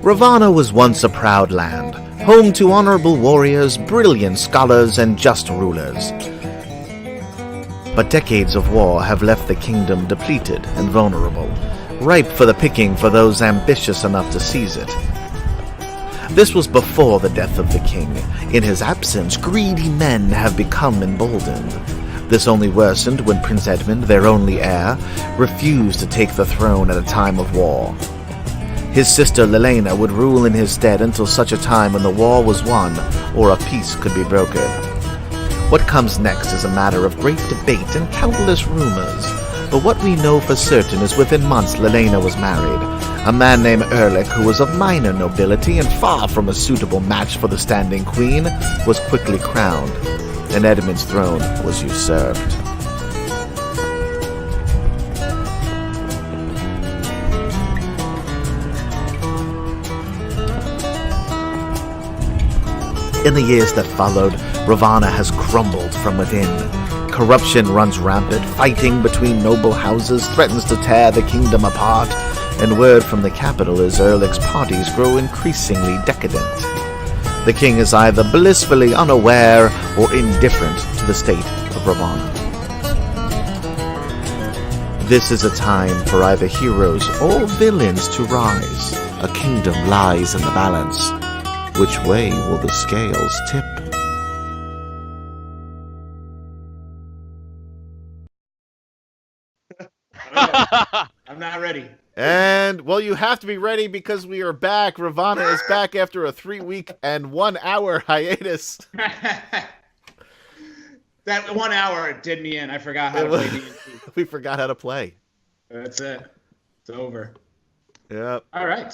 Ravanna was once a proud land, home to honorable warriors, brilliant scholars, and just rulers. But decades of war have left the kingdom depleted and vulnerable, ripe for the picking for those ambitious enough to seize it. This was before the death of the king. In his absence, greedy men have become emboldened. This only worsened when Prince Edmund, their only heir, refused to take the throne at a time of war. His sister Lelena would rule in his stead until such a time when the war was won or a peace could be broken. What comes next is a matter of great debate and countless rumors, but what we know for certain is within months Lelena was married. A man named Erlich, who was of minor nobility and far from a suitable match for the standing queen, was quickly crowned, and Edmund's throne was usurped. In the years that followed, Ravanna has crumbled from within. Corruption runs rampant, fighting between noble houses threatens to tear the kingdom apart, and word from the capital is Erlich's parties grow increasingly decadent. The king is either blissfully unaware or indifferent to the state of Ravanna. This is a time for either heroes or villains to rise. A kingdom lies in the balance. Which way will the scales tip? I'm not ready. And, well, you have to be ready because we are back. Ravanna is back after a 3-week and 1-hour hiatus. That 1 hour did me in. I forgot how to play D&D. We forgot how to play. That's it. It's over. Yep. All right.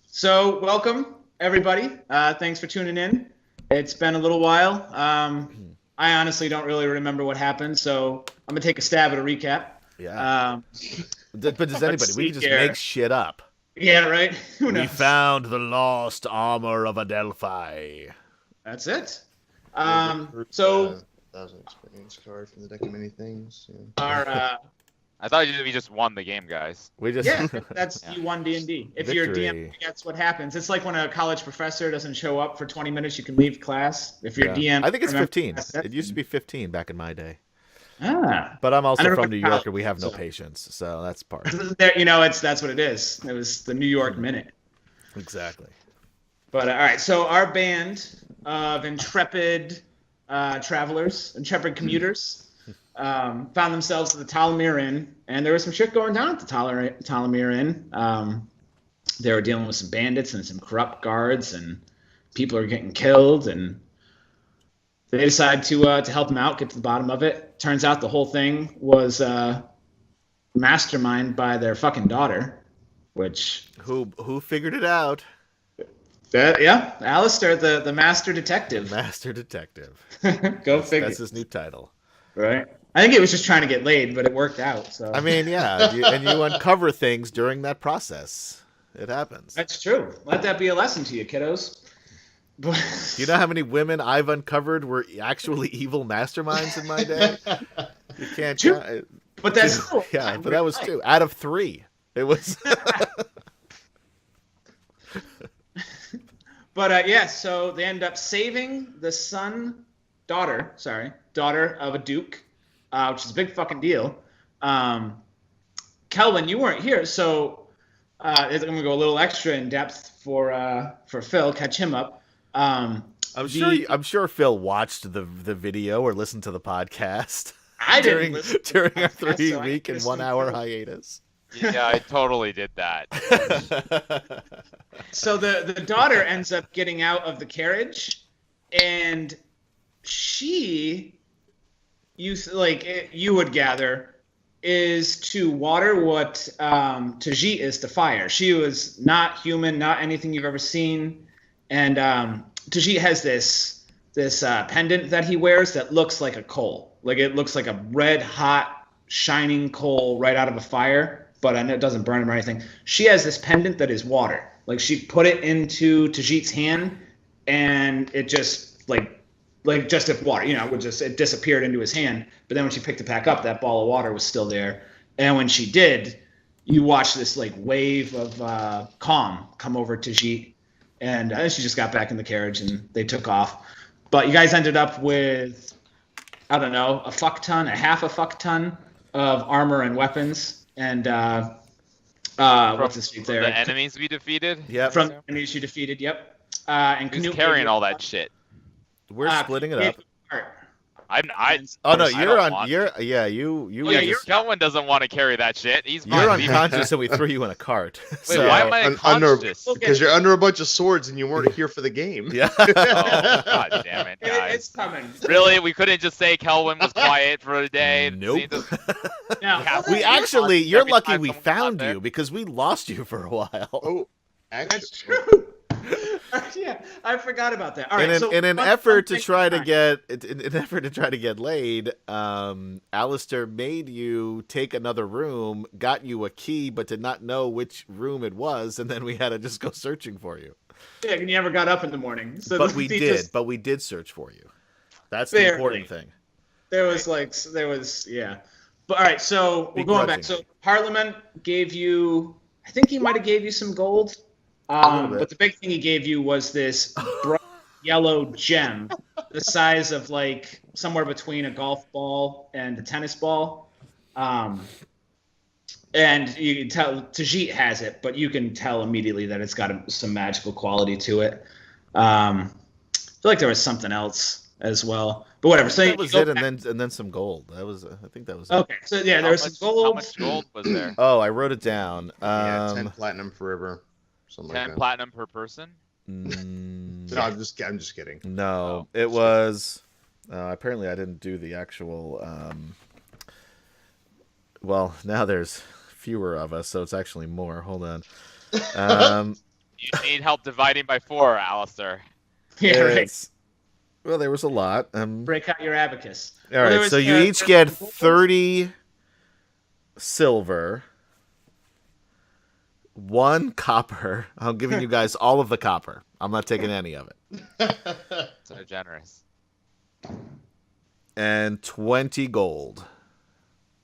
So, welcome, everybody. Thanks for tuning in. It's been a little while. I honestly don't really remember what happened, so I'm going to take a stab at a recap. Yeah. But does anybody? We can just make shit up. Yeah, right? Who knows? We found the lost armor of Adelphi. That's it. So... 1,000 experience card from the deck of many things. Yeah. Our... I thought we just won the game, guys. We just that's you won D&D. If you're DM, that's what happens. It's like when a college professor doesn't show up for 20 minutes, you can leave class. If you're DM, I think it's 15. It used to be 15 back in my day. Ah, but I'm also from New York, and we have no patience, so that's part. You know, that's what it is. It was the New York Minute. Exactly. But all right, so our band of intrepid travelers, intrepid commuters. Found themselves at the Talamir Inn, and there was some shit going down at the Talamir Inn. They were dealing with some bandits and some corrupt guards, and people are getting killed, and they decided to help them out, get to the bottom of it. Turns out the whole thing was masterminded by their fucking daughter, which... Who figured it out? Alistair, the master detective. Master detective. Go figure. That's his new title. Right. I think it was just trying to get laid, but it worked out. So I mean, yeah, and you uncover things during that process. It happens. That's true. Let that be a lesson to you, kiddos. Do you know how many women I've uncovered were actually evil masterminds in my day? You can't. But that's cool. Yeah, but that was 2 out of 3. It was. But so they end up saving the daughter of a duke, which is a big fucking deal. Kelvin, you weren't here, so I'm gonna go a little extra in depth for Phil. Catch him up. I'm sure Phil watched the video or listened to the podcast. I during our 3-week and 1-hour hiatus. Yeah, I totally did that. So the daughter ends up getting out of the carriage, and she, you would gather, is to water what Tajit is to fire. She was not human, not anything you've ever seen, and Tajit has this pendant that he wears that looks like a coal. Like it looks like a red hot shining coal right out of a fire, but it doesn't burn him or anything. She has this pendant that is water. Like she put it into Tajit's hand, and it just like just if water, it disappeared into his hand. But then when she picked it back up, that ball of water was still there. And when she did, you watch this like wave of calm come over Tajit, and she just got back in the carriage and they took off. But you guys ended up with, I don't know, a half a fuck ton of armor and weapons, and what's his feet there? The enemies we defeated. Yeah. From the enemies you defeated. Yep. And Who's Canute carrying all that shit? We're splitting it up. Oh no, you're on. Want... You're Kelwin doesn't want to carry that shit. He's you're fine. unconscious, and we threw you in a cart. Wait, So, why am I unconscious? Because you're under a bunch of swords and you weren't here for the game. yeah. Oh, God damn it, guys. It's coming. Really? We couldn't just say Kelwin was quiet for a day? Nope. Now, We actually, you're Every lucky time we someone found got there. you because we lost you for a while. Oh, actually, that's true. Yeah, I forgot about that. All right, In an effort to try to get laid, Alistair made you take another room, got you a key, but did not know which room it was, and then we had to just go searching for you. Yeah, and you never got up in the morning. So But we did search for you. That's the important thing. There was, yeah. But all right, so we're going back. So Parliament gave you, I think he might have gave you some gold. But the big thing he gave you was this bright yellow gem, the size of like somewhere between a golf ball and a tennis ball. And you can tell Tajit has it, but you can tell immediately that it's got some magical quality to it. I feel like there was something else as well, but whatever. So that was it, and then some gold. I think that was it. Okay. So yeah, there was some gold. How much gold was there? Oh, I wrote it down. 10 platinum forever. 10 platinum per person? No, I'm just kidding. No, it was. Apparently, I didn't do the actual. Well, now there's fewer of us, so it's actually more. Hold on. You need help dividing by 4, Alistair. Yeah, right. Well, there was a lot. Break out your abacus. All right, so you each get 30 silver. 1 copper. I'm giving you guys all of the copper. I'm not taking any of it. So generous. And 20 gold.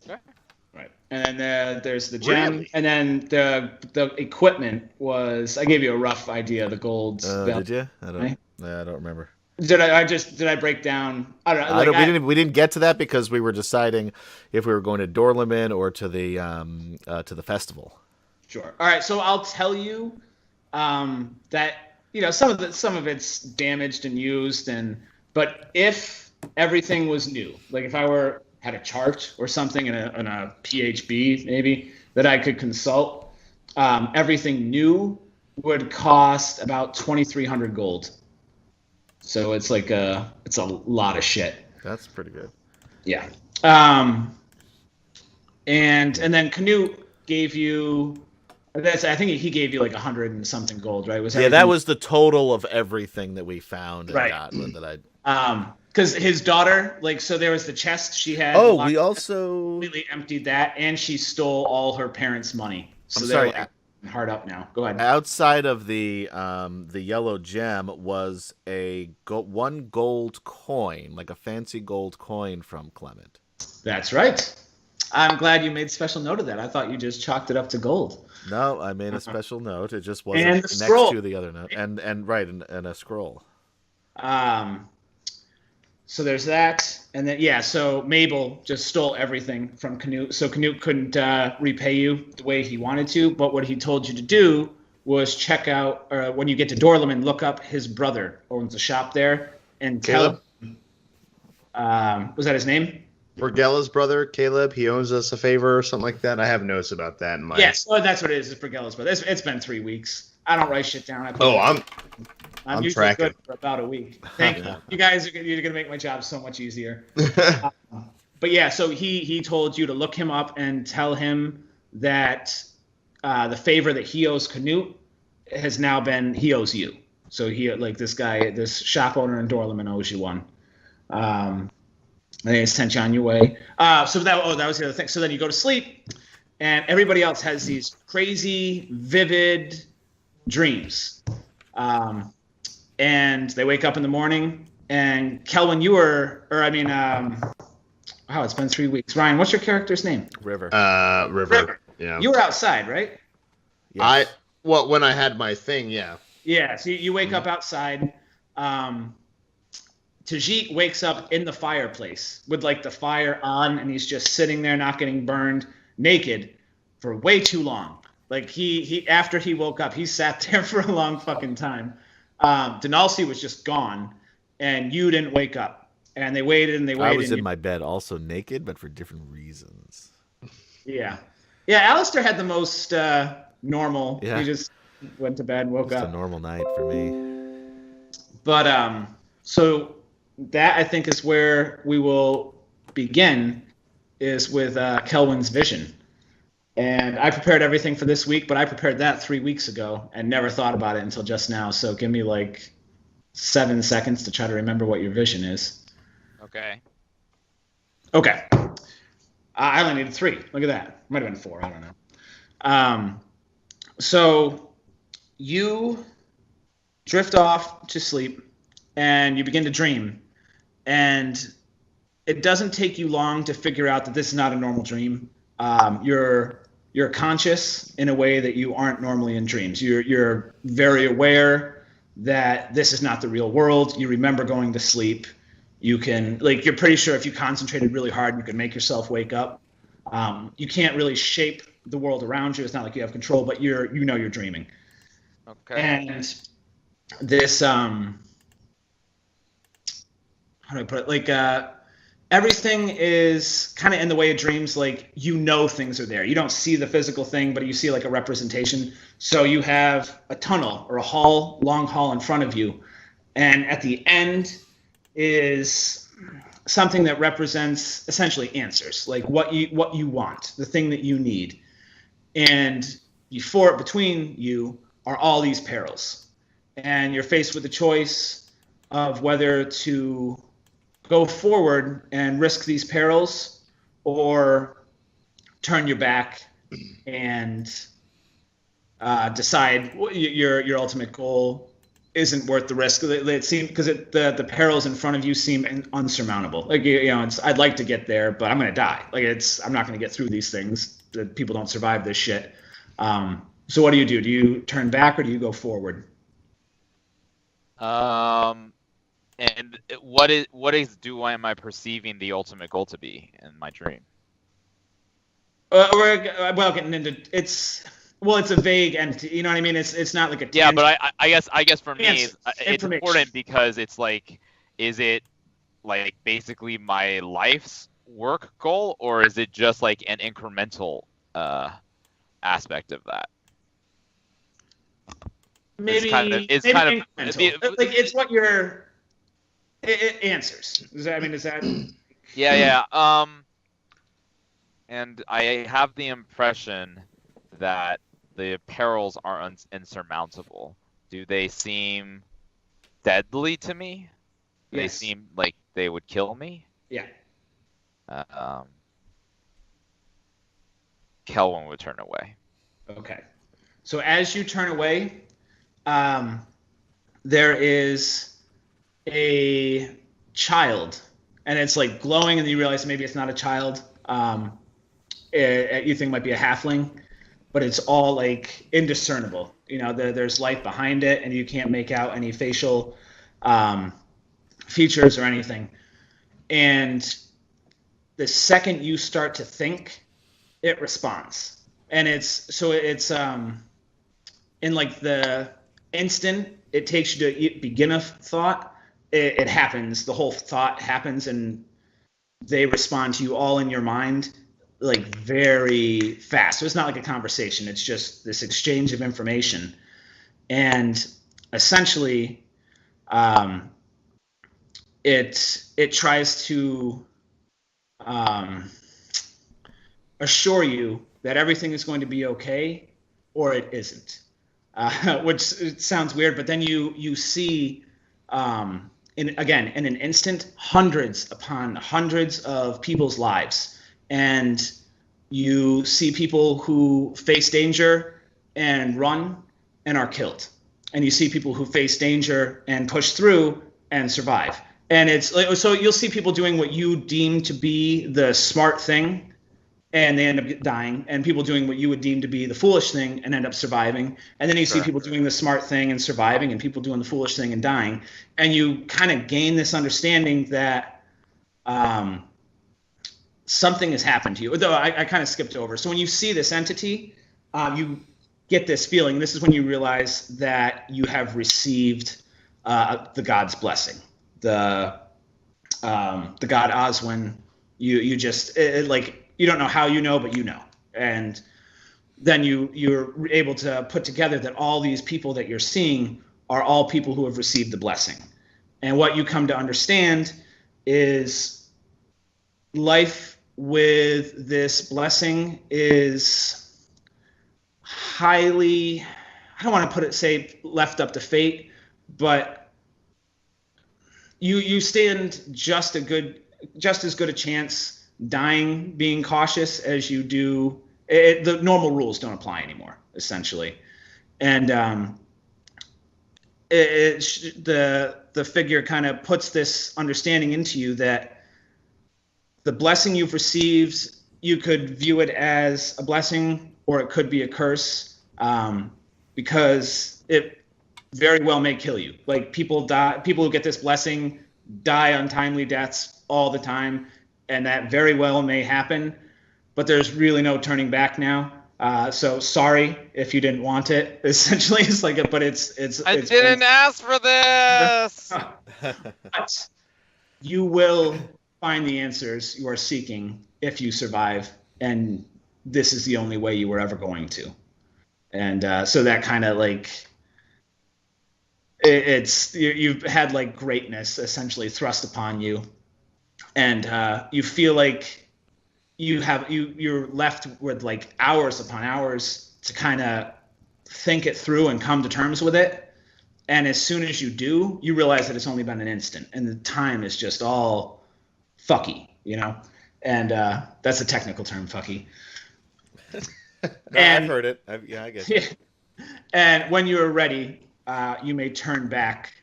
Sure. Right. And then there's the gem. Really? And then the equipment was, I gave you a rough idea of the gold. Did you? I don't remember. Did I break down? I don't know. We didn't get to that because we were deciding if we were going to Dorleman or to the festival. Sure. All right. So I'll tell you that some of it's damaged and used, but if everything was new, like if I had a chart or something in a PHB maybe that I could consult, everything new would cost about 2,300 gold. So it's it's a lot of shit. That's pretty good. Yeah. And then Canute gave you. I think he gave you like 100 and something gold, right? That was the total of everything that we found and right. got. That I. Because his daughter, so there was the chest she had. Oh, we also completely emptied that, and she stole all her parents' money. So I'm they're sorry. Hard up now. Go ahead. Outside of the yellow gem was a 1 gold coin, like a fancy gold coin from Clement. That's right. I'm glad you made special note of that. I thought you just chalked it up to gold. No, I made a special note. It just wasn't and next scroll. to the other note. And a scroll. So there's that, and then so Mabel just stole everything from Canute. So Canute couldn't repay you the way he wanted to, but what he told you to do was check out, when you get to Dorleman, look up his brother owns a shop there, and Caleb? tell him. Was that his name? Bergella's brother, Caleb, he owes us a favor or something like that. I have notes about that in my. Yes, that's what it is. It's Bergella's brother. It's been 3 weeks. I don't write shit down. I'm usually tracking. good for about a week. Thank you. You guys you're gonna make my job so much easier. But so he told you to look him up and tell him that the favor that he owes Canute he owes you. So this shop owner in Dorleman owes you one. And they sent you on your way. So that was the other thing. So then you go to sleep, and everybody else has these crazy, vivid dreams. And they wake up in the morning, and Kelvin, it's been 3 weeks. Ryan, what's your character's name? River. River. Yeah. You were outside, right? Yes. When I had my thing, yeah. Yeah, so you wake up outside. Tajik wakes up in the fireplace with like the fire on, and he's just sitting there not getting burned, naked for way too long. Like he after he woke up, he sat there for a long fucking time. Denalci was just gone, and you didn't wake up. And they waited and they waited. I was in my bed also naked, but for different reasons. Yeah. Alistair had the most normal. Yeah. He just went to bed, woke up. It's a normal night for me. But so that I think is where we will begin, is with Kelvin's vision. And I prepared everything for this week, but I prepared that 3 weeks ago and never thought about it until just now. So give me like 7 seconds to try to remember what your vision is. Okay. Okay. I only needed 3. Look at that. Might have been 4. I don't know. So you drift off to sleep and you begin to dream. And it doesn't take you long to figure out that this is not a normal dream. You're conscious in a way that you aren't normally in dreams. You're very aware that this is not the real world. You remember going to sleep. You can, like, you're pretty sure if you concentrated really hard, you could make yourself wake up. You can't really shape the world around you. It's not like you have control, but you're dreaming. Okay. And this, how do I put it? Like, everything is kind of in the way of dreams. Like, things are there. You don't see the physical thing, but you see like a representation. So you have a tunnel or a long hall in front of you. And at the end is something that represents essentially answers, like what you want, the thing that you need. And between you are all these perils. And you're faced with the choice of whether to go forward and risk these perils, or turn your back and decide your ultimate goal isn't worth the risk. It seems because the perils in front of you seem unsurmountable. Like I'd like to get there, but I'm gonna die. Like I'm not gonna get through these things. That people don't survive this shit. So what do you do? Do you turn back or do you go forward? And what am I perceiving the ultimate goal to be in my dream? Getting into it's a vague entity. You know what I mean? It's not like a yeah, but I guess for me it's important because it's like, is it like basically my life's work goal, or is it just like an incremental aspect of that? Maybe it's kind of like it's what it answers. Is that? Yeah. And I have the impression that the perils are insurmountable. Do they seem deadly to me? Yes. They seem like they would kill me? Yeah. Kelvin would turn away. Okay. So as you turn away, there is a child, and it's like glowing, and you realize maybe it's not a child. You think it might be a halfling, but it's all like indiscernible. There's light behind it, and you can't make out any facial features or anything. And the second you start to think, it responds. And it's in like the instant it takes you to begin a thought, it happens. The whole thought happens, and they respond to you all in your mind, like very fast. So it's not like a conversation. It's just this exchange of information. And essentially, it tries to assure you that everything is going to be okay, or it isn't. Which it sounds weird, but then you see, in an instant, hundreds upon hundreds of people's lives. And you see people who face danger and run, and are killed. And you see people who face danger and push through and survive. And it's so you'll see people doing what you deem to be the smart thing, and they end up dying, and people doing what you would deem to be the foolish thing and end up surviving. And then you see people doing the smart thing and surviving, and people doing the foolish thing and dying. And you kind of gain this understanding that something has happened to you. Though I kind of skipped over. So when you see this entity, you get this feeling. This is when you realize that you have received the god's blessing. The god Ozwin. You just you don't know how you know, but you know. And then you're able to put together that all these people that you're seeing are all people who have received the blessing. And what you come to understand is life with this blessing is highly, I don't want to say left up to fate, but you stand just as good a chance dying being cautious as you do. The normal rules don't apply anymore, essentially. And the figure kind of puts this understanding into you that the blessing you've received, you could view it as a blessing or it could be a curse, because it very well may kill you. Like people who get this blessing die untimely deaths all the time. And that very well may happen, but there's really no turning back now. So sorry if you didn't want it. Essentially, it's like, but it's. I didn't ask for this. But you will find the answers you are seeking if you survive, and this is the only way you were ever going to. And so that kind of you've had greatness essentially thrust upon you. And you feel like you're left with hours upon hours to kind of think it through and come to terms with it. And as soon as you do, you realize that it's only been an instant, and the time is just all fucky, And that's a technical term, fucky. I've heard it. I guess. Yeah. And when you are ready, you may turn back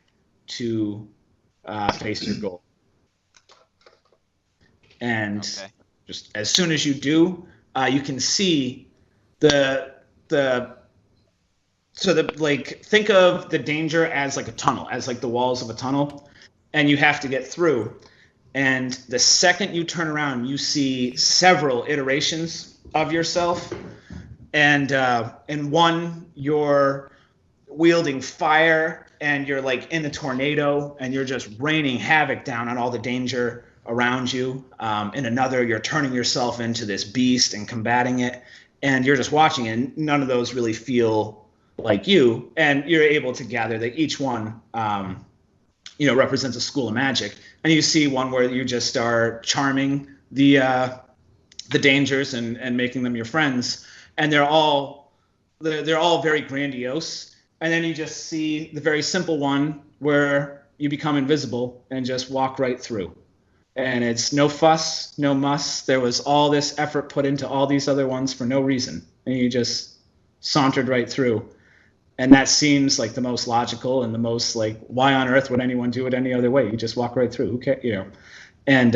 to face your goal. And just as soon as you do, you can see think of the danger as like a tunnel, as the walls of a tunnel, and you have to get through. And the second you turn around, you see several iterations of yourself. And in one, you're wielding fire, and you're in a tornado, and you're just raining havoc down on all the danger around you. In another, you're turning yourself into this beast and combating it, and you're just watching it, and none of those really feel like you. And you're able to gather that each one represents a school of magic. And you see one where you just are charming the dangers and making them your friends, and they're all very grandiose. And then you just see the very simple one where you become invisible and just walk right through. And it's no fuss, no muss. There was all this effort put into all these other ones for no reason. And you just sauntered right through. And that seems like the most logical and the most why on earth would anyone do it any other way? You just walk right through. Who cares? And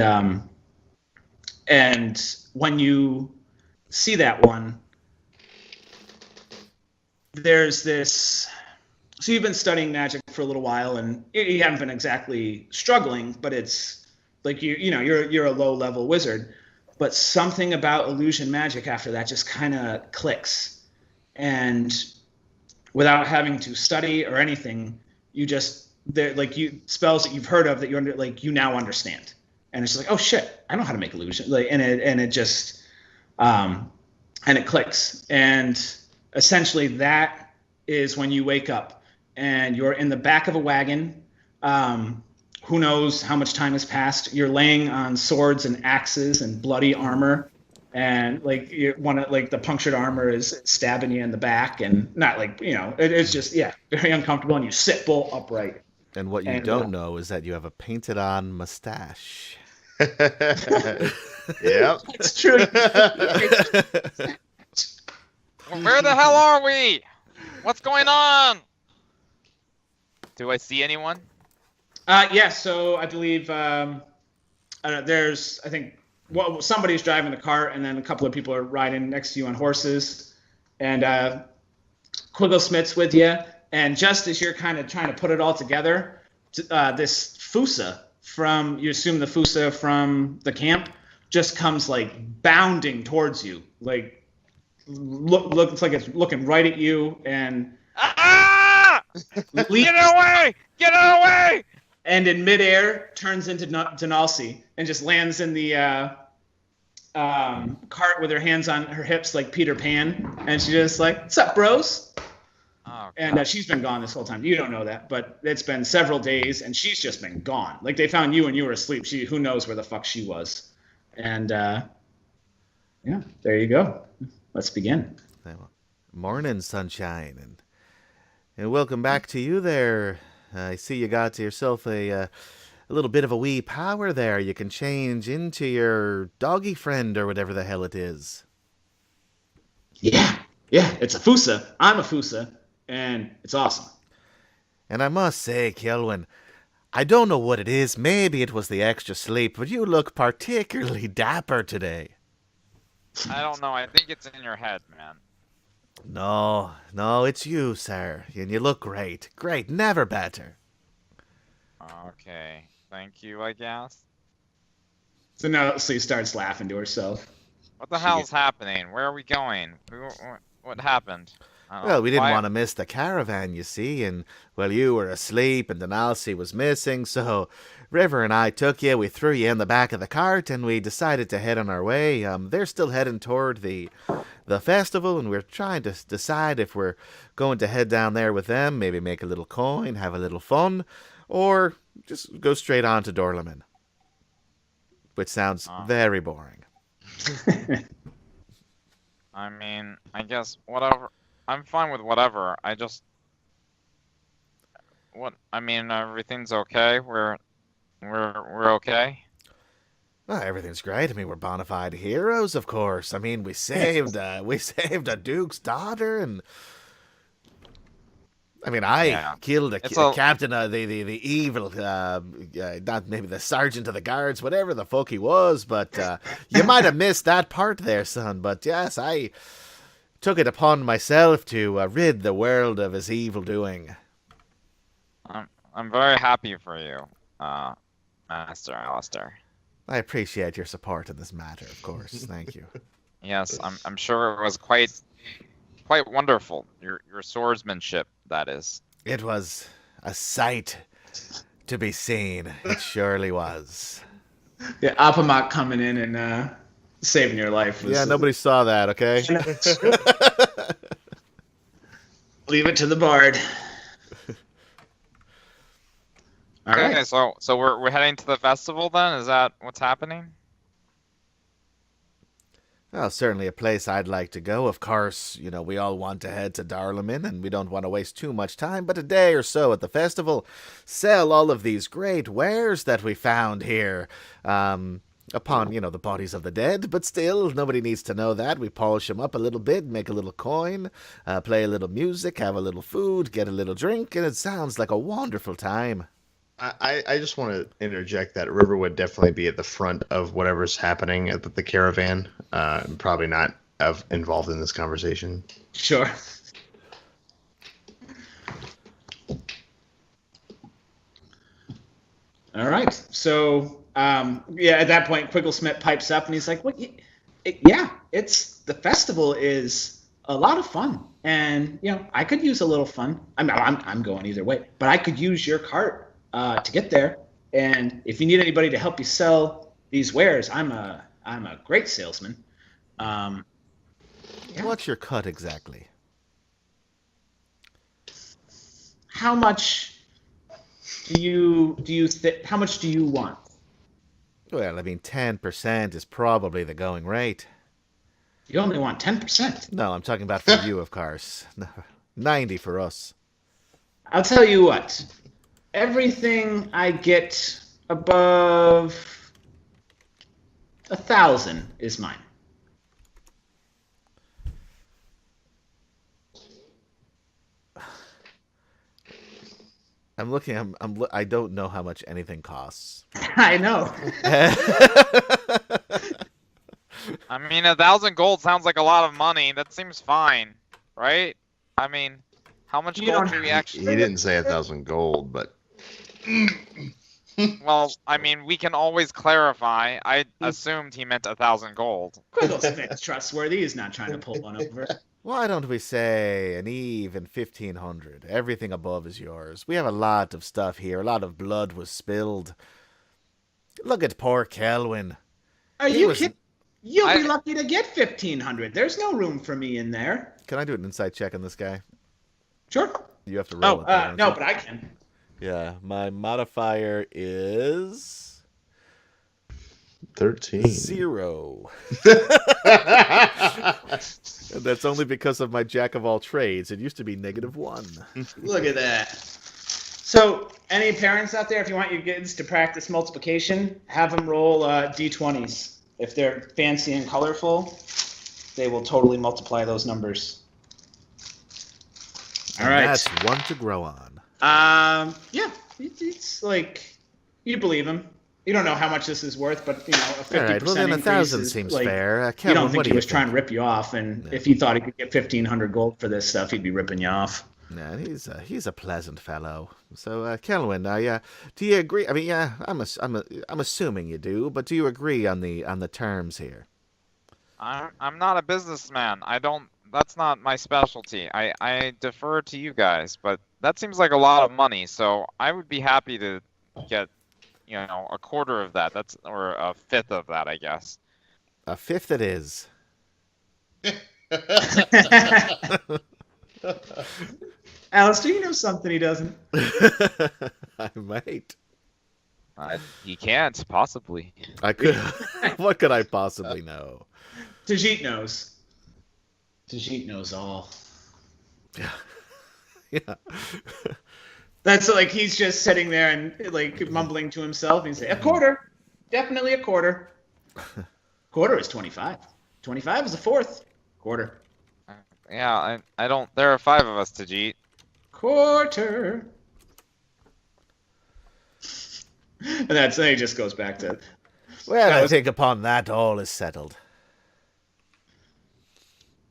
when you see that one, there's this. So you've been studying magic for a little while, and you haven't been exactly struggling, but it's you're a low-level wizard, but something about illusion magic after that just kind of clicks. And without having to study or anything, you just spells that you've heard of that you now understand. And it's just oh shit, I know how to make illusion. And it just and it clicks. And essentially that is when you wake up and you're in the back of a wagon. Who knows how much time has passed? You're laying on swords and axes and bloody armor, and the punctured armor is stabbing you in the back, and not it's just very uncomfortable, and you sit bolt upright. And what you don't know is that you have a painted on mustache. Yep, it's true. Where the hell are we? What's going on? Do I see anyone? Yeah, so I believe there's, I think, somebody's driving the cart, and then a couple of people are riding next to you on horses, and Quigglesmith's with you. And just as you're kind of trying to put it all together, this Fusa you assume the Fusa from the camp, just comes like bounding towards you, like looks like it's looking right at you, and Get away! Get away! And in midair turns into Denalci and just lands in the cart with her hands on her hips like Peter Pan, and she's just like, "What's up, bros?" Oh, and she's been gone this whole time. You don't know that, but it's been several days, and she's just been gone. Like, they found you and you were asleep. Who knows where the fuck she was? And yeah, there you go. Let's begin. Morning, sunshine, and welcome back to you there. I see you got yourself a little bit of a wee power there. You can change into your doggy friend or whatever the hell it is. Yeah, it's a Fusa. I'm a Fusa, and it's awesome. And I must say, Kelwin, I don't know what it is. Maybe it was the extra sleep, but you look particularly dapper today. I don't know. I think it's in your head, man. No, it's you, sir. And you look great. Great, never better. Okay, thank you, I guess. So now she starts laughing to herself. What the hell's happening? Where are we going? What happened? Well, we didn't want to miss the caravan, you see, and, well, you were asleep and Denalci was missing, so River and I took you, we threw you in the back of the cart, and we decided to head on our way. They're still heading toward the festival, and we're trying to decide if we're going to head down there with them, maybe make a little coin, have a little fun, or just go straight on to Dorleman, which sounds very boring. I mean, I guess whatever. I'm fine with whatever. I mean, everything's okay. We're okay. Well, everything's great. I mean, we're bona fide heroes, of course. I mean, we saved a duke's daughter, and I mean, I killed a captain of the evil, not maybe the sergeant of the guards, whatever the fuck he was, but you might have missed that part there, son. But yes, I took it upon myself to rid the world of his evil doing. I'm very happy for you, Master Alistair. I appreciate your support in this matter, of course. Thank you. Yes, I'm sure it was quite wonderful. Your swordsmanship, that is. It was a sight to be seen. It surely was. Yeah, Apamak coming in and saving your life. Nobody saw that, okay? Leave it to the bard. All right. Okay, so we're heading to the festival then? Is that what's happening? Well, certainly a place I'd like to go. Of course, we all want to head to Dorleman, and we don't want to waste too much time, but a day or so at the festival, sell all of these great wares that we found here, upon, the bodies of the dead, but still, nobody needs to know that. We polish them up a little bit, make a little coin, play a little music, have a little food, get a little drink, and it sounds like a wonderful time. I just want to interject that River would definitely be at the front of whatever's happening at the caravan. Probably not involved in this conversation. Sure. All right. So, at that point, Quigglesmith pipes up and he's like, "What? It's the festival is a lot of fun, and I could use a little fun. I'm going either way, but I could use your cart to get there. And if you need anybody to help you sell these wares, I'm a great salesman." What's your cut exactly? How much do you how much do you want? Well, I mean, 10% is probably the going rate. You only want 10%. No, I'm talking about for you, of course. 90 for us. I'll tell you what. Everything I get above 1,000 is mine. I'm looking. I don't know how much anything costs. I know. I mean, 1,000 gold sounds like a lot of money. That seems fine, right? I mean, how much gold do we actually? He didn't say 1,000 gold, but. Well, I mean, we can always clarify. I assumed he meant 1,000 gold. Quigglesmith's trustworthy. He's not trying to pull one over. Why don't we say an even 1,500? Everything above is yours. We have a lot of stuff here. A lot of blood was spilled. Look at poor Kelwin. Are you kidding? You'll be lucky to get 1,500. There's no room for me in there. Can I do an insight check on this guy? Sure. You have to roll it. No, but I can. Yeah, my modifier is 13. 0. And that's only because of my jack of all trades. It used to be -1. Look at that. So, any parents out there, if you want your kids to practice multiplication, have them roll d20s. If they're fancy and colorful, they will totally multiply those numbers. All right. That's one to grow on. Yeah, it's like you believe him. You don't know how much this is worth, but you know, a 50% All right, well then 1,000 seems fair. You don't think he was trying to rip you off, and if he thought he could get 1,500 gold for this stuff, he'd be ripping you off. No, he's a pleasant fellow. So, Kelwin, do you agree? I mean, yeah, I'm assuming you do, but do you agree on the terms here? I'm not a businessman. That's not my specialty. I defer to you guys, but that seems like a lot of money. So I would be happy to get, a quarter of that. Or a fifth of that, I guess. A fifth it is. Alice, do you know something he doesn't? I might. He can't, possibly. I could. What could I possibly know? Tajit knows. Tajit knows all. Yeah. Yeah. That's like he's just sitting there and like mumbling to himself. And he's like, a quarter. Definitely a quarter. Quarter is 25. 25 is a fourth. Quarter. Yeah, I don't. There are 5 of us, Tajit. Quarter. And that's he just goes back to. Well, I think upon that all is settled.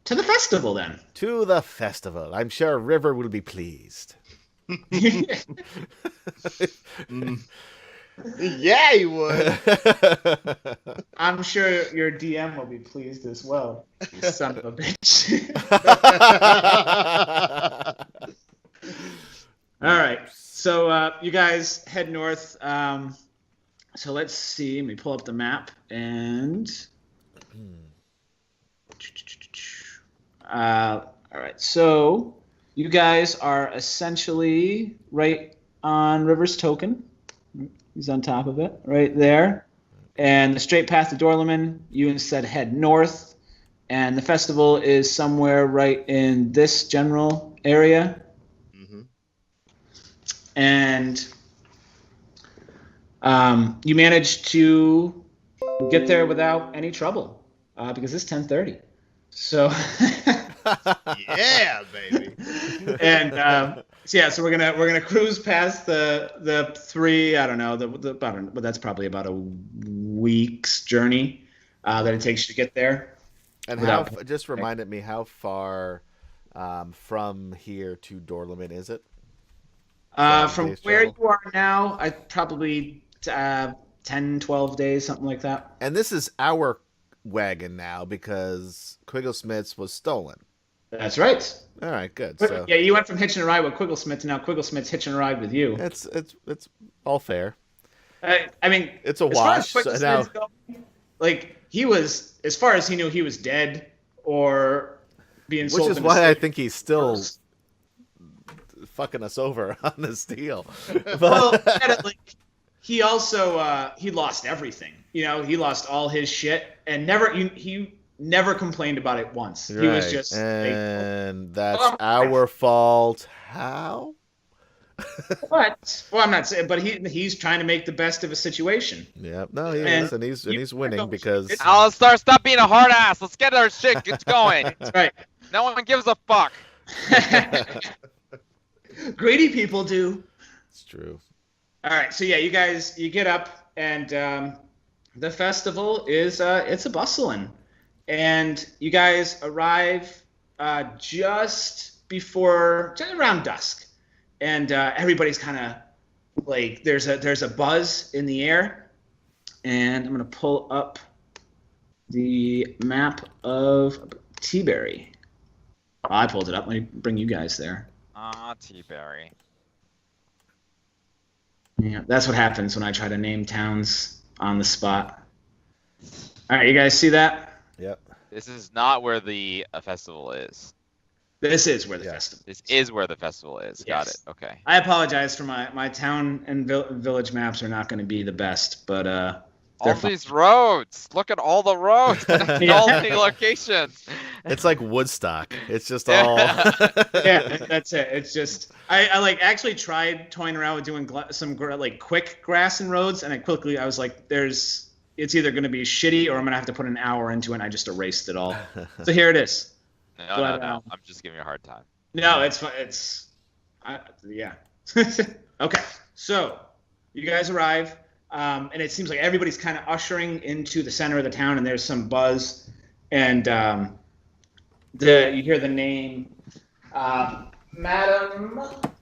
To the festival, then. To the festival. I'm sure River will be pleased. Yeah, he would. I'm sure your DM will be pleased as well, you son of a bitch. All right. So you guys head north. So let's see. Let me pull up the map and... all right, so you guys are essentially right on River's token. He's on top of it, right there. And the straight path to Dorleman, you instead head north. And the festival is somewhere right in this general area. Mm-hmm. And you managed to get there without any trouble because it's 10:30. So yeah, baby. And so we're gonna cruise past the 3. I don't know but that's probably about a week's journey that it takes you to get there. And just reminded me how far from here to Dorleman is it? From where you are now, I probably 10-12 days, something like that. And this is our wagon now because Quigglesmith's was stolen. That's right. All right, good. So, yeah, you went from hitching a ride with Quigglesmith to now Quigglesmith's hitching a ride with you. It's all fair. I mean, it's a wash. So now, like he was, as far as he knew, he was dead or being sold. Which is why I think he's still fucking us over on this deal. Well, he also he lost everything. He lost all his shit and he never complained about it once. Right. He was just that's our fault. How? But I'm not saying. But he's trying to make the best of a situation. Yeah, no, he is, and he's winning because. Alistar, stop being a hard ass. Let's get our shit going. That's right. No one gives a fuck. Greedy people do. It's true. All right, so yeah, you get up, and the festival is it's a bustling, and you guys arrive just around dusk, and everybody's kind of like there's a buzz in the air, and I'm gonna pull up the map of Teaberry. Oh, I pulled it up. Let me bring you guys there. Teaberry. Yeah, that's what happens when I try to name towns on the spot. All right, you guys see that? Yep. This is not where the festival is. This is where the festival is. This is where the festival is. Got it. Yes. Okay. I apologize for my town and village maps are not going to be the best, but all these roads. Look at all the roads. All the locations. It's like Woodstock. It's just all. Yeah, that's it. It's just I like actually tried toying around with doing some like quick grass and roads, and I was like, it's either going to be shitty or I'm going to have to put an hour into it. And I just erased it all. So here it is. No. I'm just giving you a hard time. No, yeah. Okay, so you guys arrive, and it seems like everybody's kind of ushering into the center of the town, and there's some buzz, and you hear the name, Madam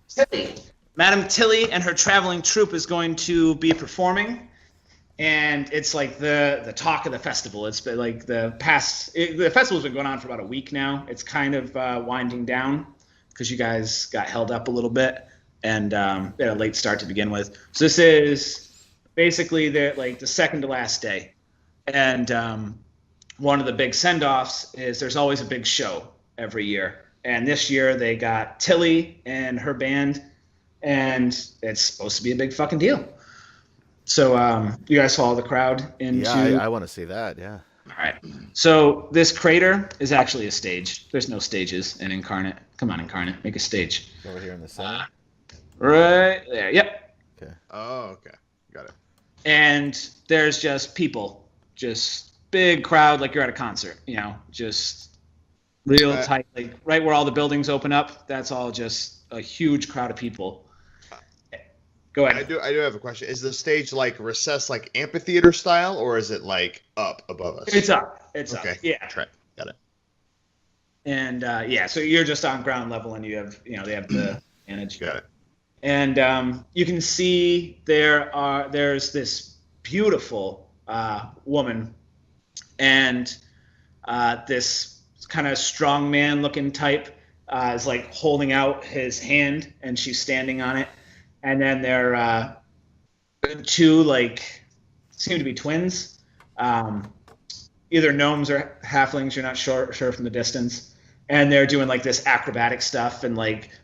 Tilly. Madam Tilly and her traveling troupe is going to be performing. And it's like the talk of the festival. It's been like the festival's been going on for about a week now. It's kind of winding down because you guys got held up a little bit and they had a late start to begin with. So this is basically the second to last day. And one of the big send-offs is there's always a big show every year. And this year they got Tilly and her band, and it's supposed to be a big fucking deal. So you guys follow the crowd into... Yeah, I want to see that, yeah. All right. So this crater is actually a stage. There's no stages in Incarnate. Come on, Incarnate. Make a stage. Over here in the center? Right there. Yep. Okay. Oh, okay. Got it. And there's just people. Just big crowd like you're at a concert. Just real tight. Like right where all the buildings open up, that's all just a huge crowd of people. Go ahead. I do have a question. Is the stage like recessed, like amphitheater style, or is it like up above us? It's up. It's okay. up. Yeah. Right. Got it. And so you're just on ground level, and you have they have the advantage. Got it. And you can see there's this beautiful woman, and this kind of strongman looking type is like holding out his hand, and she's standing on it. And then there are two, seem to be twins. Either gnomes or halflings, you're not sure from the distance. And they're doing, this acrobatic stuff and,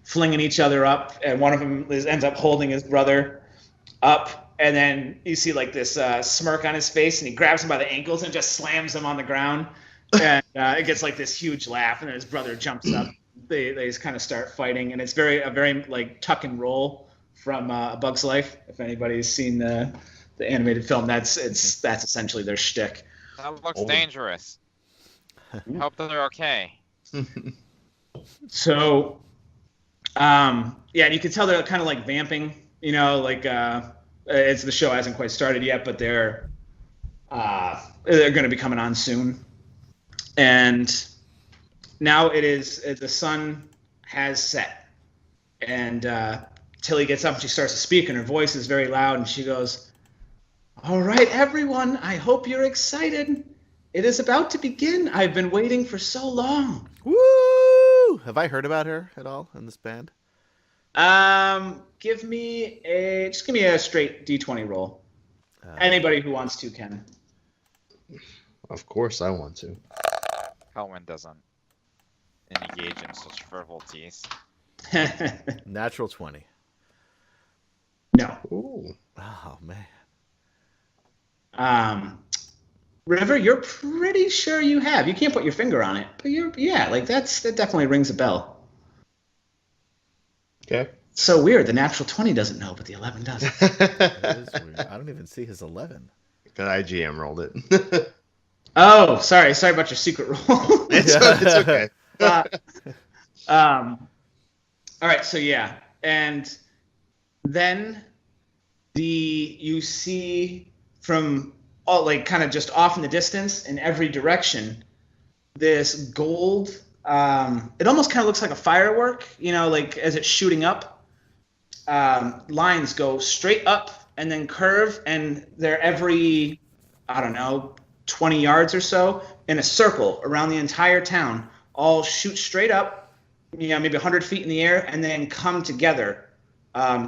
flinging each other up. And one of them ends up holding his brother up. And then you see, this smirk on his face, and he grabs him by the ankles and just slams him on the ground. And it gets, this huge laugh, and then his brother jumps up. They just kind of start fighting. And it's a very tuck and roll from A Bug's Life. If anybody's seen the animated film, that's essentially their shtick. That looks dangerous. Hope that they're okay. So, and you can tell they're kind of vamping. It's the show hasn't quite started yet, but they're going to be coming on soon. And now the sun has set, and Tilly gets up and she starts to speak, and her voice is very loud, and she goes, "All right, everyone, I hope you're excited. It is about to begin. I've been waiting for so long." Woo! Have I heard about her at all in this band? Give me a straight D20 roll. Anybody who wants to can. Of course I want to. Hellwind doesn't engage in such frivolities. Natural 20. No. Ooh. Oh, man. River, you're pretty sure you have. You can't put your finger on it, but that definitely rings a bell. Okay. So weird. The natural 20 doesn't know, but the 11 does. That is weird. I don't even see his 11. Because IGM rolled it. Oh, sorry about your secret roll. It's okay. All right, so and Then you see from all like kind of just off in the distance in every direction this gold. It almost kind of looks like a firework, like as it's shooting up. Lines go straight up and then curve, and they're every, I don't know, 20 yards or so in a circle around the entire town, all shoot straight up, maybe 100 feet in the air, and then come together,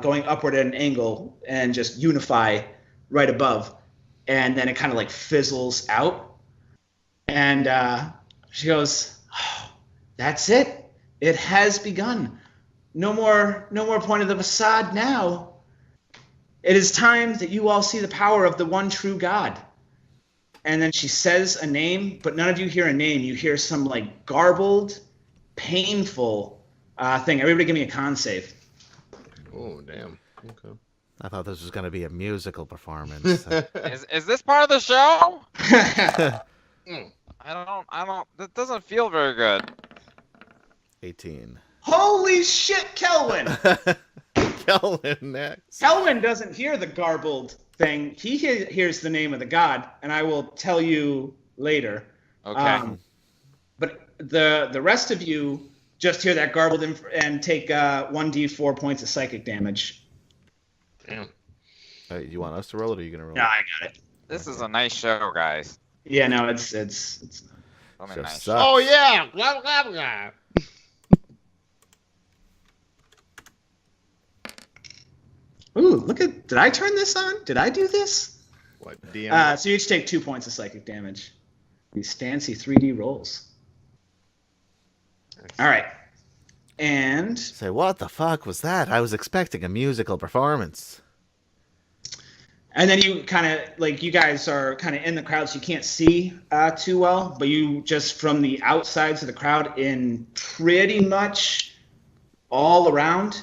going upward at an angle and just unify right above. And then it kind of like fizzles out. And she goes, oh, that's it. It has begun. No more point of the facade now. It is time that you all see the power of the one true God. And then she says a name, but none of you hear a name. You hear some like garbled, painful thing. Everybody give me a con save. Oh, damn. Okay. I thought this was going to be a musical performance. Is this part of the show? I don't. That doesn't feel very good. 18. Holy shit, Kelwin! Kelwin next. Kelwin doesn't hear the garbled thing. He hears the name of the god, and I will tell you later. Okay. But the rest of you just hear that garbled and take 1d4 points of psychic damage. Damn. You want us to roll it, or are you going to roll No, I got it. This is a nice show, guys. Yeah, no, it's Really Show nice. sucks. Oh, yeah. Blah, blah, blah. Ooh, look at... Did I turn this on? Did I do this? What, DM? So you each take 2 points of psychic damage. These fancy 3D rolls. All right. And... Say, what the fuck was that? I was expecting a musical performance. And then you kind of, like, you guys are kind of in the crowd, so you can't see too well. But you just, from the outsides of the crowd, in pretty much all around,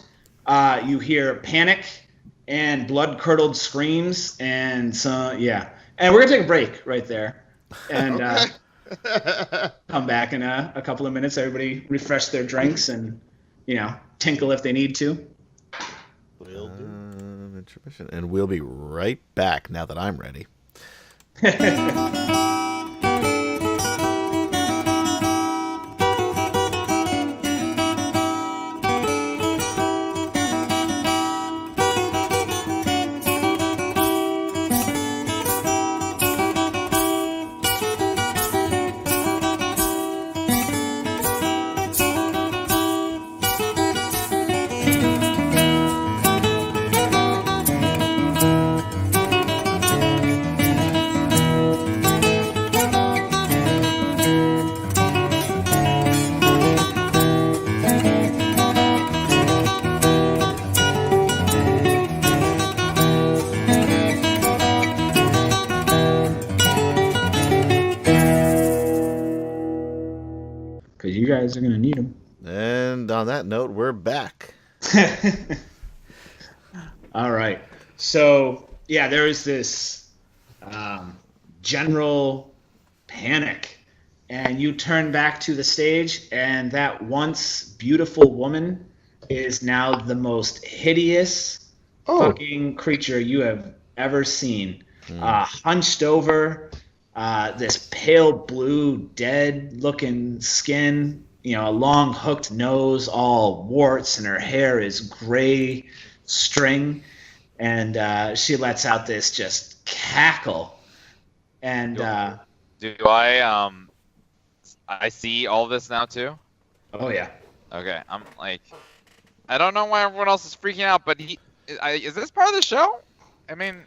you hear panic and blood-curdled screams and some, yeah. And we're going to take a break right there. And come back in a couple of minutes. Everybody refresh their drinks and, tinkle if they need to. Will do. Intermission. And we'll be right back now that I'm ready. Because you guys are going to need them. And on that note, we're back. All right. So, yeah, there is this general panic. And you turn back to the stage, and that once beautiful woman is now the most hideous fucking creature you have ever seen. Hunched over, this pale blue, dead-looking skin, a long hooked nose, all warts, and her hair is gray string. And she lets out this just cackle. And Do I see all this now too? oh yeah. Okay, I'm like, I don't know why everyone else is freaking out, but is this part of the show? I mean,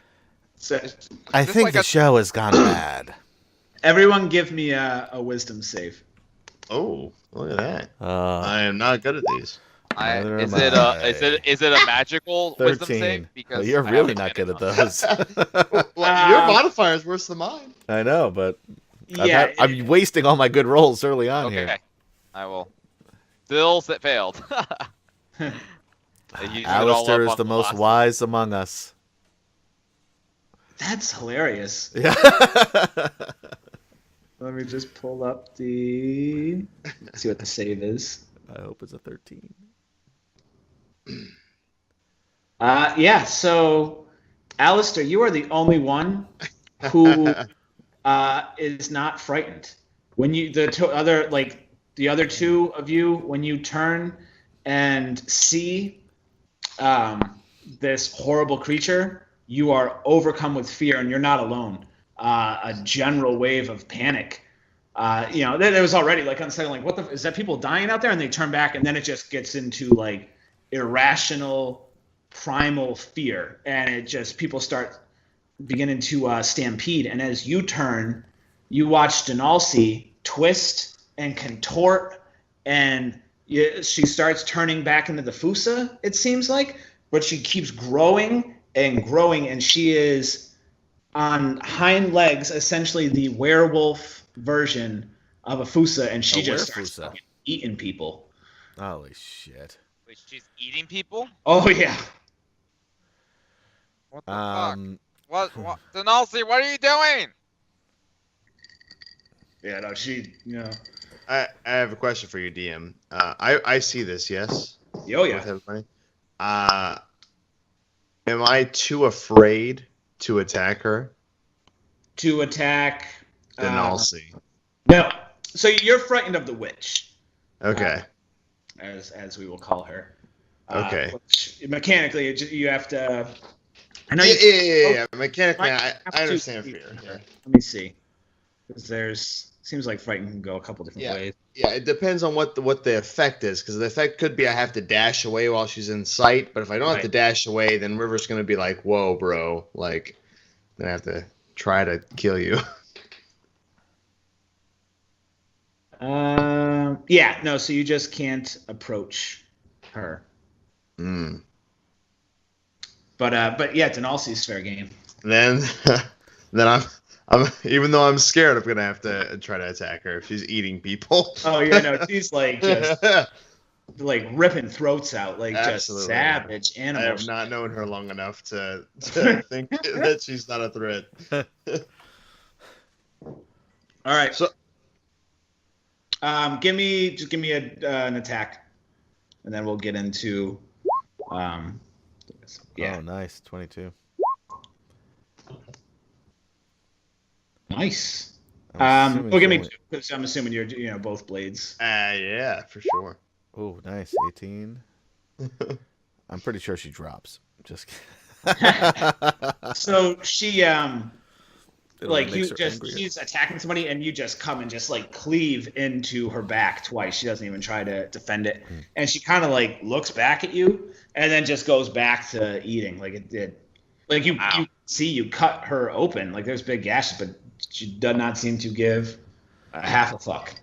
So I think like the show has gone bad. everyone give me a wisdom save. Oh, look at that. Uh, I am not good at these. Neither is am it I. is it a magical wisdom 13. save? Because Well, you're I really haven't not been good at in those. Well, your modifier is worse than mine. I know, but Yeah, I'm wasting all my good rolls early on Okay, here. I will. Still failed. I used it all Alistair up is on the most last- wise among us. that's hilarious. Yeah. Let me just pull up see what the save is. I hope it's a 13. Yeah. So, Alistair, you are the only one who is not frightened. When you the other two of you, when you turn and see this horrible creature, you are overcome with fear, and you're not alone. A general wave of panic. There was already like unsettling. What is that? People dying out there, and they turn back, and then it just gets into like irrational, primal fear, and it just people start beginning to stampede. And as you turn, you watch Denalcy twist and contort, and she starts turning back into the Fusa, it seems like, but she keeps growing and growing, and she is on hind legs, essentially the werewolf version of a Fusa, and she just starts eating people. Holy shit. Wait, she's eating people? Oh, yeah. What the fuck? What? Denalcy, what are you doing? Yeah, no, I have a question for you, DM. I see this, yes? Oh, yeah. With everybody. Am I too afraid to attack her? To attack... Denalcy. No. So you're frightened of the witch. Okay. As we will call her. Okay. Which mechanically, you have to... I know Yeah. Mechanically, I understand fear. Let me see. Because seems like frighten can go a couple different ways. Yeah, it depends on what the effect is, because the effect could be I have to dash away while she's in sight, but if I don't have to dash away, then River's going to be like, whoa, bro, like, then I have to try to kill you. So you just can't approach her. But yeah, Denalcy's fair game. Then I'm even though I'm scared, I'm gonna have to try to attack her if she's eating people. Oh yeah, no, she's like just like ripping throats out, like Absolutely. Just savage animals. I have not known her long enough to think that she's not a threat. All right, so give me an attack, and then we'll get into Yeah. Oh, nice, 22. Nice. Give me two, because I'm assuming you're both blades. Yeah, for sure. Oh, nice, 18. I'm pretty sure she drops. Just kidding. So she she's attacking somebody, and you just come and just like cleave into her back twice. She doesn't even try to defend it, and she kind of like looks back at you, and then just goes back to eating like it did. Like you see, you cut her open. Like there's big gashes, but she does not seem to give a half a fuck.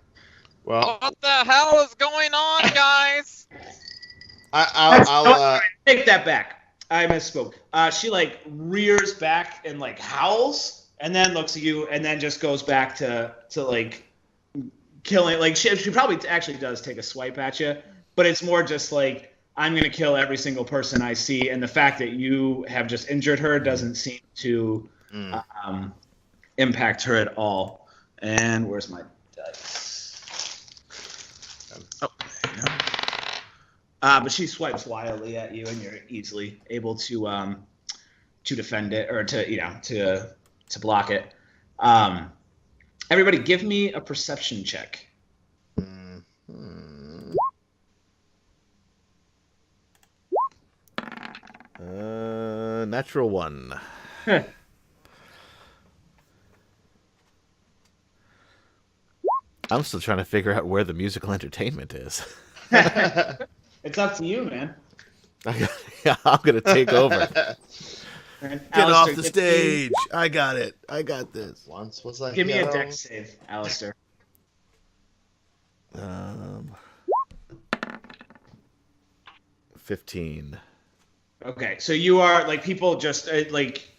Well, what the hell is going on, guys? I'll take that back. I misspoke. She like rears back and like howls, and then looks at you, and then just goes back to like killing. Like she probably actually does take a swipe at you, but it's more just like, I'm gonna kill every single person I see, and the fact that you have just injured her doesn't seem to impact her at all. And where's my dice? Oh, there you go. But she swipes wildly at you, and you're easily able to defend it, or to block it. Everybody, give me a perception check. Natural 1. I'm still trying to figure out where the musical entertainment is. It's up to you, man. Yeah, I'm gonna take over. Get off the stage. I got it. I got this. Once was like, give me a dex save, Alistair. 15. Okay, so you are like, people just like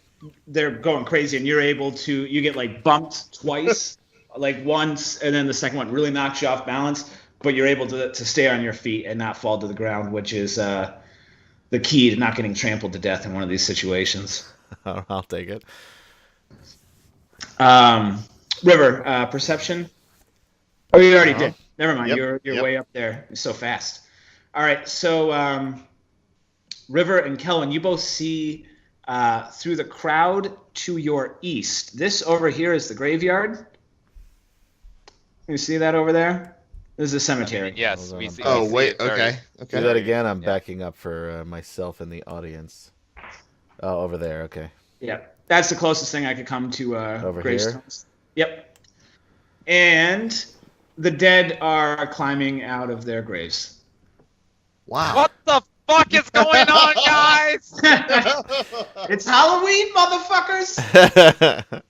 they're going crazy, and you get like bumped twice, like once, and then the second one really knocks you off balance, but you're able to stay on your feet and not fall to the ground, which is the key to not getting trampled to death in one of these situations. I'll take it. River, perception. Oh, you already did. Never mind. Yep. You're way up there. You're so fast. All right, so River and Kelvin, you both see through the crowd to your east. This over here is the graveyard. You see that over there? This is a cemetery. Yes, we see. Oh, we see wait. it very- Okay. Do that again. I'm backing up for myself in the audience. Oh, over there. Okay. Yeah, that's the closest thing I could come to over gravestones. Here? Yep. And the dead are climbing out of their graves. Wow. What the fuck is going on, guys? It's Halloween, motherfuckers!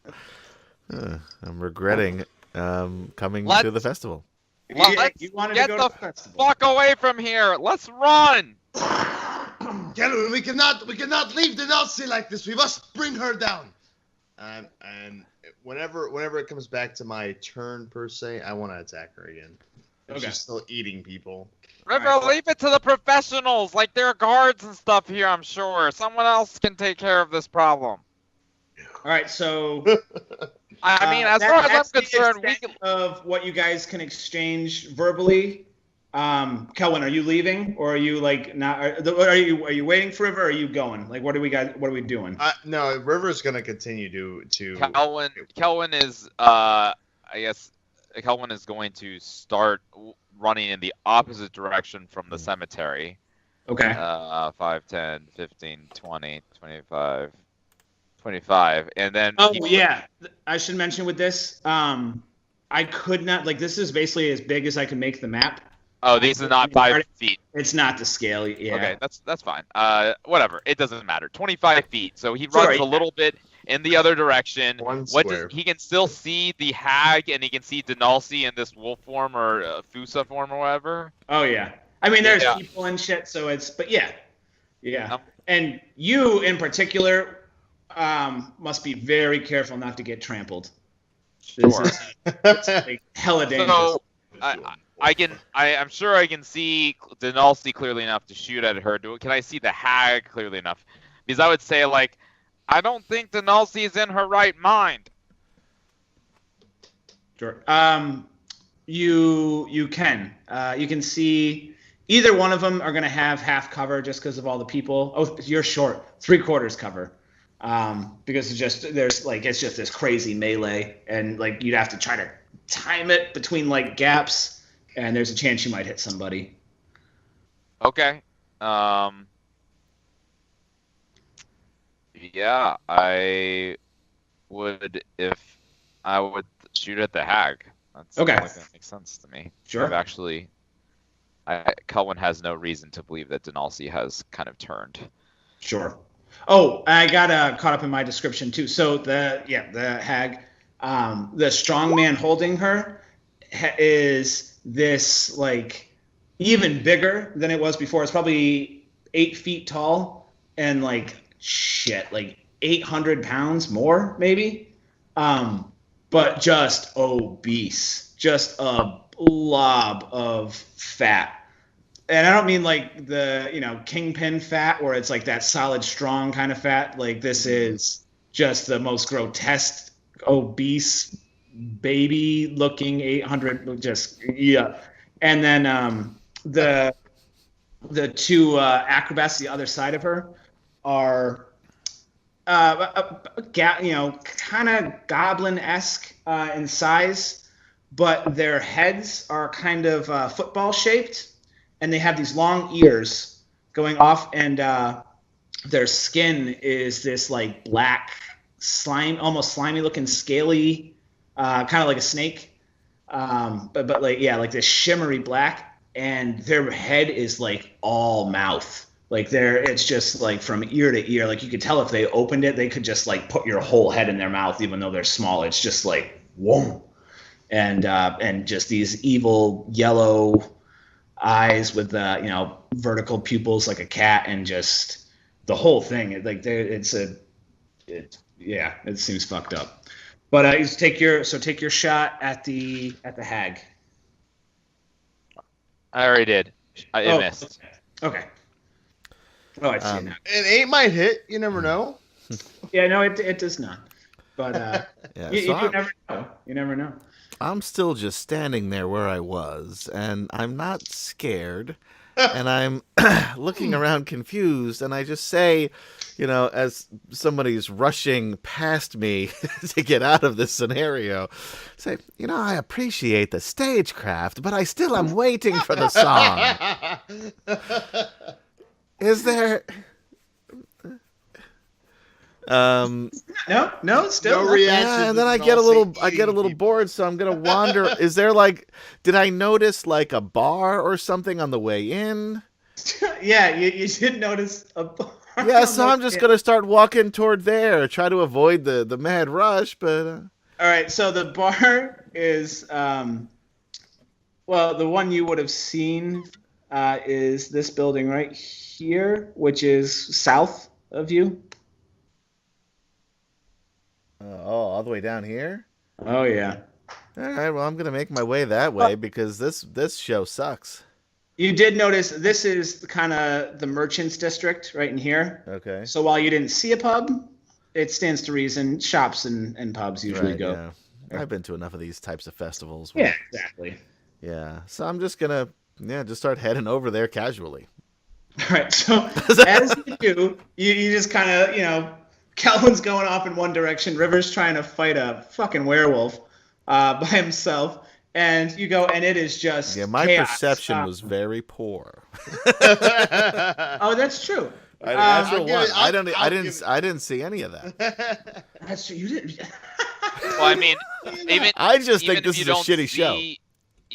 I'm regretting coming to the festival. Let's you wanted get to go the to the festival. fuck away from here. Let's run. Kelvin, we cannot leave the Nazi like this. We must bring her down. And whenever it comes back to my turn per se, I want to attack her again. Okay. She's still eating people. River, leave it to the professionals. Like, there are guards and stuff here, I'm sure. Someone else can take care of this problem. All right, so I mean, as far as I'm that's the concerned, we extent can... of what you guys can exchange verbally. Kelvin, are you leaving, or are you like not? Are you waiting for River? Or are you going? Like, what are we doing? No, River's gonna continue to. Kelvin is, I guess, Kelvin is going to start running in the opposite direction from the cemetery. Okay. 5, 10, 15, 20, 25, 25, and then. Oh yeah, I should mention with this. I could not this is basically as big as I can make the map. Oh, these are not 5 feet. It's not the scale. Yeah. Okay, that's fine. Whatever. It doesn't matter. 25 feet. So he runs a little bit in the other direction. He can still see the hag, and he can see Denalci in this wolf form or Fusa form or whatever. Oh yeah. I mean, there's people and shit, so but yeah. And you in particular must be very careful not to get trampled. Sure. It's hella dangerous. So I'm sure I can see Denalci clearly enough to shoot at her. Can I see the hag clearly enough? Because I would say, I don't think Denalci is in her right mind. Sure. You can. You can see either one of them are going to have half cover just because of all the people. Oh, you're short. 3/4 cover. Because it's just this crazy melee, and you'd have to try to time it between gaps. And there's a chance you might hit somebody. Okay. Yeah, I would if I would shoot at the hag. That's okay. That makes sense to me. Sure. Kelvin has no reason to believe that Denalci has kind of turned. Sure. Oh, I got caught up in my description too. So the hag, the strong man holding her is this even bigger than it was before. It's probably 8 feet tall and 800 pounds more maybe, but just obese, just a blob of fat. And I don't mean the kingpin fat where it's that solid strong kind of fat. This is just the most grotesque obese baby looking 800 and then the two acrobats the other side of her are kind of goblin-esque in size, but their heads are kind of football shaped, and they have these long ears going off, and their skin is this black slime, almost slimy looking scaly, kind of like a snake, but this shimmery black, and their head is all mouth. It's just from ear to ear. You could tell if they opened it, they could just put your whole head in their mouth, even though they're small. It's just whoa, and just these evil yellow eyes with vertical pupils like a cat, and just the whole thing. It seems fucked up. But you take your shot at the hag. I already did. It missed. Okay. Oh, I see it now. An 8 might hit. You never know. Yeah, no, it does not. But you never know. You never know. I'm still just standing there where I was, and I'm not scared. and I'm looking around confused, and I just say, as somebody's rushing past me to get out of this scenario, say, I appreciate the stagecraft, but I still am waiting for the song. Is there... No, still no reaction. Yeah, and then I get a little bored, so I'm gonna wander. Is there did I notice a bar or something on the way in? Yeah, you did notice a bar. Yeah, so I'm just gonna start walking toward there, try to avoid the mad rush. But all right, so the bar is the one you would have seen is this building right here, which is south of you. All the way down here? Oh, yeah. All right, well, I'm going to make my way that way because this show sucks. You did notice this is kind of the merchants district right in here. Okay. So while you didn't see a pub, it stands to reason shops and pubs usually go. Yeah. I've been to enough of these types of festivals. Yeah, exactly. Yeah, so I'm just going to just start heading over there casually. All right, so as you do, you just kind of, Calvin's going off in one direction. River's trying to fight a fucking werewolf by himself. And you go, and it is just my chaos. perception was very poor. Oh, that's true. I didn't see any of that. That's true. You didn't. Well, I mean, I just think this is a shitty show.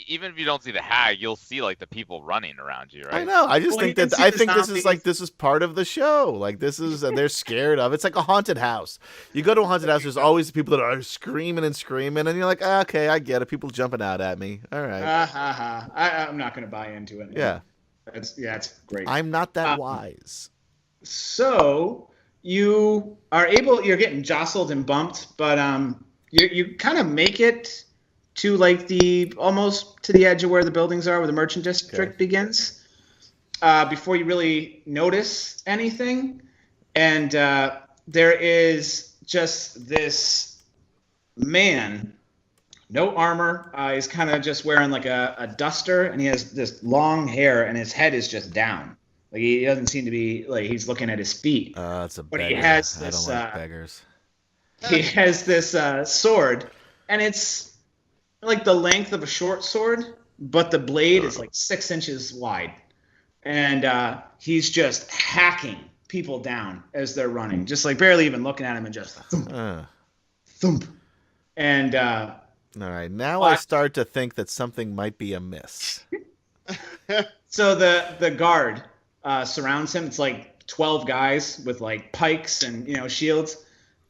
Even if you don't see the hag, you'll see the people running around you, right? I know. I just think this is part of the show. This is they're scared of. It's like a haunted house. You go to a haunted house, there's always people that are screaming and screaming, and you're like, okay, I get it. People jumping out at me. All right. I'm not going to buy into it. Yeah. That's great. I'm not that wise. So you're getting jostled and bumped, but you kind of make it to almost to the edge of where the buildings are, where the merchant district begins, before you really notice anything. And there is just this man, no armor. He's kind of just wearing a duster, and he has this long hair, and his head is just down. He doesn't seem to be he's looking at his feet. It's a but beggar. He has this. I don't like beggars. He has this sword, and it's the length of a short sword, but the blade is 6 inches wide, and he's just hacking people down as they're running, just barely even looking at him, and just thump, thump. And all right, now I start to think that something might be amiss. So the guard surrounds him. It's 12 guys with pikes and shields,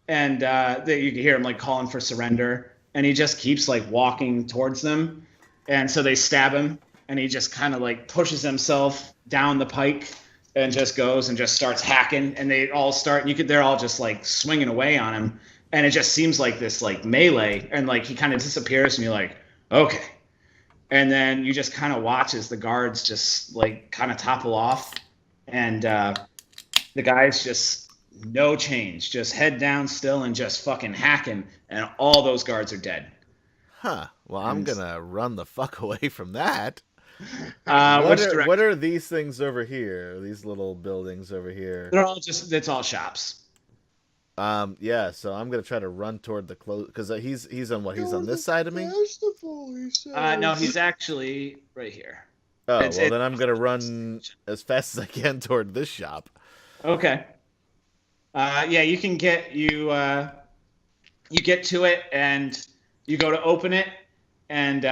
and you can hear him calling for surrender. And he just keeps walking towards them, and so they stab him, and he just kind of pushes himself down the pike, and just goes and just starts hacking. And they all start. They're all just swinging away on him, and it just seems like this melee, and he kind of disappears, and you're like, okay. And then you just kind of watch as the guards just kind of topple off, and the guys just. No change, just head down still and just fucking hacking, and all those guards are dead. Huh. Well, I'm gonna run the fuck away from that. What are these things over here? These little buildings over here? It's all shops. Yeah. So I'm gonna try to run toward the close because he's on what? He's on this side of me. No, he's actually right here. Oh, then I'm gonna run as fast as I can toward this shop. Okay. Yeah, you can get you get to it, and you go to open it, and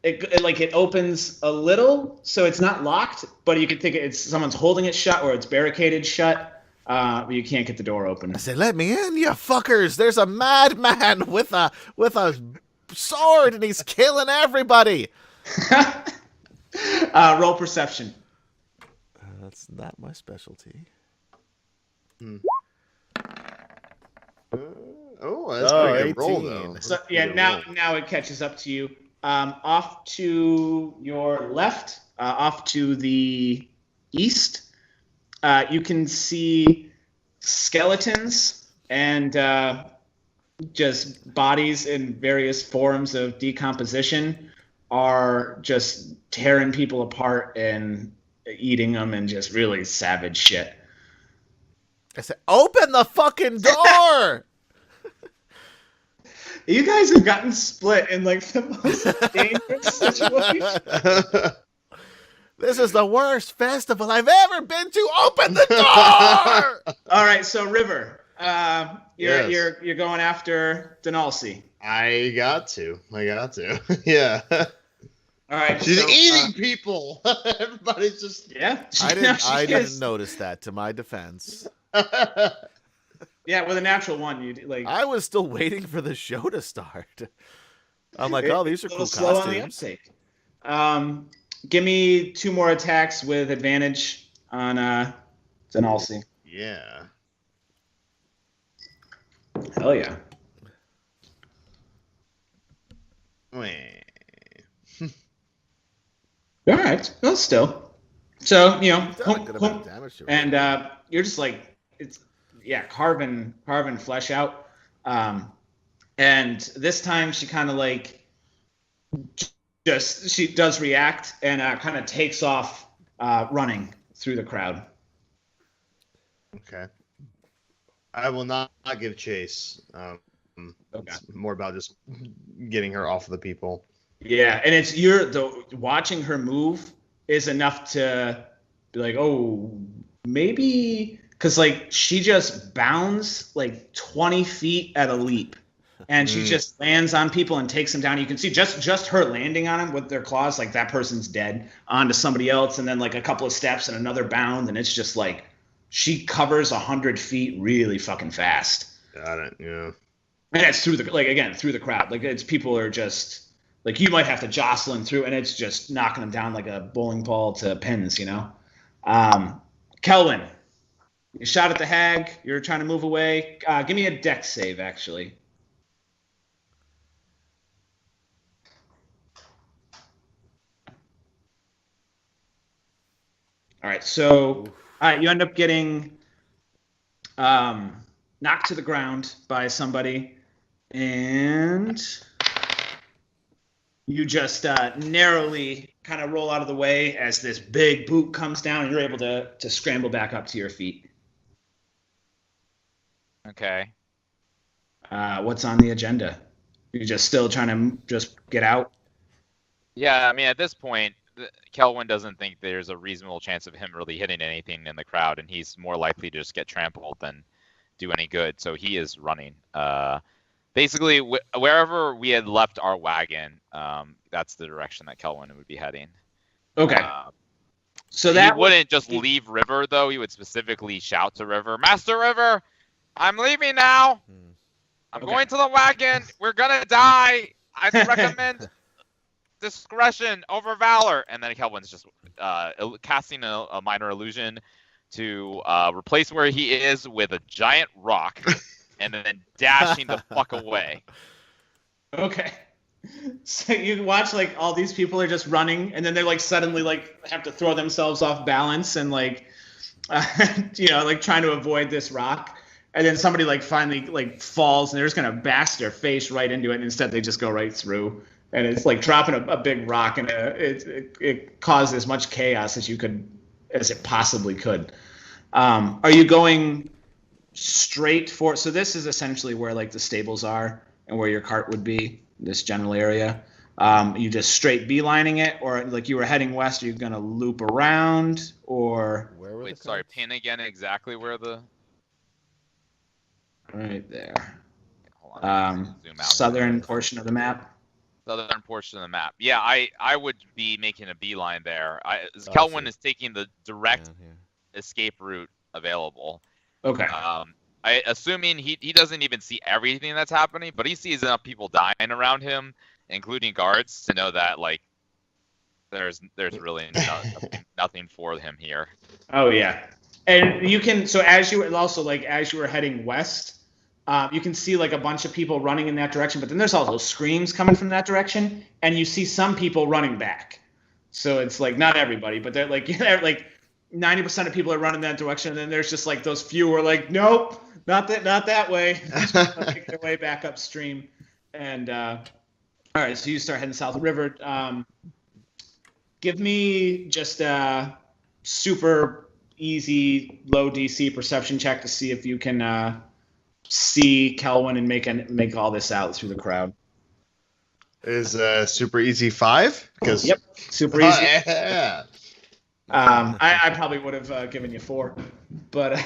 it opens a little, so it's not locked, but you can think it's someone's holding it shut or it's barricaded shut, but you can't get the door open. I say, "Let me in, you fuckers! There's a madman with a sword, and he's killing everybody." Roll perception. That's not my specialty. That's a pretty good roll, though. So now it catches up to you. Off to your left, off to the east, you can see skeletons and just bodies in various forms of decomposition are just tearing people apart and eating them and just really savage shit. I said, open the fucking door! You guys have gotten split in like the most dangerous situation. This is the worst festival I've ever been to. Open the door! All right, so River, Yes. you're going after Denalcy. I got to. Yeah. All right, She's so, eating people. Everybody's just. Yeah, I didn't notice that. To my defense, yeah, with a natural one, you like. I was still waiting for the show to start. I'm like, oh, these are cool slow on the costumes. uptake. Give me 2 more attacks with advantage on Denalcy. Yeah. Hell yeah. Wait. All right. Well, still. So, you know, Done a good amount of damage to her. and you're just like, it's, yeah, carving flesh out. And this time she kind of like, she does react and kind of takes off running through the crowd. Okay. I will not give chase. Okay. It's more about just getting her off of the people. Yeah, and it's watching her move is enough to be like, oh, maybe, because like she just bounds like 20 feet at a leap, and she just lands on people and takes them down. You can see just her landing on them with their claws, like that person's dead, onto somebody else, and then like a couple of steps and another bound, and it's just like she covers 100 feet really fucking fast. Got it. Yeah. And it's through the crowd. Like it's people are just like you might have to jostle them through, and it's just knocking them down like a bowling ball to pins, you know. Kelvin, you shot at the hag. You're trying to move away. Give me a dex save, actually. All right, so you end up getting knocked to the ground by somebody, and you just narrowly kind of roll out of the way as this big boot comes down, and you're able to scramble back up to your feet. Okay. What's on the agenda? You're just still trying to just get out? Yeah, I mean, at this point, Kelvin doesn't think there's a reasonable chance of him really hitting anything in the crowd, and he's more likely to just get trampled than do any good. So he is running. Basically, wherever we had left our wagon, that's the direction that Kelvin would be heading. Okay. So he wouldn't just leave River, though. He would specifically shout to River, "Master River, I'm leaving now. I'm going to the wagon. We're gonna die. I recommend discretion over valor." And then Kelvin's just casting a minor illusion to replace where he is with a giant rock, and then dashing the fuck away. Okay. So you watch like all these people are just running, and then they're like suddenly like have to throw themselves off balance and like, like trying to avoid this rock. And then somebody like finally like falls, and they're just gonna bash their face right into it. And instead, they just go right through, and it's like dropping a big rock, and it caused as much chaos as it possibly could. Are you going straight for? So this is essentially where like the stables are and where your cart would be. This general area. You just straight beelining it, or like you were heading west? Are you gonna loop around, or wait? Sorry, pin again. Exactly where the. Right there. Hold on, zoom out southern portion of the map. Southern portion of the map. Yeah, I would be making a beeline there. Kelvin is taking the direct escape route available. Okay. Assuming he doesn't even see everything that's happening, but he sees enough people dying around him, including guards, to know that like there's really nothing for him here. Oh yeah. And you can, so as you were heading west, you can see like a bunch of people running in that direction, but then there's also screams coming from that direction, and you see some people running back. So it's like not everybody, but they're like 90% of people are running that direction, and then there's just like those few who are like, nope, not that way. Make their way back upstream, and All right, so you start heading south. River, give me just a super easy low DC perception check to see if you can see Kelwin and make all this out through the crowd. Is super easy 5? Because yep, super easy. Yeah. I probably would have given you 4, but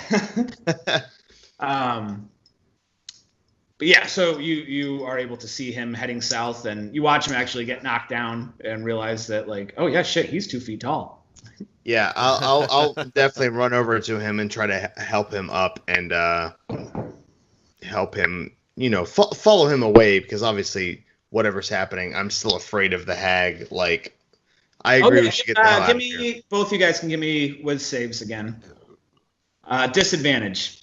but yeah, so you are able to see him heading south, and you watch him actually get knocked down and realize that, like, oh yeah, shit, he's 2 feet tall. Yeah, I'll definitely run over to him and try to help him up and help him, follow him away, because obviously whatever's happening, I'm still afraid of the hag. Like, I agree we should get the hell out of here. Both you guys can give me with saves again. Disadvantage.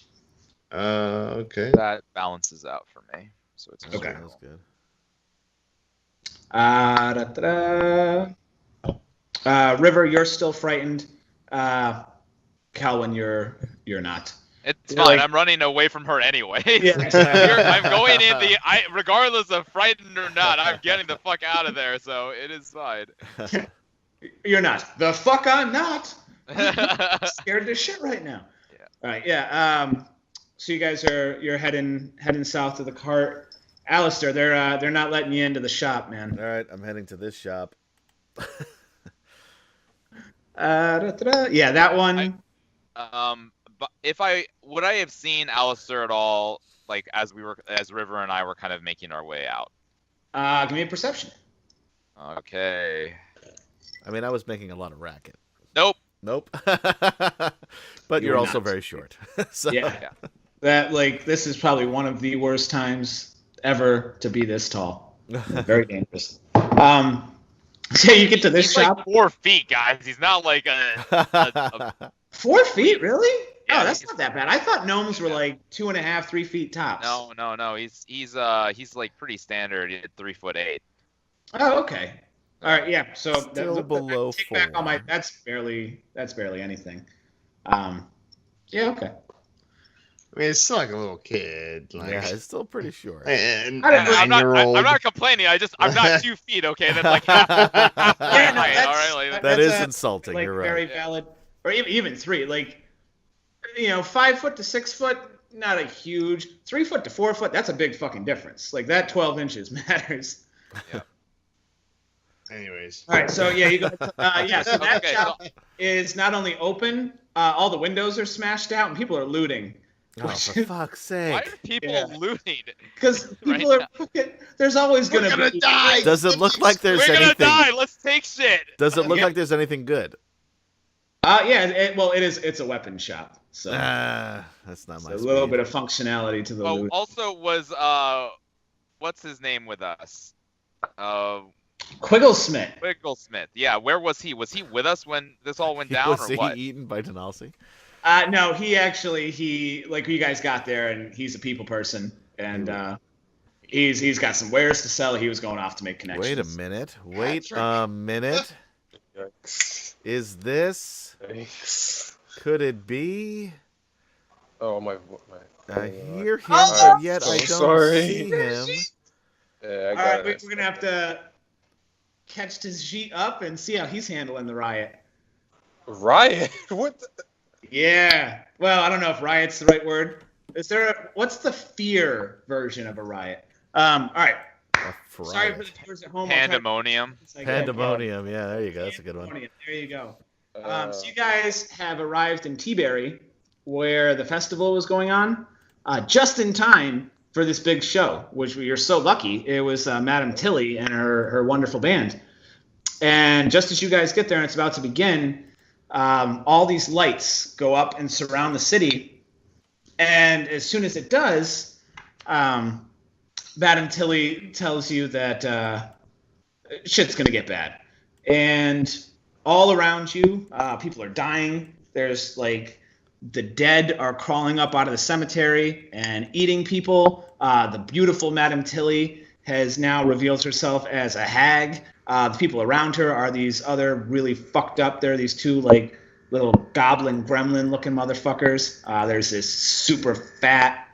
Okay. That balances out for me, so it's okay. That's good. River, you're still frightened. Kelwin, you're not. It's fine. I'm running away from her anyway. Yeah. I'm going in regardless of frightened or not. I'm getting the fuck out of there, so it is fine. You're not. The fuck I'm not. I'm scared to shit right now. Yeah. All right. Yeah. So you guys you're heading south to the cart. Alistair, they're not letting you into the shop, man. All right, I'm heading to this shop. Yeah, that one. But would I have seen Alistair at all, like as River and I were kind of making our way out? Give me a perception. Okay. I mean, I was making a lot of racket. Nope. But you're also very short. So. Yeah. That, like, this is probably one of the worst times ever to be this tall. Very dangerous. So you get to this shop. Like 4 feet, guys. He's not like a 4 feet, really? Yeah, oh, that's not that bad. I thought gnomes were like 2.5, 3 feet tops. No. He's like pretty standard. He's 3'8". Oh, okay. All right, yeah. So Still below take 4. back all my. That's barely anything. Yeah, okay. I mean, it's still like a little kid. Like, yeah, it's still pretty short. And I'm not complaining. I'm not 2 feet. Okay, that's like half. Yeah, no, that's, all right, that is insulting. Like, you're right. Very valid. Or even 3. Like, 5 foot to 6 foot, not a huge. 3 foot to 4 foot, that's a big fucking difference. Like, that 12 inches matters. Yeah. Anyways. All right, so yeah, you go. So that shop is not only open, all the windows are smashed out, and people are looting. Oh, for fuck's sake! Why are people looting? Because people are. There's always gonna be. Die. Does it look like there's anything? We're gonna die. Let's take shit. Does it look like there's anything good? Yeah. It is. It's a weapon shop. So that's not my. A little bit of functionality to the loot. Also was what's his name with us? Quigglesmith. Quigglesmith. Yeah. Where was he? Was he with us when this all went down, was or he what? eaten by Denalsi? No, he like you guys got there, and he's a people person, and he's got some wares to sell. He was going off to make connections. Wait a minute. Is this? Could it be? Oh my! I hear him, but yet I don't see him. Yeah, all right, we're gonna have to catch this G up and see how he's handling the riot. Riot? What? Yeah. Well, I don't know if riot's the right word. What's the fear version of a riot? All right. Sorry for the viewers at home. Pandemonium. Pandemonium. Yeah, there you go. That's a good one. There you go. So you guys have arrived in Teaberry, where the festival was going on, just in time for this big show, which you're so lucky. It was Madame Tilly and her wonderful band. And just as you guys get there and it's about to begin, all these lights go up and surround the city. And as soon as it does, Madame Tilly tells you that shit's going to get bad. And all around you, people are dying. There's like the dead are crawling up out of the cemetery and eating people. The beautiful Madame Tilly has now revealed herself as a hag. The people around her are these other really fucked up. There are these two like little goblin gremlin looking motherfuckers. There's this super fat,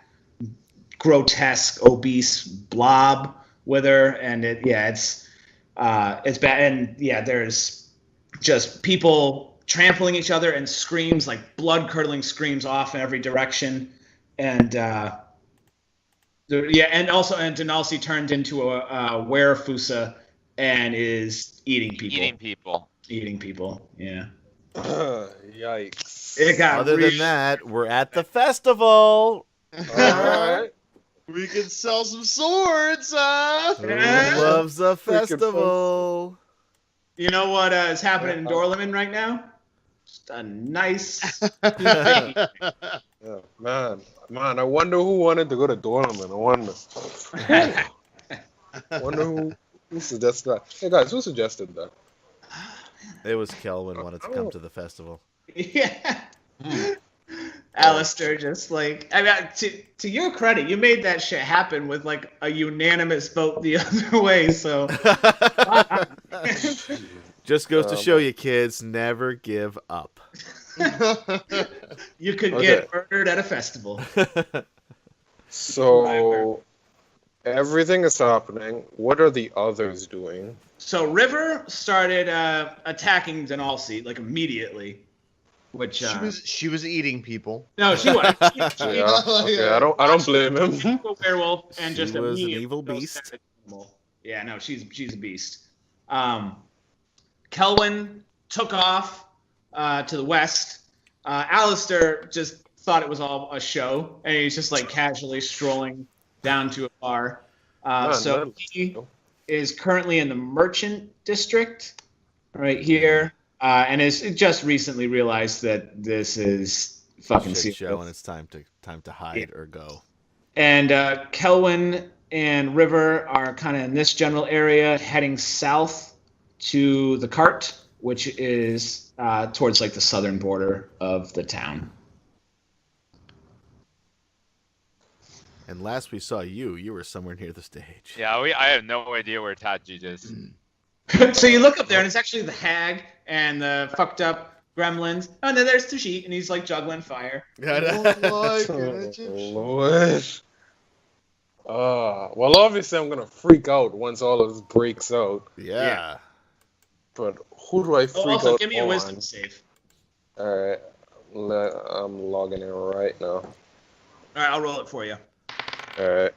grotesque, obese blob with her, and it's bad, and there's just people trampling each other and screams, like blood-curdling screams off in every direction, and Denalsi turned into a werefusa and is eating people. Eating people, yeah. Yikes. It got Other than that, we're at the festival. Alright. We can sell some swords, Who loves a festival? You know what is happening in Dorleman right now? Just a nice. Yeah, man, I wonder who wanted to go to Dorleman. I wonder who suggested that. Hey guys, who suggested that? It was Kelvin wanted to come to the festival. Yeah. Alistair just like, I mean, to your credit, you made that shit happen with like a unanimous vote the other way. So just goes to show you, kids, never give up. You could get murdered at a festival. So everything is happening. What are the others doing? So River started attacking Denalsi like immediately, which she was eating people. No, she was. Okay, I don't blame him. A werewolf and She just was an immediately evil beast. Yeah, no, she's a beast. Kelwyn took off to the west. Alistair just thought it was all a show, and he's just like casually strolling down to a bar. So he is currently in the Merchant District, right here, and has just recently realized that this is fucking Shit serious. show, and it's time to hide or go. And Kelwyn and River are kind of in this general area, heading south to the cart, which is towards like the southern border of the town. And last we saw you were somewhere near the stage. Yeah, I have no idea where Taji is. So you look up there, and it's actually the hag and the fucked up gremlins. Oh, no, there's Tushit, and he's like juggling fire. Lord. Well, obviously I'm gonna freak out once all of this breaks out. Yeah. But who do I freak out Also, give me a on? wisdom save. Alright, I'm logging in right now. All right, I'll roll it for you. Alright.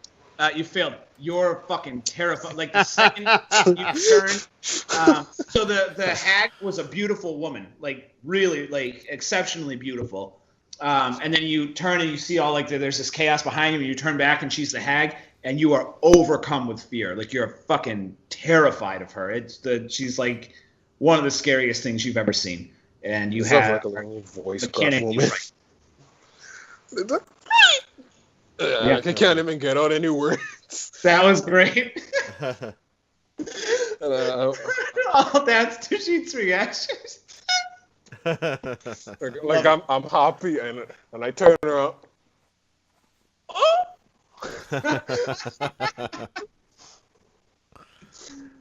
You failed. You're fucking terrified. Like the second you turn, so the hag was a beautiful woman, like really, like exceptionally beautiful. And then you turn and you see all like there's this chaos behind you, and you turn back and she's the hag, and you are overcome with fear. Like you're fucking terrified of her. She's like one of the scariest things you've ever seen. And you have like a little voice mechanic. Right. Yeah, I can't even get out any words. That was great. Oh, that's Tushit's reactions. like I'm happy and I turn around.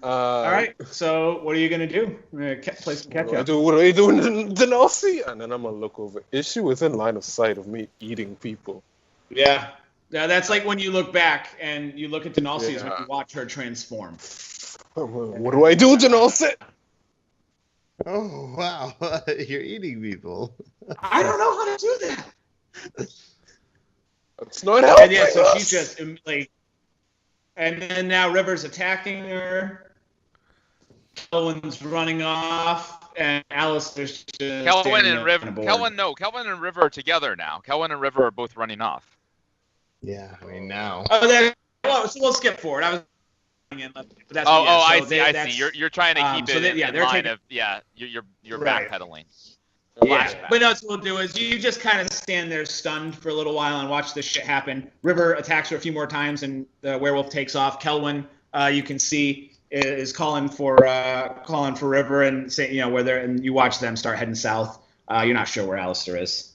All right, so what are you gonna do? Play some catch up. What do I do in Denalsi? And then I'm gonna look over. Is she within line of sight of me eating people? Yeah, that's like when you look back and you look at Denalsi when you watch her transform. What do I do, Denalsi? Oh wow, you're eating people. I don't know how to do that. It's not helping. And yeah, so she's just like, and then now River's attacking her. Kelwyn's running off, and Alistair's just Kelwyn and River. Kelwyn and River are together now. Kelwyn and River are both running off. Yeah, I mean now. So we'll skip forward. I was. I see. You're trying to keep it in line of you're right. backpedaling. Yeah, but no, what we'll do is you just kind of stand there stunned for a little while and watch this shit happen. River attacks her a few more times, and the werewolf takes off. Kelwyn, you can see, is calling for River and say, where they're, and you watch them start heading south. You're not sure where Alistair is.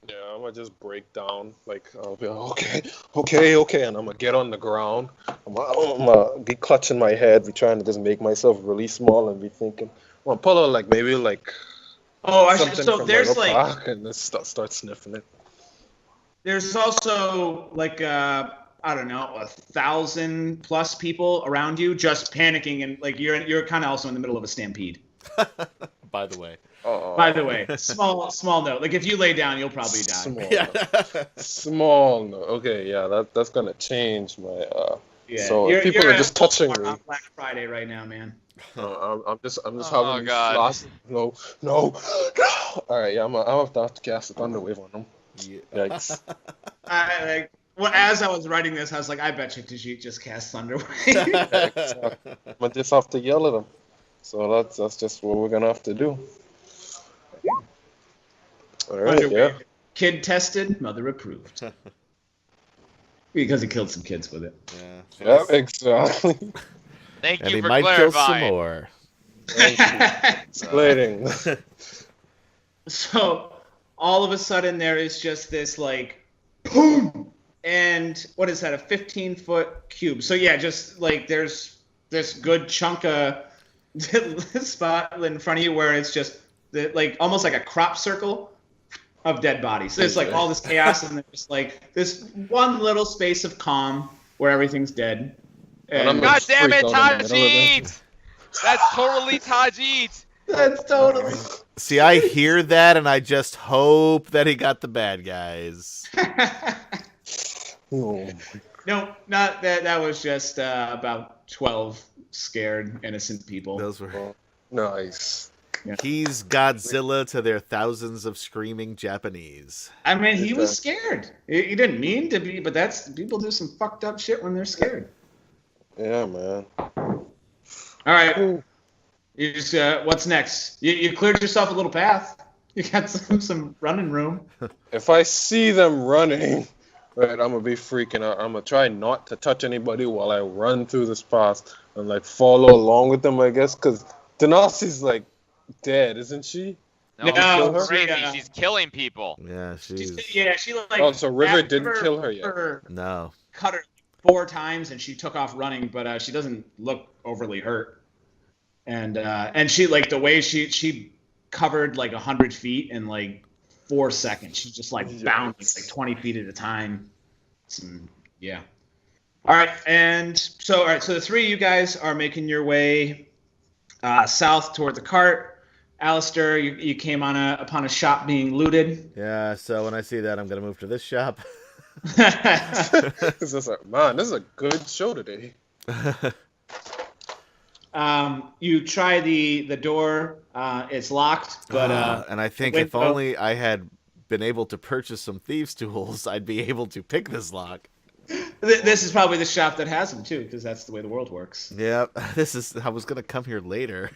Yeah, I'm gonna just break down. Like, I'll be like, okay, and I'm gonna get on the ground. I'm gonna be clutching my head, be trying to just make myself really small, and be thinking, I'm gonna pull out like maybe like. So there's like, and just start sniffing it. There's also like a I don't know, 1,000+ people around you, just panicking, and like you're kind of also in the middle of a stampede. By the way. By the way, small note. Like if you lay down, you'll probably die. Small note. Okay, yeah, that's gonna change my. Yeah. So if people are just touching me. On Black Friday right now, man. I'm just Oh, having God. these no. All right, yeah, I'm gonna have to cast a thunder wave on them. Yeah. Yikes. As I was writing this, I was like, I bet you Tajit just cast Thunder Wave. Exactly. I'm gonna just have to yell at them. So that's just what we're gonna have to do. All right, Thunder yeah. Wave. Kid tested, mother approved. Because he killed some kids with it. Yeah, exactly. Thank And you he for might kill some clarifying. more. Explaining. So all of a sudden there is just this like boom, and what is that, a 15-foot cube? So yeah, just like there's this good chunk of spot in front of you where it's just like almost like a crop circle of dead bodies. So it's like all this chaos, and there's like this one little space of calm where everything's dead. And God damn it, Tajit! That's totally Tajit! that's totally. See, I hear that, and I just hope that he got the bad guys. Oh. No, not that. That was just about 12 scared, innocent people. Those were. Nice. He's Godzilla to their thousands of screaming Japanese. I mean, he was scared. He didn't mean to be, but people do some fucked up shit when they're scared. Yeah, man. All right. You just what's next? You cleared yourself a little path. You got some running room. If I see them running, right, I'm gonna be freaking out. I'm gonna try not to touch anybody while I run through this path and like follow along with them, I guess, because Denasi's like dead, isn't she? No, she's crazy. She's killing people. Yeah, she like. Oh, so River didn't kill her yet. No. Cut her 4 times and she took off running, but she doesn't look overly hurt. And she like the way she covered like 100 feet in like 4 seconds. She's just like bounding like 20 feet at a time. Yeah. All right, so the 3 of you guys are making your way south toward the cart. Alistair, you came upon a shop being looted. Yeah, so when I see that, I'm gonna move to this shop. It's just like, man, this is a good show today. You try the door. It's locked, but and I think if only I had been able to purchase some thieves' tools, I'd be able to pick this lock. This is probably the shop that has them too, because that's the way the world works. Yeah, I was gonna come here later.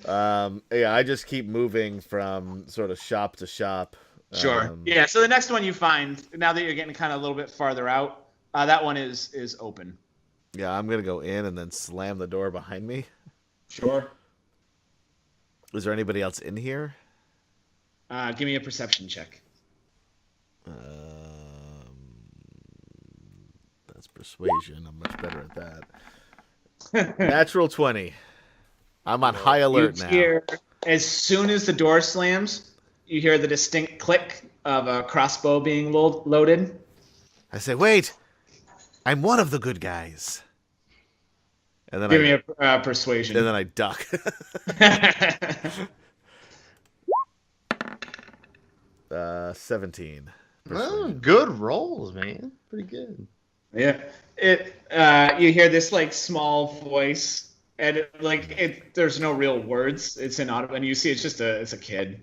Yeah, I just keep moving from sort of shop to shop. Sure. Yeah. So the next one you find, now that you're getting kind of a little bit farther out, that one is open. Yeah, I'm gonna go in and then slam the door behind me. Sure. Is there anybody else in here? Give me a perception check. That's persuasion. I'm much better at that. Natural 20. I'm on high alert now. Hear, as soon as the door slams, you hear the distinct click of a crossbow being loaded. I say, wait! I'm one of the good guys. And then Give me a persuasion. And then I duck. 17. Oh, good rolls, man. Pretty good. Yeah. You hear this like small voice, and there's no real words. It's inaudible, and you see it's a kid.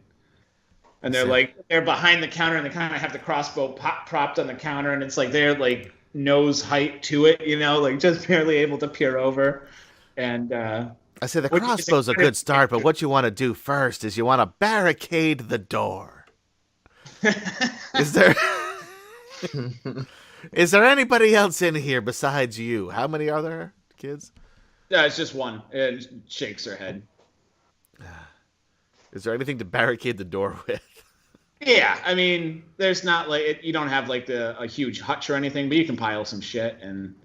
And they're behind the counter, and they kind of have the crossbow propped on the counter, and it's like they're like nose height to it, like just barely able to peer over. And I say the crossbow's a good start, but what you want to do first is you want to barricade the door. Is there anybody else in here besides you? How many are there, kids? Yeah, it's just one. It shakes her head. Is there anything to barricade the door with? Yeah, I mean, there's not you don't have like a huge hutch or anything, but you can pile some shit, and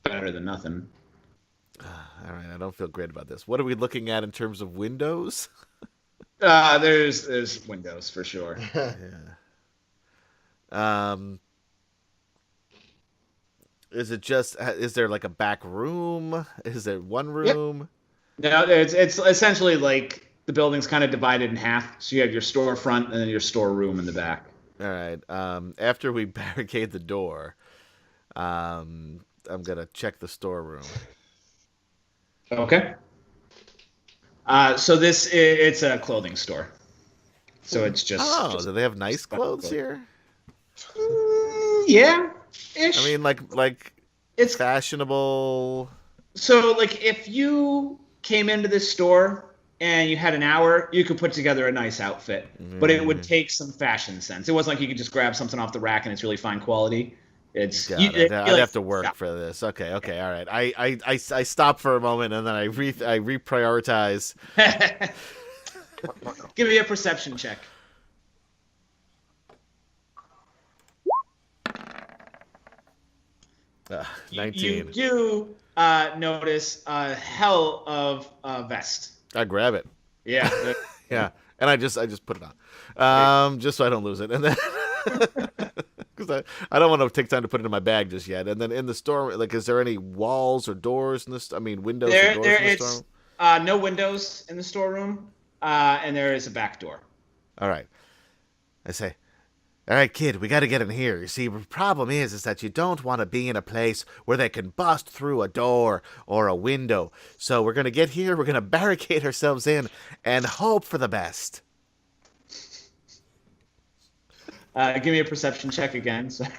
better than nothing. All right, I don't feel great about this. What are we looking at in terms of windows? There's windows for sure. Yeah. Is it just? Is there like a back room? Is there one room? Yep. No, it's essentially like the building's kind of divided in half. So you have your storefront and then your storeroom in the back. All right. After we barricade the door, I'm gonna check the storeroom. Okay. So it's a clothing store. So it's just. Do they have nice clothes here? Yeah. Ish. I mean, like it's fashionable. So, like, if you came into this store and you had an hour, you could put together a nice outfit, but it would take some fashion sense. It wasn't like you could just grab something off the rack and it's really fine quality. I'd have to work for this. Okay, all right. I stop for a moment and then I reprioritize. Give me a perception check. 19. You do notice a hell of a vest. I grab it. Yeah. Yeah, and I just put it on, just so I don't lose it, and then because I don't want to take time to put it in my bag just yet. And then in the store, like, is there any walls or doors in this? I mean, windows or doors in the store? No windows in the storeroom, and there is a back door. All right, I say. All right, kid, we got to get in here. You see, the problem is that you don't want to be in a place where they can bust through a door or a window. So we're going to get here, we're going to barricade ourselves in, and hope for the best. Give me a perception check again. Sorry.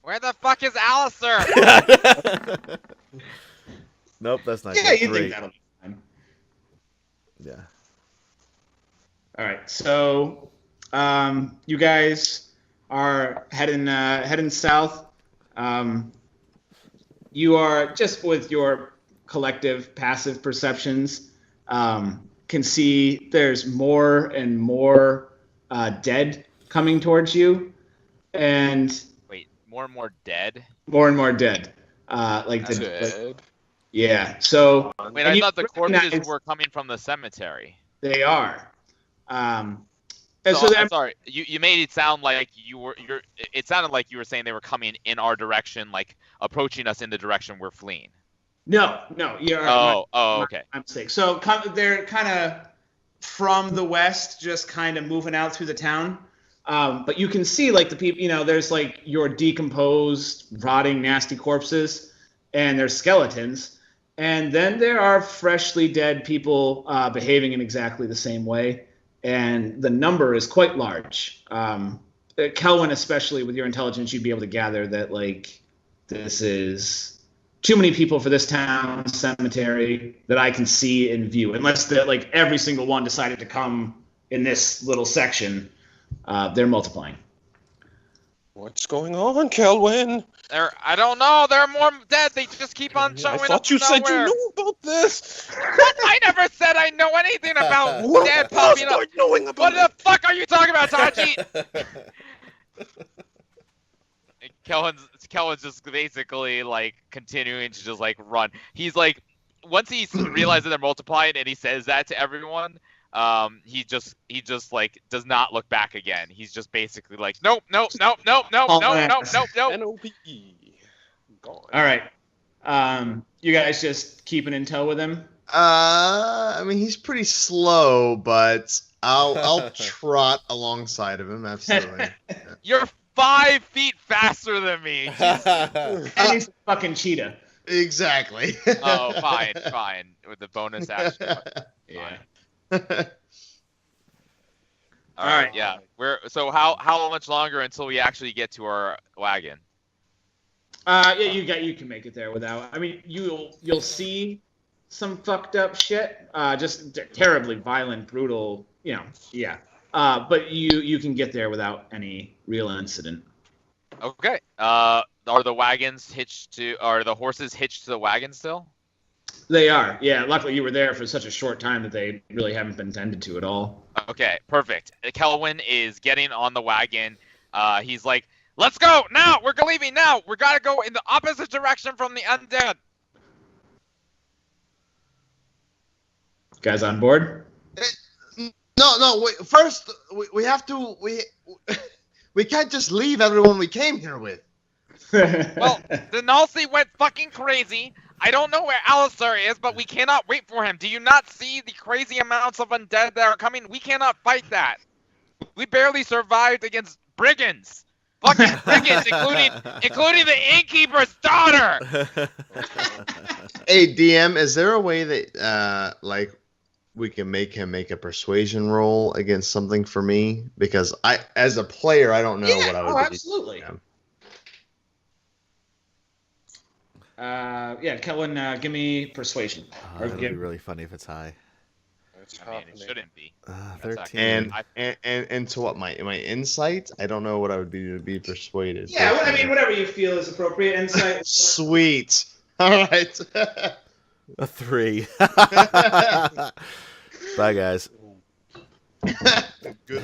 Where the fuck is Alistair? Nope, that's not Yeah, good. you 3. think that'll be fine. Yeah. All right, so you guys are heading south. You are, just with your collective passive perceptions, can see there's more and more dead coming towards you, and wait, more and more dead. More and more dead. Yeah. So. Wait, I thought the corpses were coming from the cemetery. They are. I'm sorry. You made it sound like it sounded like you were saying they were coming in our direction, like approaching us in the direction we're fleeing. No, you're. Okay. I'm mistaken. So they're kind of from the west, just kind of moving out through the town. But you can see, like, the people. There's like your decomposed, rotting, nasty corpses, and there's skeletons, and then there are freshly dead people behaving in exactly the same way. And the number is quite large. Kelwin, especially with your intelligence, you'd be able to gather that, like, this is too many people for this town cemetery that I can see and view. Unless every single one decided to come in this little section, they're multiplying. What's going on, Kelwin? I don't know. There are more dead. They just keep on showing up. I thought you said you knew about this. What? I never said I know anything about dead popping up. What the fuck are you talking about, Tachi? Kelvin's just basically like continuing to just like run. He's like, once he realizes they're multiplying and he says that to everyone, he just like does not look back again. He's just basically like, nope. N-O-P-E. Gone. All right. You guys just keeping in tow with him? I mean, he's pretty slow, but I'll trot alongside of him. Absolutely. You're 5 feet faster than me. And he's a fucking cheetah. Exactly. Oh, fine. With the bonus action. Yeah. All right. Yeah. So how much longer until we actually get to our wagon? Yeah, you can make it there without. I mean, you'll see some fucked up shit. Just terribly violent, brutal. Yeah. But you can get there without any real incident. Okay. Are the wagons hitched to? Are the horses hitched to the wagon still? They are. Yeah. Luckily, you were there for such a short time that they really haven't been tended to at all. Okay. Perfect. Kelwin is getting on the wagon. He's like, "Let's go now. We're leaving now. We gotta go in the opposite direction from the undead." Guys on board? No. Wait, first, we have to. We can't just leave everyone we came here with. Well, the Nalsi went fucking crazy. I don't know where Alistair is, but we cannot wait for him. Do you not see the crazy amounts of undead that are coming? We cannot fight that. We barely survived against brigands. Fucking brigands, including the innkeeper's daughter. Hey, DM, is there a way that like we can make him make a persuasion roll against something for me? Because I, as a player, I don't know what I would do. Absolutely. Yeah, Kellen, give me persuasion. It'll be really funny if it's high. I mean, it shouldn't be. 13. And to what, my insight? I don't know what I would be to be persuaded. Yeah, I mean, whatever you feel is appropriate. Insight. Sweet. All right. A 3. Bye, guys. Good.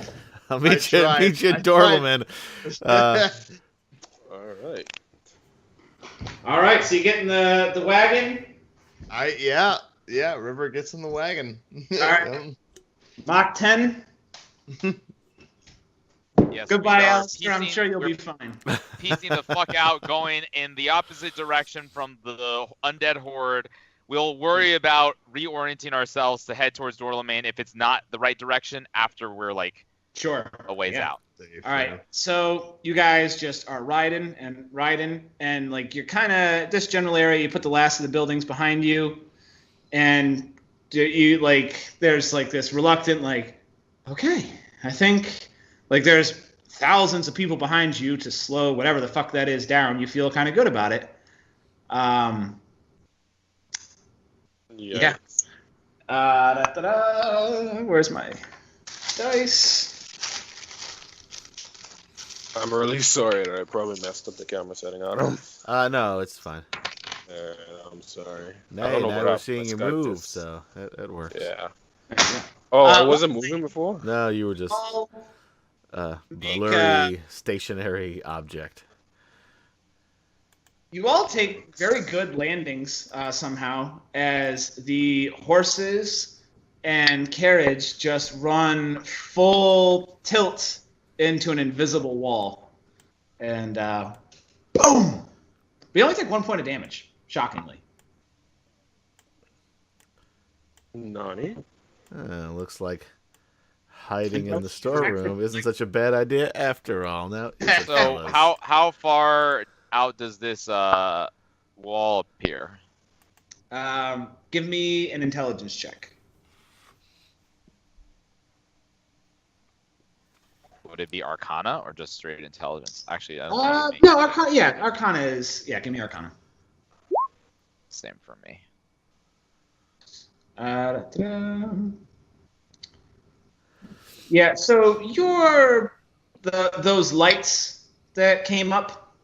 I'll meet you at Dorleman. All right. All right, so you get in the wagon. Yeah, River gets in the wagon. All right. Mach 10. Yes, Goodbye, Alistair. I'm sure you'll be fine. Piecing the fuck out, going in the opposite direction from the undead horde. We'll worry about reorienting ourselves to head towards Dorleman if it's not the right direction after we're like a ways out. All right, so you guys just are riding, and like you're kind of this general area. You put the last of the buildings behind you, and you like there's like this reluctant like, okay, I think like there's thousands of people behind you to slow whatever the fuck that is down. You feel kind of good about it. Yeah. Where's my dice? I'm really sorry that I probably messed up the camera setting on him. No, it's fine. I'm sorry. Nay, now we're seeing you move, so it works. Yeah. Oh, I wasn't moving before? No, you were just a blurry, stationary object. You all take very good landings somehow as the horses and carriage just run full tilt into an invisible wall. And boom! We only take 1 point of damage, shockingly. Nani? Looks like hiding in the storeroom isn't such a bad idea after all. Now, so how far out does this wall appear? Give me an intelligence check. Would it be Arcana or just straight intelligence? Actually, I don't no, Arcana. Yeah, Arcana is. Yeah, give me Arcana. Same for me. Yeah, so those lights that came up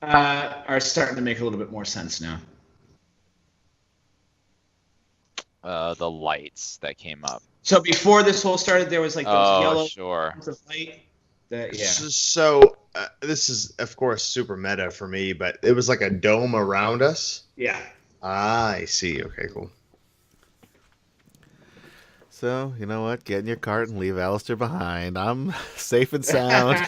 are starting to make a little bit more sense now. The lights that came up. So before this whole started, there was like those yellow lines of light. So this is, of course, super meta for me, but it was like a dome around us. Yeah. I see. Okay, cool. So, you know what? Get in your cart and leave Alistair behind. I'm safe and sound.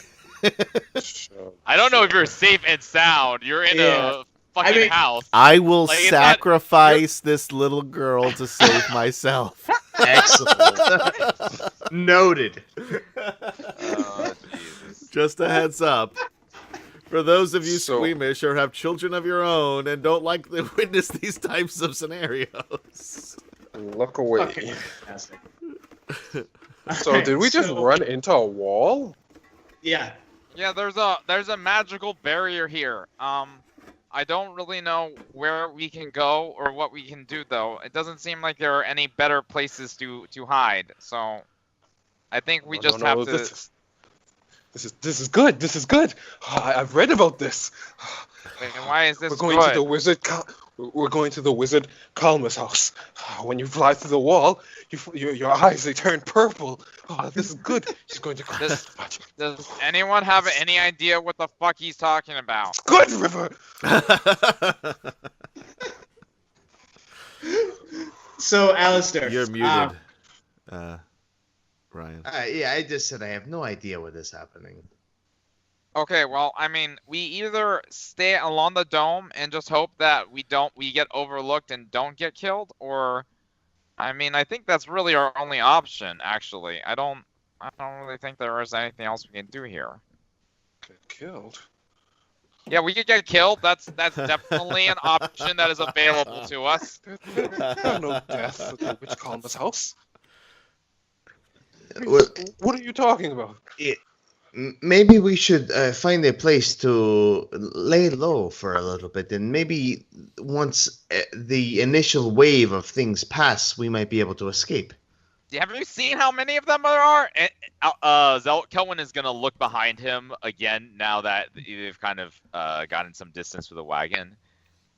I don't know if you're safe and sound. You're in a fucking house. I will sacrifice this little girl to save myself. Excellent. Noted. Oh, Jesus. Just a heads up. For those of you squeamish or have children of your own and don't like to witness these types of scenarios. Look away. Okay. So did we just run into a wall? Yeah. Yeah, there's a magical barrier here. I don't really know where we can go or what we can do though. It doesn't seem like there are any better places to hide. So I think we have to. This is good. This is good. I've read about this. Wait, and why is this We're going to the wizard. We're going to the wizard Kalma's house. When you fly through the wall, your eyes they turn purple. Oh, this is good. She's going to cry. Does anyone have any idea what the fuck he's talking about? Good, River. So, Alistair, you're muted, Ryan. Yeah, I just said I have no idea what is happening. Okay, well, I mean, we either stay along the dome and just hope that we get overlooked and don't get killed, or, I mean, I think that's really our only option, actually. I don't really think there is anything else we can do here. Get killed? Yeah, we could get killed. That's definitely an option that is available to us. There are no deaths at the Witch Columnus house. Well, What are you talking about? maybe we should find a place to lay low for a little bit, and maybe once the initial wave of things pass, we might be able to escape. Have you seen how many of them there are? Kelwin is gonna look behind him again now that they've kind of gotten some distance with the wagon.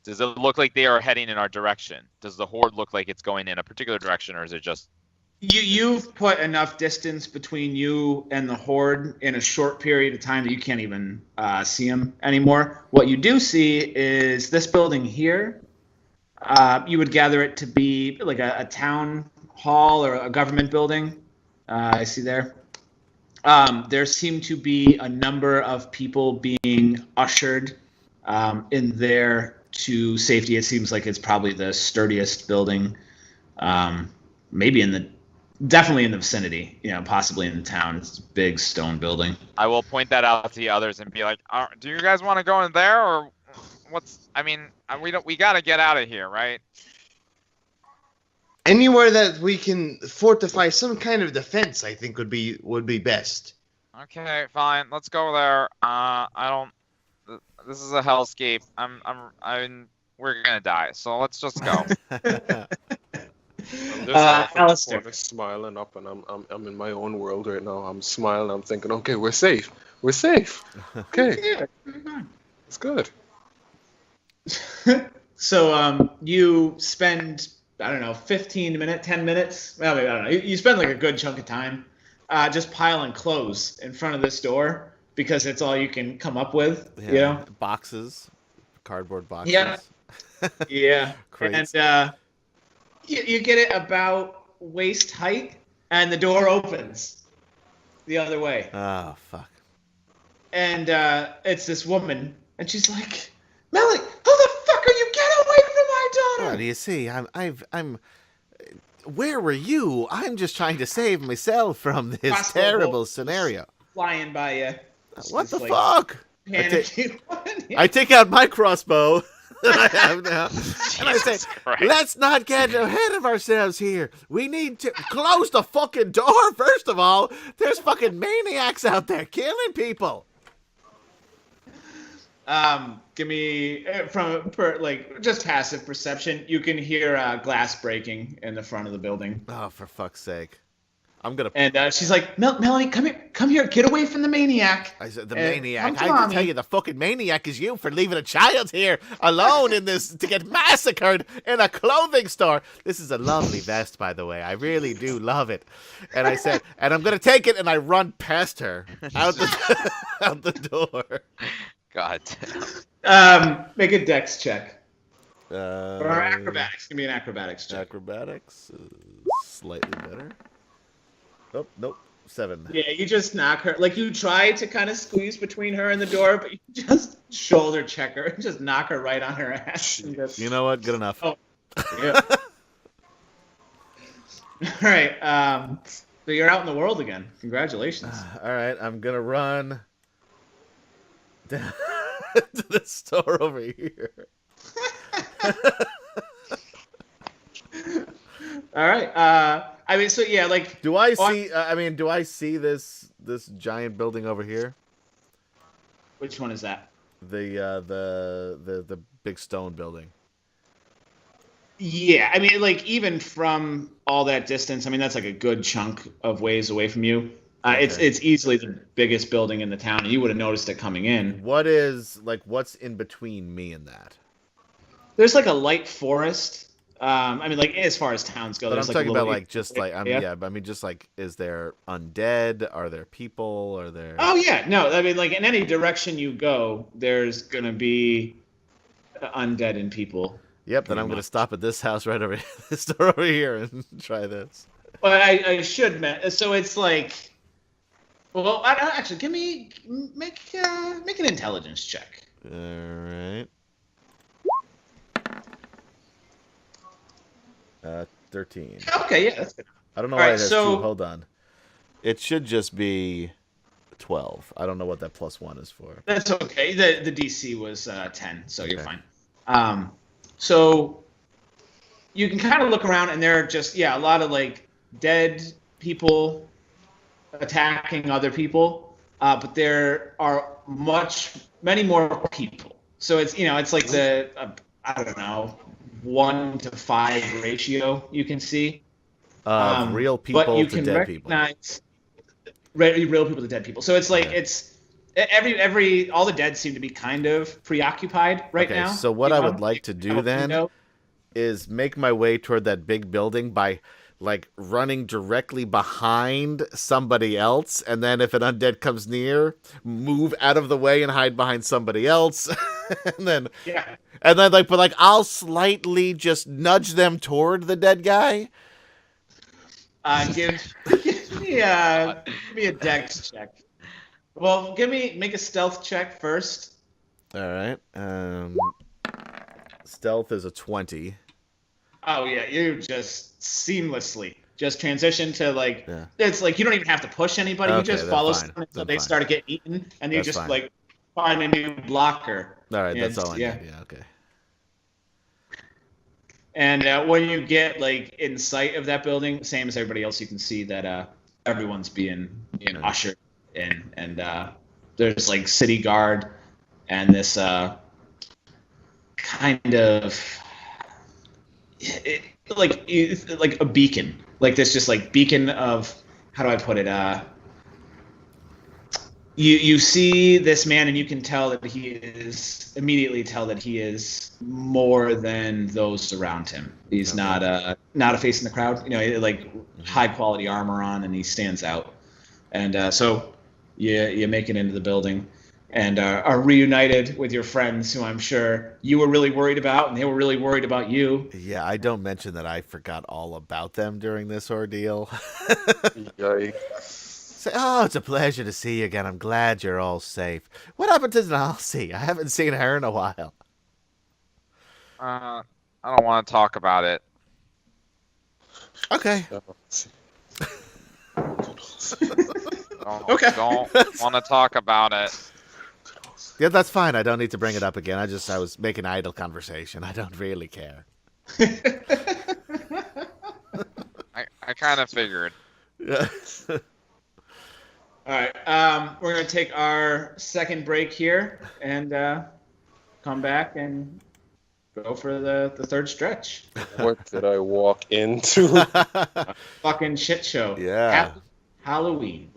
Does it look like they are heading in our direction? Does the horde look like it's going in a particular direction, or is it just... You've put enough distance between you and the horde in a short period of time that you can't even see them anymore. What you do see is this building here. You would gather it to be like a town hall or a government building. I see there. There seem to be a number of people being ushered in there to safety. It seems like it's probably the sturdiest building, maybe definitely in the vicinity, possibly in the town. It's a big stone building. I will point that out to the others and be like, do you guys want to go in there, or we got to get out of here, right? Anywhere that we can fortify some kind of defense, I think would be best. Okay, fine. Let's go there. This is a hellscape. We're gonna die. So let's just go. I'm just off in the Alistair. corner smiling up, and I'm in my own world right now. I'm smiling. I'm thinking, okay, we're safe. We're safe. Okay, it's good. So you spend, I don't know, 15 minutes, 10 minutes. Well, I don't know. You spend like a good chunk of time just piling clothes in front of this door because it's all you can come up with. Yeah, boxes, cardboard boxes. Yeah. Yeah. Crates. And you get it about waist height, and the door opens the other way. Oh, fuck. And it's this woman, and she's like, Melly, who the fuck are you? Get away from my daughter! Well, do you see? I'm. Where were you? I'm just trying to save myself from this Possible terrible scenario. Flying by you. What the fuck? Panicky. I take out my crossbow that I have now, and I say, Christ. let's not get ahead of ourselves here. We need to close the fucking door, first of all. There's fucking maniacs out there killing people. Give me just passive perception. You can hear glass breaking in the front of the building. Oh, for fuck's sake. I'm gonna. And she's like, Melanie, come here, get away from the maniac. I said, the And maniac. come to I can mommy. tell you, the fucking maniac is you for leaving a child here alone in this to get massacred in a clothing store. This is a lovely vest, by the way. I really do love it. And I said, and I'm gonna take it, and I run past her out the door. God damn. Make a dex check. Uh, Or acrobatics. Give me an acrobatics check. Acrobatics, slightly better. Oh, nope, 7. Yeah, you just knock her. Like, you try to kind of squeeze between her and the door, but you just shoulder check her and just knock her right on her ass. And just- You know what? Good enough. Oh. Yeah. All right. So you're out in the world again. Congratulations. All right, I'm gonna run down to the store over here. All right. I mean, so yeah, like. Do I see? Do I see this giant building over here? Which one is that? The big stone building. Yeah, I mean, like, even from all that distance, I mean, that's like a good chunk of ways away from you. Okay. It's easily the biggest building in the town, and you would have noticed it coming in. What's in between me and that? There's like a light forest. I mean, like, as far as towns go, But I'm there's talking like a about little is there undead? Are there people? Are there? Oh yeah, no, I mean, like, in any direction you go, there's gonna be undead and people. Yep. Then I'm gonna stop at this house right over this store over here and try this. Well, I should mention. So it's like Well, actually, make an intelligence check. All right. 13. Okay, yeah, that's good. I don't know All why right, it has so- 2. Hold on. It should just be 12. I don't know what that +1 is for. That's okay. The DC was 10, so you're Okay. fine. So you can kind of look around, and there are just a lot of like dead people attacking other people, but there are many more people. So it's it's like the I don't know 1 to 5 ratio you can see. Real But people you to can dead people. recognize real people to dead people. So it's like Okay. it's all the dead seem to be kind of preoccupied right Okay, now. so what I would like to do then is make my way toward that big building by like running directly behind somebody else, and then if an undead comes near, move out of the way and hide behind somebody else. and then but I'll slightly just nudge them toward the dead guy. Give me a dex check. Well, make a stealth check first. All right. Stealth is a 20. Oh yeah, you just seamlessly just transition to like Yeah. it's like you don't even have to push anybody. You Okay, just then follow fine. someone until Then they fine. start to get eaten, and you That's just fine. like find a new blocker. All right, that's And, all I need. Yeah, okay. And when you get like in sight of that building, same as everybody else, you can see that everyone's being ushered in, and there's like city guard and this kind of like a beacon, like this just like beacon of how do I put it? You see this man, and you can tell that immediately tell that he is more than those around him. He's not a face in the crowd. Like high quality armor on, and he stands out. And so you make it into the building, and are reunited with your friends, who I'm sure you were really worried about, and they were really worried about you. Yeah, I don't mention that I forgot all about them during this ordeal. Yikes. Say, oh, it's a pleasure to see you again. I'm glad you're all safe. What happened to Nalsi? I haven't seen her in a while. I don't want to talk about it. Okay. Okay. Don't want to talk about it. Yeah, that's fine. I don't need to bring it up again. I was making idle conversation. I don't really care. I kind of figured. Yeah. All right, we're gonna take our second break here and come back and go for the third stretch. What did I walk into? Fucking shit show. Yeah. Happy Halloween.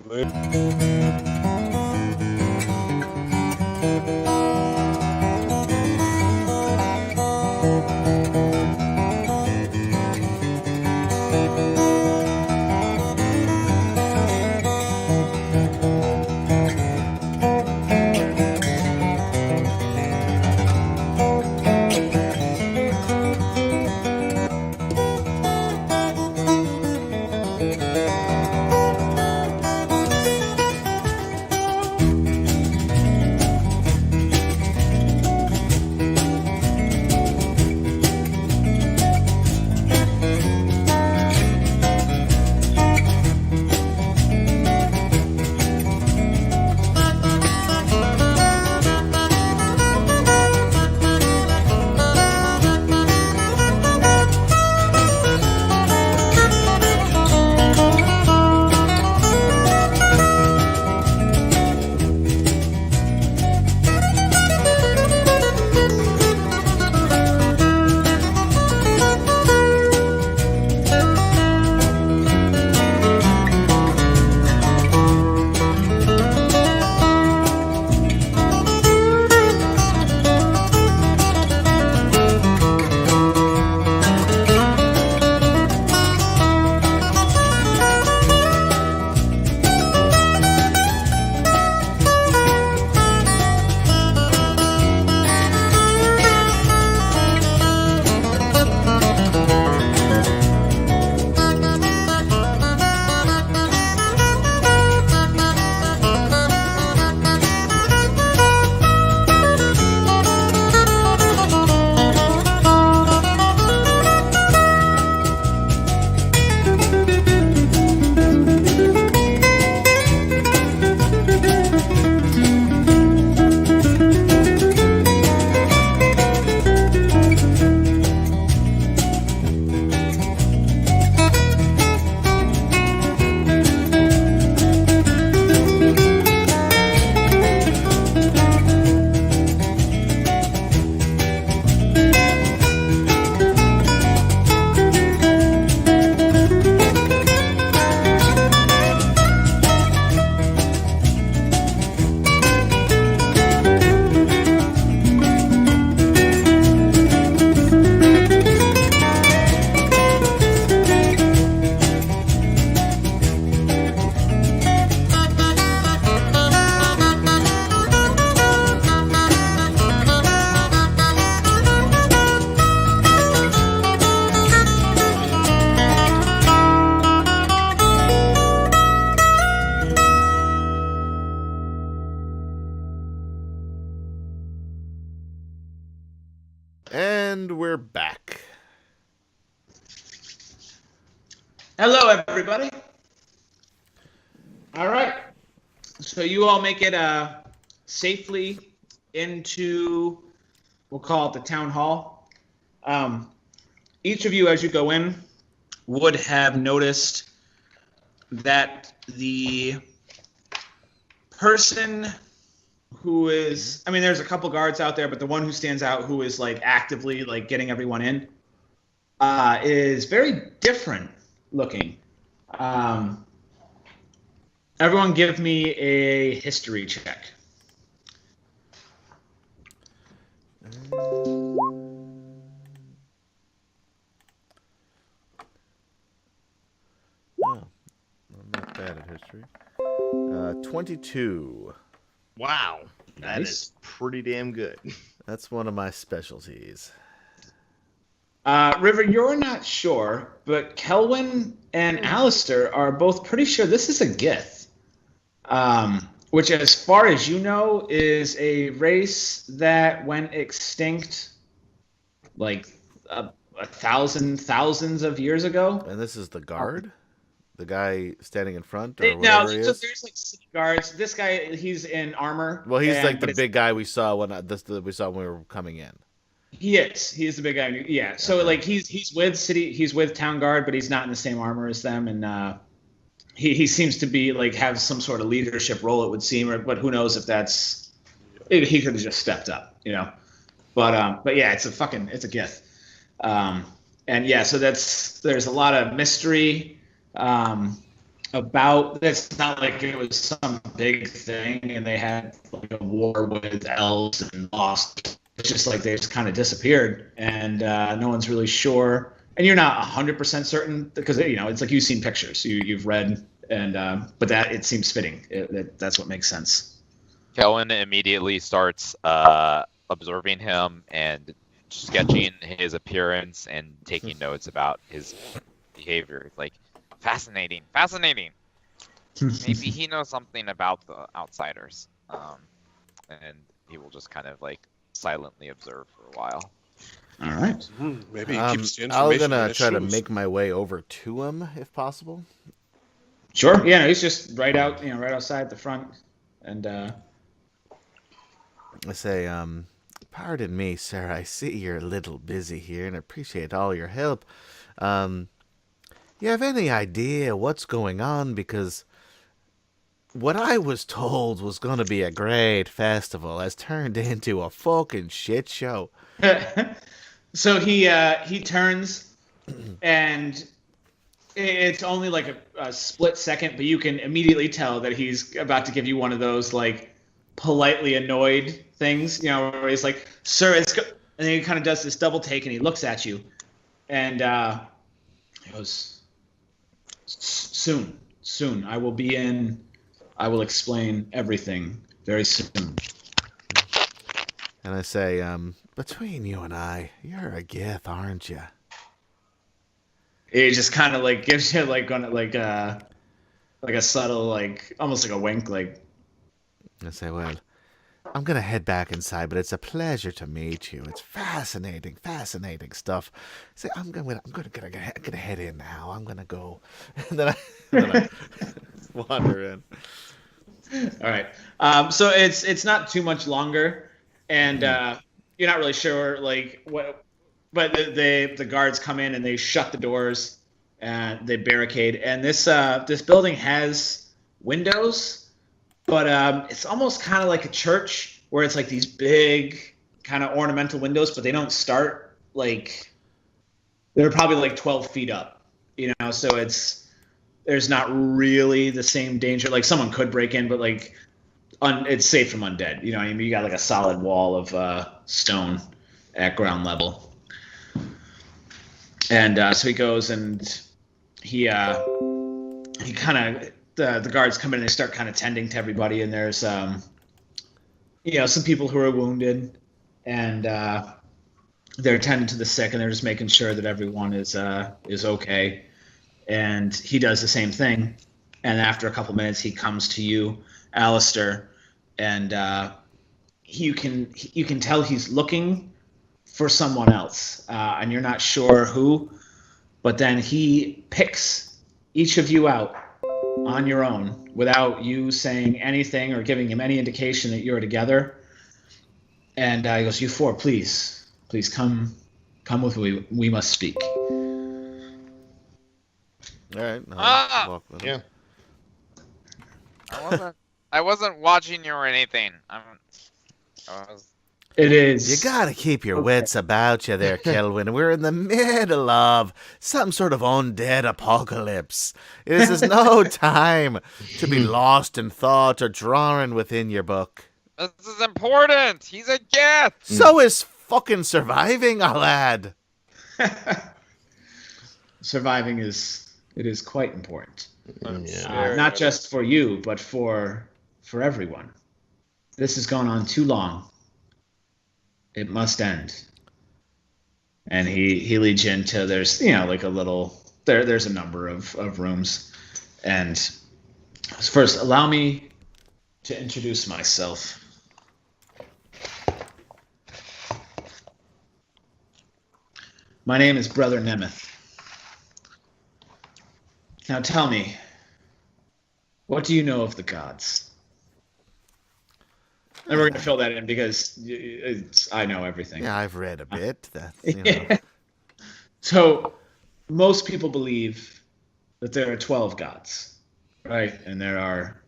And we're back. Hello, everybody. All right. So you all make it safely into, we'll call it the town hall. Each of you, as you go in, would have noticed that the person who is, I mean, there's a couple guards out there, but the one who stands out, who is like actively like getting everyone in, is very different looking. Everyone give me a history check. I'm not bad at history. 22. Wow. That Nice. is pretty damn good. That's one of my specialties. River, you're not sure, but Kelwin and Alistair are both pretty sure this is a Gith. Which, as far as you know, is a race that went extinct like thousands of years ago. And this is the guard? The guy standing in front, or No, whatever he so is? there's like city guards. This guy, he's in armor. Well, he's like but the it's- big guy we saw when we saw when we were coming in. He is. He's the big guy. Yeah. So Okay. like he's with town guard, but he's not in the same armor as them, and he seems to be like have some sort of leadership role. It would seem, but who knows if that's he could have just stepped up, you know. But yeah, it's a Gith. And yeah, so there's a lot of mystery about. It's not like it was some big thing, and they had like a war with elves and lost. It's just like they just kind of disappeared, and no one's really sure. And you're not 100% certain because it's like you've seen pictures, you've read, and but that it seems fitting. That's what makes sense. Kellen immediately starts observing him and sketching his appearance and taking notes about his behavior. Like, fascinating. Maybe he knows something about the outsiders. And he will just kind of like silently observe for a while. All right. Maybe he keeps the I'm information in gonna his try to shoes. make my way over to him if possible. Sure. Yeah, no, he's just right outside the front, and I say, pardon me, sir. I see you're a little busy here, and I appreciate all your help. You have any idea what's going on? Because what I was told was going to be a great festival has turned into a fucking shit show. so he turns, and it's only like a split second, but you can immediately tell that he's about to give you one of those like politely annoyed things, where he's like, "Sir, it's and then he kind of does this double take, and he looks at you, and he goes, "Soon, I will be in. I will explain everything very soon." And I say, between you and I, you're a Gith, aren't you? He just kind of like gives you like a subtle, like almost like a wink, like. I say, well, I'm gonna head back inside, but it's a pleasure to meet you. It's fascinating stuff. I say, I'm gonna head in now. I'm gonna go, and then I wander in. All right. So it's not too much longer, and you're not really sure like what, but the guards come in and they shut the doors and they barricade. And this building has windows, but it's almost kind of like a church where it's like these big kind of ornamental windows, but they don't start like they're probably like 12 feet up, So there's not really the same danger. Like someone could break in, but like it's safe from undead. You know what I mean? You got like a solid wall of stone at ground level. And so he goes and he kind of the guards come in and they start kind of tending to everybody. And there's some people who are wounded, and they're tending to the sick, and they're just making sure that everyone is okay. And he does the same thing. And after a couple minutes, he comes to you, Alistair, and you can tell he's looking for someone else, and you're not sure who, but then he picks each of you out on your own without you saying anything or giving him any indication that you're together. And he goes, "You four, please come with me. We must speak." All right. Walk with him. Yeah. I wasn't watching you or anything. It is. You gotta keep your wits about you there, Kelvin. We're in the middle of some sort of undead apocalypse. This is no time to be lost in thought or drawing within your book. This is important. He's a guest. So is fucking surviving, I'll add. Surviving is quite important. Yeah. Not just for you, but for everyone. This has gone on too long. It must end. And he leads you into, there's like a little, there's a number of rooms. And first, allow me to introduce myself. My name is Brother Nemeth. Now tell me, what do you know of the gods? And we're going to fill that in because I know everything. Yeah, I've read a bit. Yeah. So most people believe that there are 12 gods, right? And there are,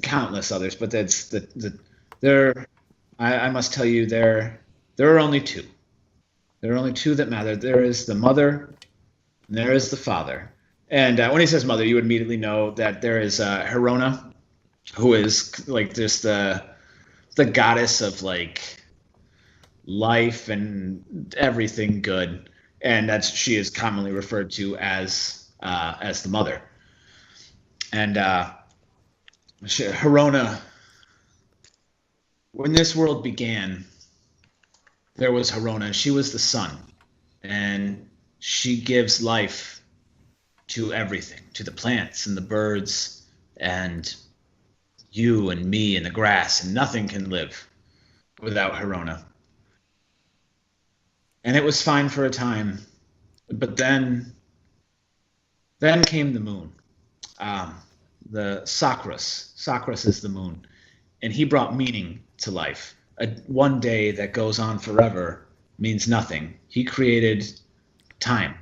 countless others, but I must tell you, there are only two. There are only two that matter. There is the mother, and there is the father. And when he says mother, you would immediately know that there is Herona, who is like just the goddess of like life and everything good, and she is commonly referred to as the mother. And Herona, when this world began, there was Herona. She was the sun, and she gives life to everything, to the plants and the birds and you and me and the grass, and nothing can live without Herona. And it was fine for a time, but then came the moon. The Sacrus. Sacrus is the moon, and he brought meaning to life. One day that goes on forever means nothing. He created time.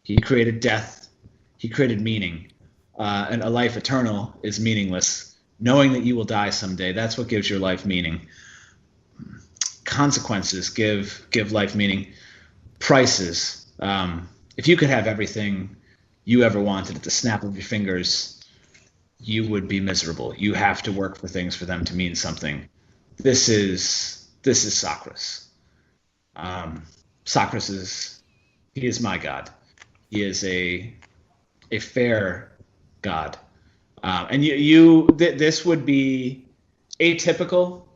He created death. He created meaning. And a life eternal is meaningless. Knowing that you will die someday, that's what gives your life meaning. Consequences give life meaning. Prices. If you could have everything you ever wanted at the snap of your fingers, you would be miserable. You have to work for things for them to mean something. This is Sacrus. Sacrus he is my god. He is a fair god. And this would be atypical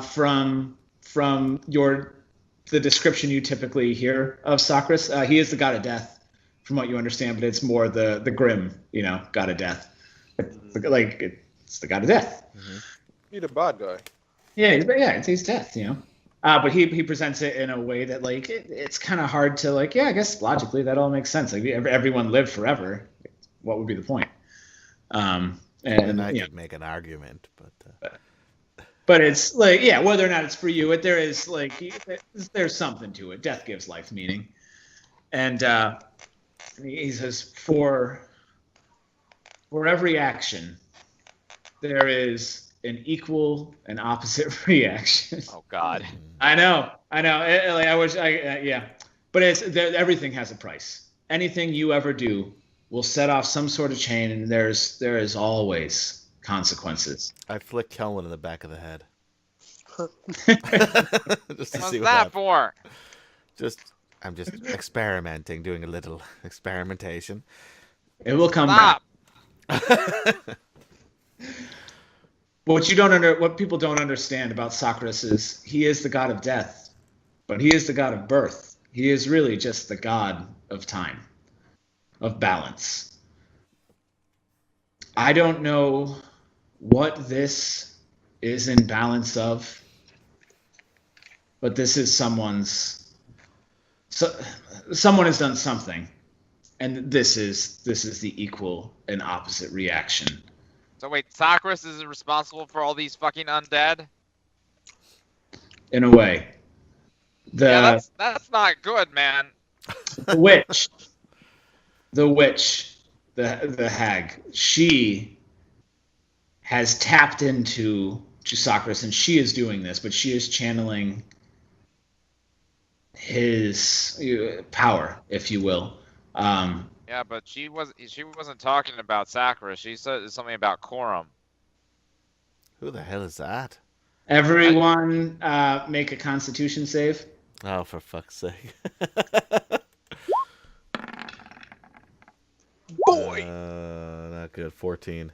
from the description you typically hear of Sacrus. He is the god of death, from what you understand, but it's more the grim, god of death. It's the god of death. Mm-hmm. He's a bad guy. Yeah, he's death, But he presents it in a way that it's kind of hard to I guess logically that all makes sense. Like everyone lived forever. What would be the point? And I could make an argument, but it's whether or not it's for you, there is there's something to it. Death gives life meaning, and he says for every action there is an equal and opposite reaction. Oh God. I know. I wish but everything has a price. Anything you ever do will set off some sort of chain, and there is always consequences. I flick Kelvin in the back of the head. Just to see what that for? I'm just experimenting, doing a little experimentation. It will come back. What people don't understand about Socrates is he is the god of death, but he is the god of birth. He is really just the god of time, of balance. I don't know what this is in balance of, but this is someone's. So, someone has done something, and this is the equal and opposite reaction. So wait, Sakras is responsible for all these fucking undead? In a way, Yeah, that's not good, man. the witch, the hag, she has tapped into Sakras, and she is doing this, but she is channeling his power, if you will. Yeah, but she wasn't talking about Sakura. She said something about Corum. Who the hell is that? Everyone, make a Constitution save. Oh, for fuck's sake! Boy. Not good. 14.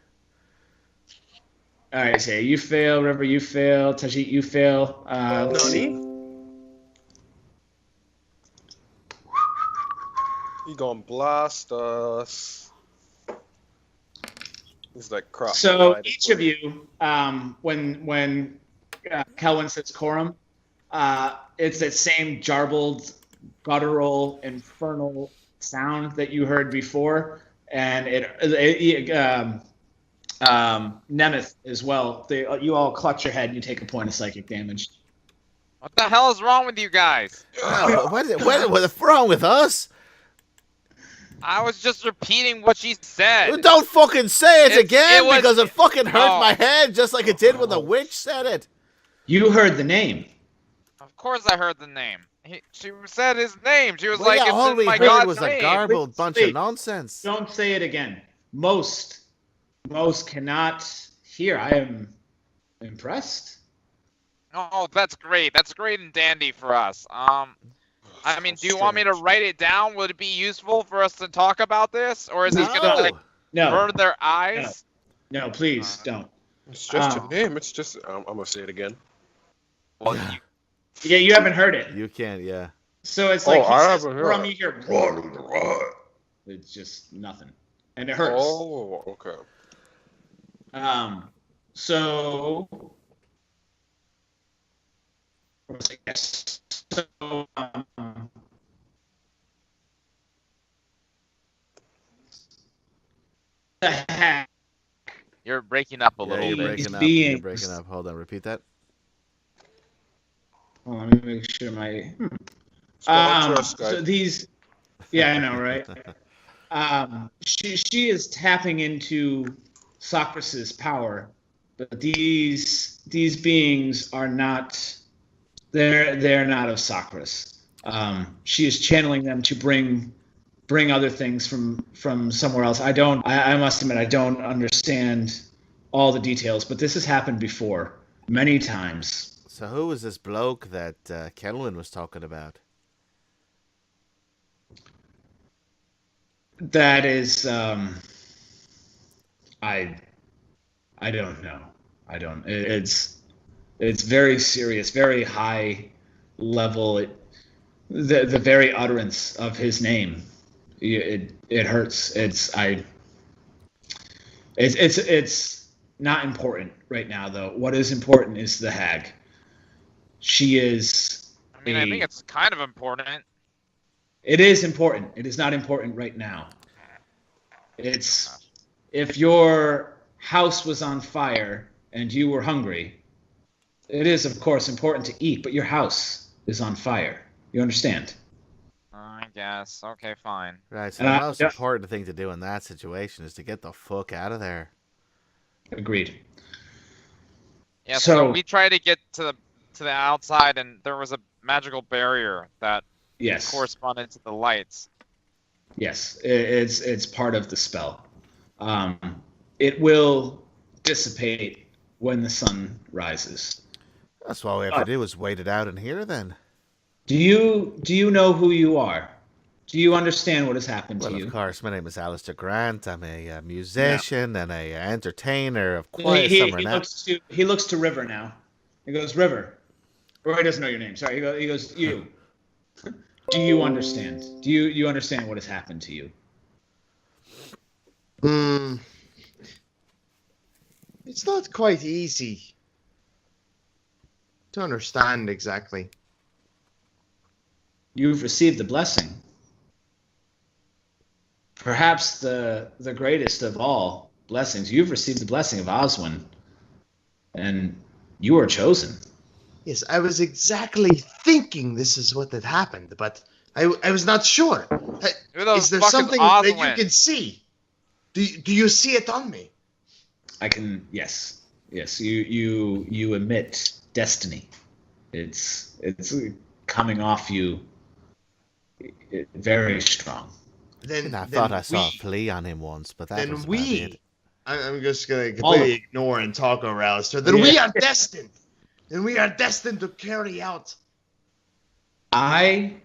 All right, so you fail. River, you fail. Tajit, you fail. Let's see. He gonna blast us. He's like crap. So each of you, when Kelwin says Corum, it's that same jarbled, guttural, infernal sound that you heard before, and Nemeth as well. You all clutch your head and you take a point of psychic damage. What the hell is wrong with you guys? What's wrong with us? I was just repeating what she said. Don't fucking say it again because it fucking hurt my Oh. head just like it did when the witch said it. You heard the name. Of course I heard the name. She said his name. She was Well, like, yeah, all it's we in my heard God's was name. a garbled bunch Wait. of nonsense. Don't say it again. Most cannot hear. I am impressed. Oh, that's great. That's great and dandy for us. I mean, do you want me to write it down? Would it be useful for us to talk about this? Or is it going to, like, No. burn their eyes? No, please don't. It's just your name. It's just. I'm gonna say it again. Well, Yeah, you haven't heard it. You can't, yeah. So it's like I he says, haven't heard from you hear. It's just nothing, and it hurts. Oh, okay. So. So, the hack. you're breaking up a Yeah, little you're bit. breaking up. beings- You're breaking up. Hold on, repeat that. Hold on, let me make sure my. So these, yeah, I know, right? She is tapping into Socrates' power, but these beings are not. They're not of Socrates. She is channeling them to bring other things from somewhere else. I must admit I don't understand all the details, but this has happened before many times. So who was this bloke that Kelwin was talking about? That is, I don't know. I don't. It's very serious, very high level. The very utterance of his name, it hurts. It's not important right now though. What is important is the hag. She is. I mean, I think it's kind of important. It is important. It is not important right now. It's if your house was on fire and you were hungry, it is of course important to eat, but your house is on fire. You understand? I guess. Okay, fine. Right, so the most important thing to do in that situation is to get the fuck out of there. Agreed. Yeah, so we tried to get to the outside, and there was a magical barrier that corresponded to the lights. Yes, it's part of the spell. It will dissipate when the sun rises. That's what we have to do is wait it out in here then. Do you know who you are? Do you understand what has happened to you? Well, of course, my name is Alistair Grant. I'm a musician and a entertainer of quite a summer now. He looks to River now. He goes, River. Or he doesn't know your name. Sorry. He goes, you. Do you understand? Do you understand what has happened to you? It's not quite easy to understand exactly. you've received the blessing. Perhaps the greatest of all blessings. You've received the blessing of Ozwin, and you are chosen. Yes, I was exactly thinking this is what had happened, but I was not sure. Is there something that you can see? Do you see it on me? I can. Yes. You emit destiny. It's coming off you. Very strong. I thought I saw a flea on him once, but that was about it. I'm just gonna completely ignore and talk over Alistair. Then we are destined. Then we are destined to carry out. I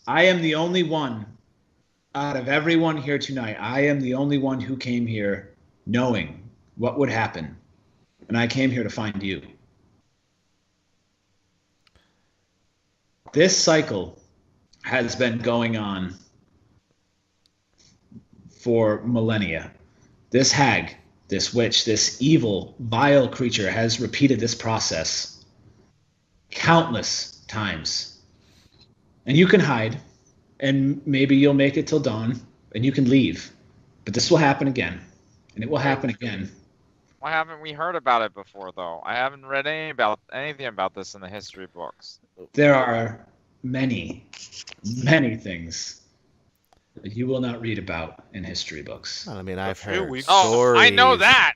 am the only one out of everyone here tonight. I am the only one who came here knowing what would happen, and I came here to find you. This cycle has been going on for millennia. This hag, this witch, this evil, vile creature has repeated this process countless times. And you can hide, and maybe you'll make it till dawn, and you can leave. But this will happen again, and it will happen again. Why haven't we heard about it before, though? I haven't read anything about this in the history books. There are many, many things that you will not read about in history books. Well, I mean, I've heard stories. Oh, I know that!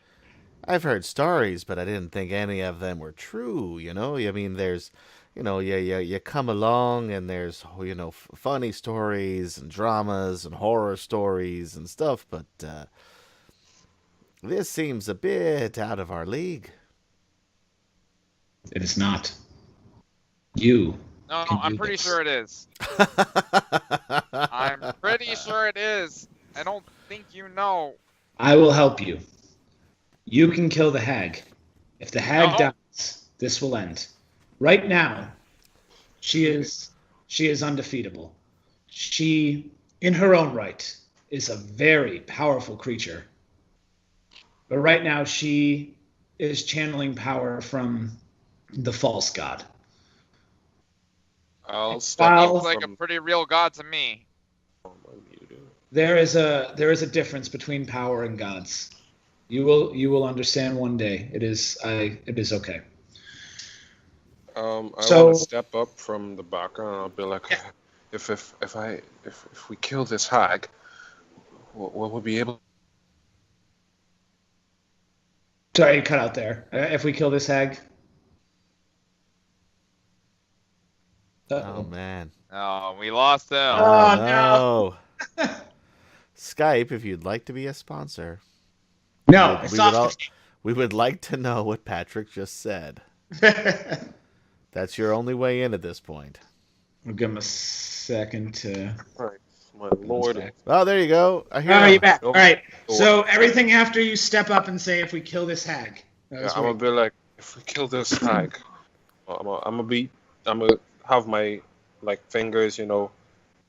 I've heard stories, but I didn't think any of them were true, you know? I mean, there's, you know, you come along and there's, you know, funny stories and dramas and horror stories and stuff, but this seems a bit out of our league. It is not. You. No, I'm pretty sure it is. I'm pretty sure it is. I don't think you know. I will help you. You can kill the hag. If the hag dies, this will end. Right now, she is undefeatable. She, in her own right, is a very powerful creature. But right now, she is channeling power from the false god. Seems like a pretty real god to me. There is a difference between power and gods. You will understand one day. It is okay. I want to step up from the background. I'll be like, if we kill this hag, we'll be able. Sorry, you cut out there. If we kill this hag. Oh man. Oh, we lost them. Oh no. Skype, if you'd like to be a sponsor. No, we would like to know what Patrick just said. That's your only way in at this point. I'll give him a second to. All right, my lord. Oh, there you go. I hear you back. All right. So everything after you step up and say, "If we kill this hag," I'm gonna be like, "If we kill this hag, I'm gonna have my fingers,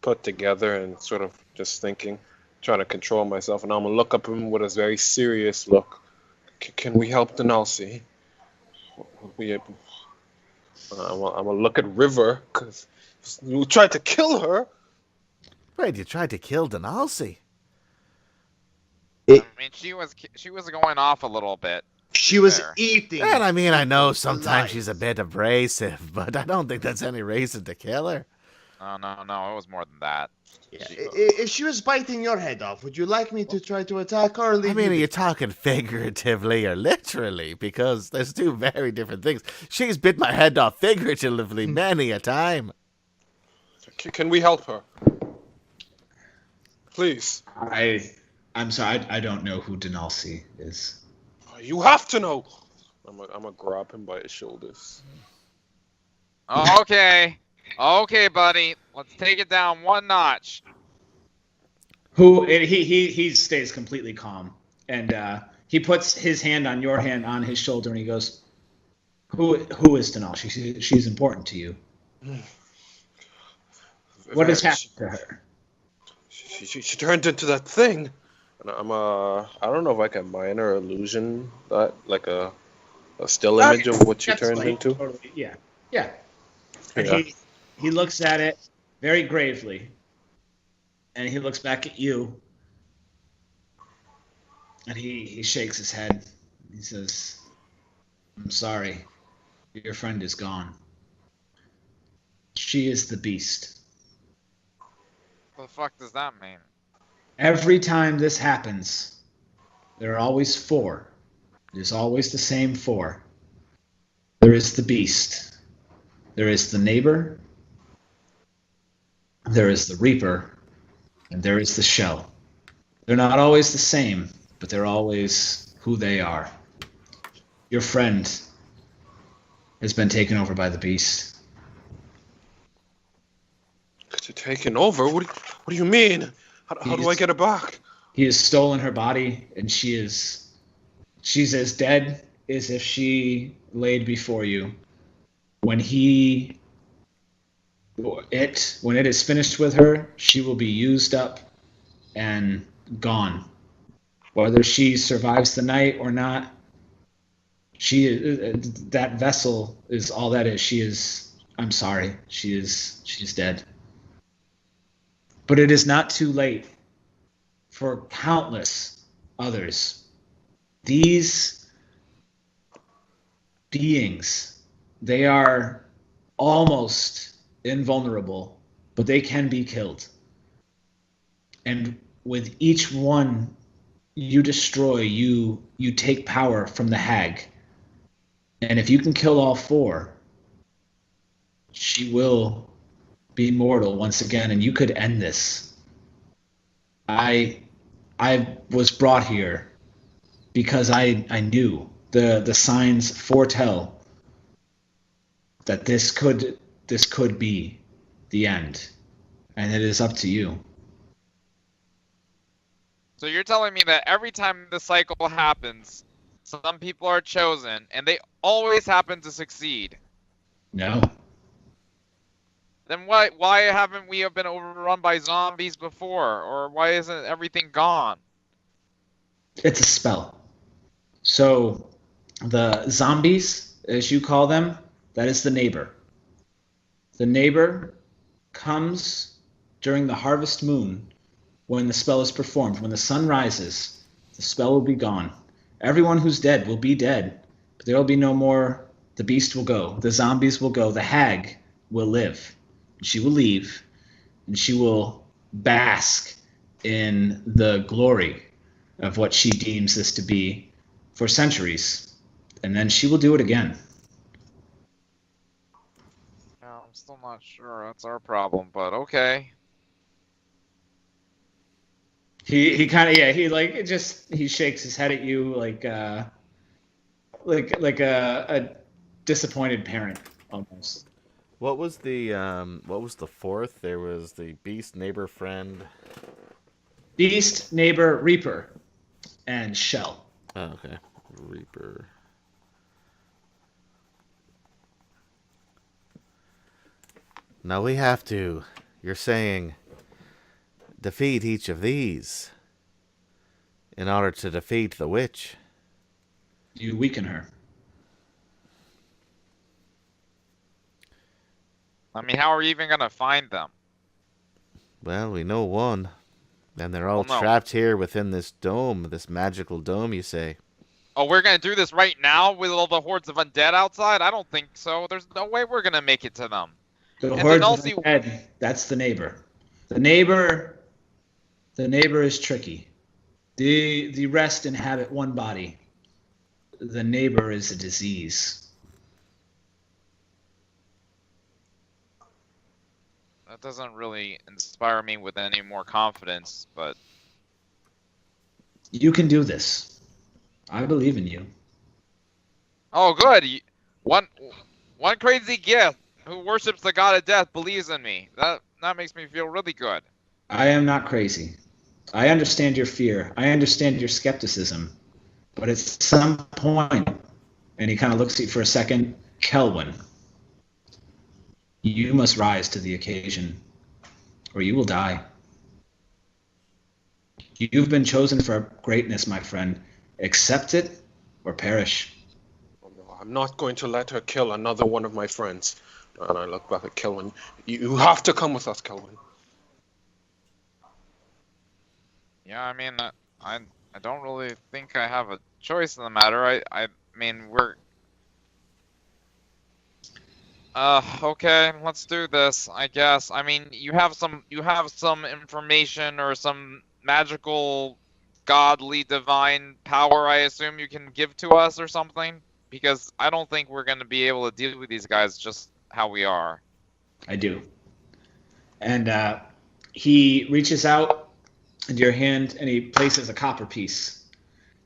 put together and sort of just thinking, trying to control myself, and I'm gonna look up at him with a very serious look. Can we help Denalci? I'm gonna look at River because you tried to kill her. Wait, you tried to kill Denalci? I mean, she was going off a little bit. She was eating. And I mean, I know sometimes she's a bit abrasive, but I don't think that's any reason to kill her. Oh, no, it was more than that. Yeah. If she was biting your head off, would you like me to try to attack her? Or leave are you talking figuratively or literally? Because there's two very different things. She's bit my head off figuratively many a time. Can we help her? Please. I'm sorry, I don't know who Denalci is. You have to know. I'm gonna grab him by his shoulders. Okay, buddy. Let's take it down one notch. He stays completely calm, and he puts his hand on your hand on his shoulder, and he goes, "Who is Denalci? She's important to you. What has happened to her?" She turned into that thing. And I don't know if I can minor illusion that, like a still image of what she turned into. Totally, yeah. And he looks at it very gravely, and he looks back at you, and he shakes his head. He says, "I'm sorry. Your friend is gone. She is the beast." What the fuck does that mean? Every time this happens, there are always four. There's always the same four. There is the beast. There is the neighbor. There is the reaper. And there is the shell. They're not always the same, but they're always who they are. Your friend has been taken over by the beast. You're taken over? What do you mean? How do I get her back? He has stolen her body, and she's as dead as if she laid before you. When it is finished with her, she will be used up and gone. Whether she survives the night or not, that vessel is all that is. She is. I'm sorry. She is dead. But it is not too late for countless others. These beings, they are almost invulnerable, but they can be killed. And with each one you destroy, you take power from the hag. And if you can kill all four, she will be mortal once again, and you could end this. I was brought here because I knew the signs foretell that this could be the end, and it is up to you. So you're telling me that every time the cycle happens, some people are chosen, and they always happen to succeed? No. Then why haven't we been overrun by zombies before? Or why isn't everything gone? It's a spell. So the zombies, as you call them, that is the neighbor. The neighbor comes during the harvest moon when the spell is performed. When the sun rises, the spell will be gone. Everyone who's dead will be dead, but there will be no more. The beast will go. The zombies will go. The hag will live. She will leave, and she will bask in the glory of what she deems this to be for centuries, and then she will do it again. Yeah, I'm still not sure. That's our problem, but okay. He kind of he shakes his head at you like a disappointed parent almost. What was the fourth? There was the beast, neighbor, friend. Beast, neighbor, reaper, and shell. Oh, okay. Reaper. Now we have to, you're saying, defeat each of these in order to defeat the witch. You weaken her. I mean, how are we even gonna find them? Well, we know one. And they're all trapped here within this dome, this magical dome, you say. Oh, we're gonna do this right now with all the hordes of undead outside? I don't think so. There's no way we're gonna make it to them. The hordes of undead, that's the neighbor. The neighbor is tricky. The rest inhabit one body. The neighbor is a disease. That doesn't really inspire me with any more confidence, but... You can do this. I believe in you. Oh, good. One crazy gift who worships the god of death believes in me. That makes me feel really good. I am not crazy. I understand your fear. I understand your skepticism. But at some point, and he kind of looks at you for a second, Kelwin, you must rise to the occasion, or you will die. You've been chosen for greatness, my friend. Accept it or perish. Oh, no, I'm not going to let her kill another one of my friends. And I look back at Kelvin. You have to come with us, Kelvin. Yeah, I mean, I don't really think I have a choice in the matter. I mean, we're... okay, let's do this, I guess. I mean, you have some information or some magical, godly, divine power, I assume you can give to us or something? Because I don't think we're going to be able to deal with these guys just how we are. I do. And he reaches out into your hand and he places a copper piece.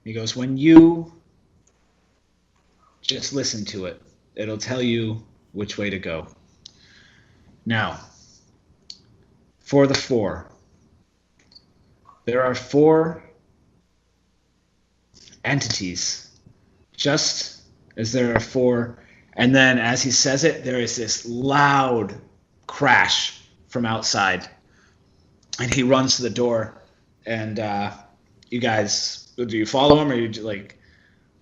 He goes, when you just listen to it, it'll tell you which way to go. Now, for the 4, there are 4 entities, just as there are 4. And then as he says it, there is this loud crash from outside. And he runs to the door. And you guys, do you follow him, or you like?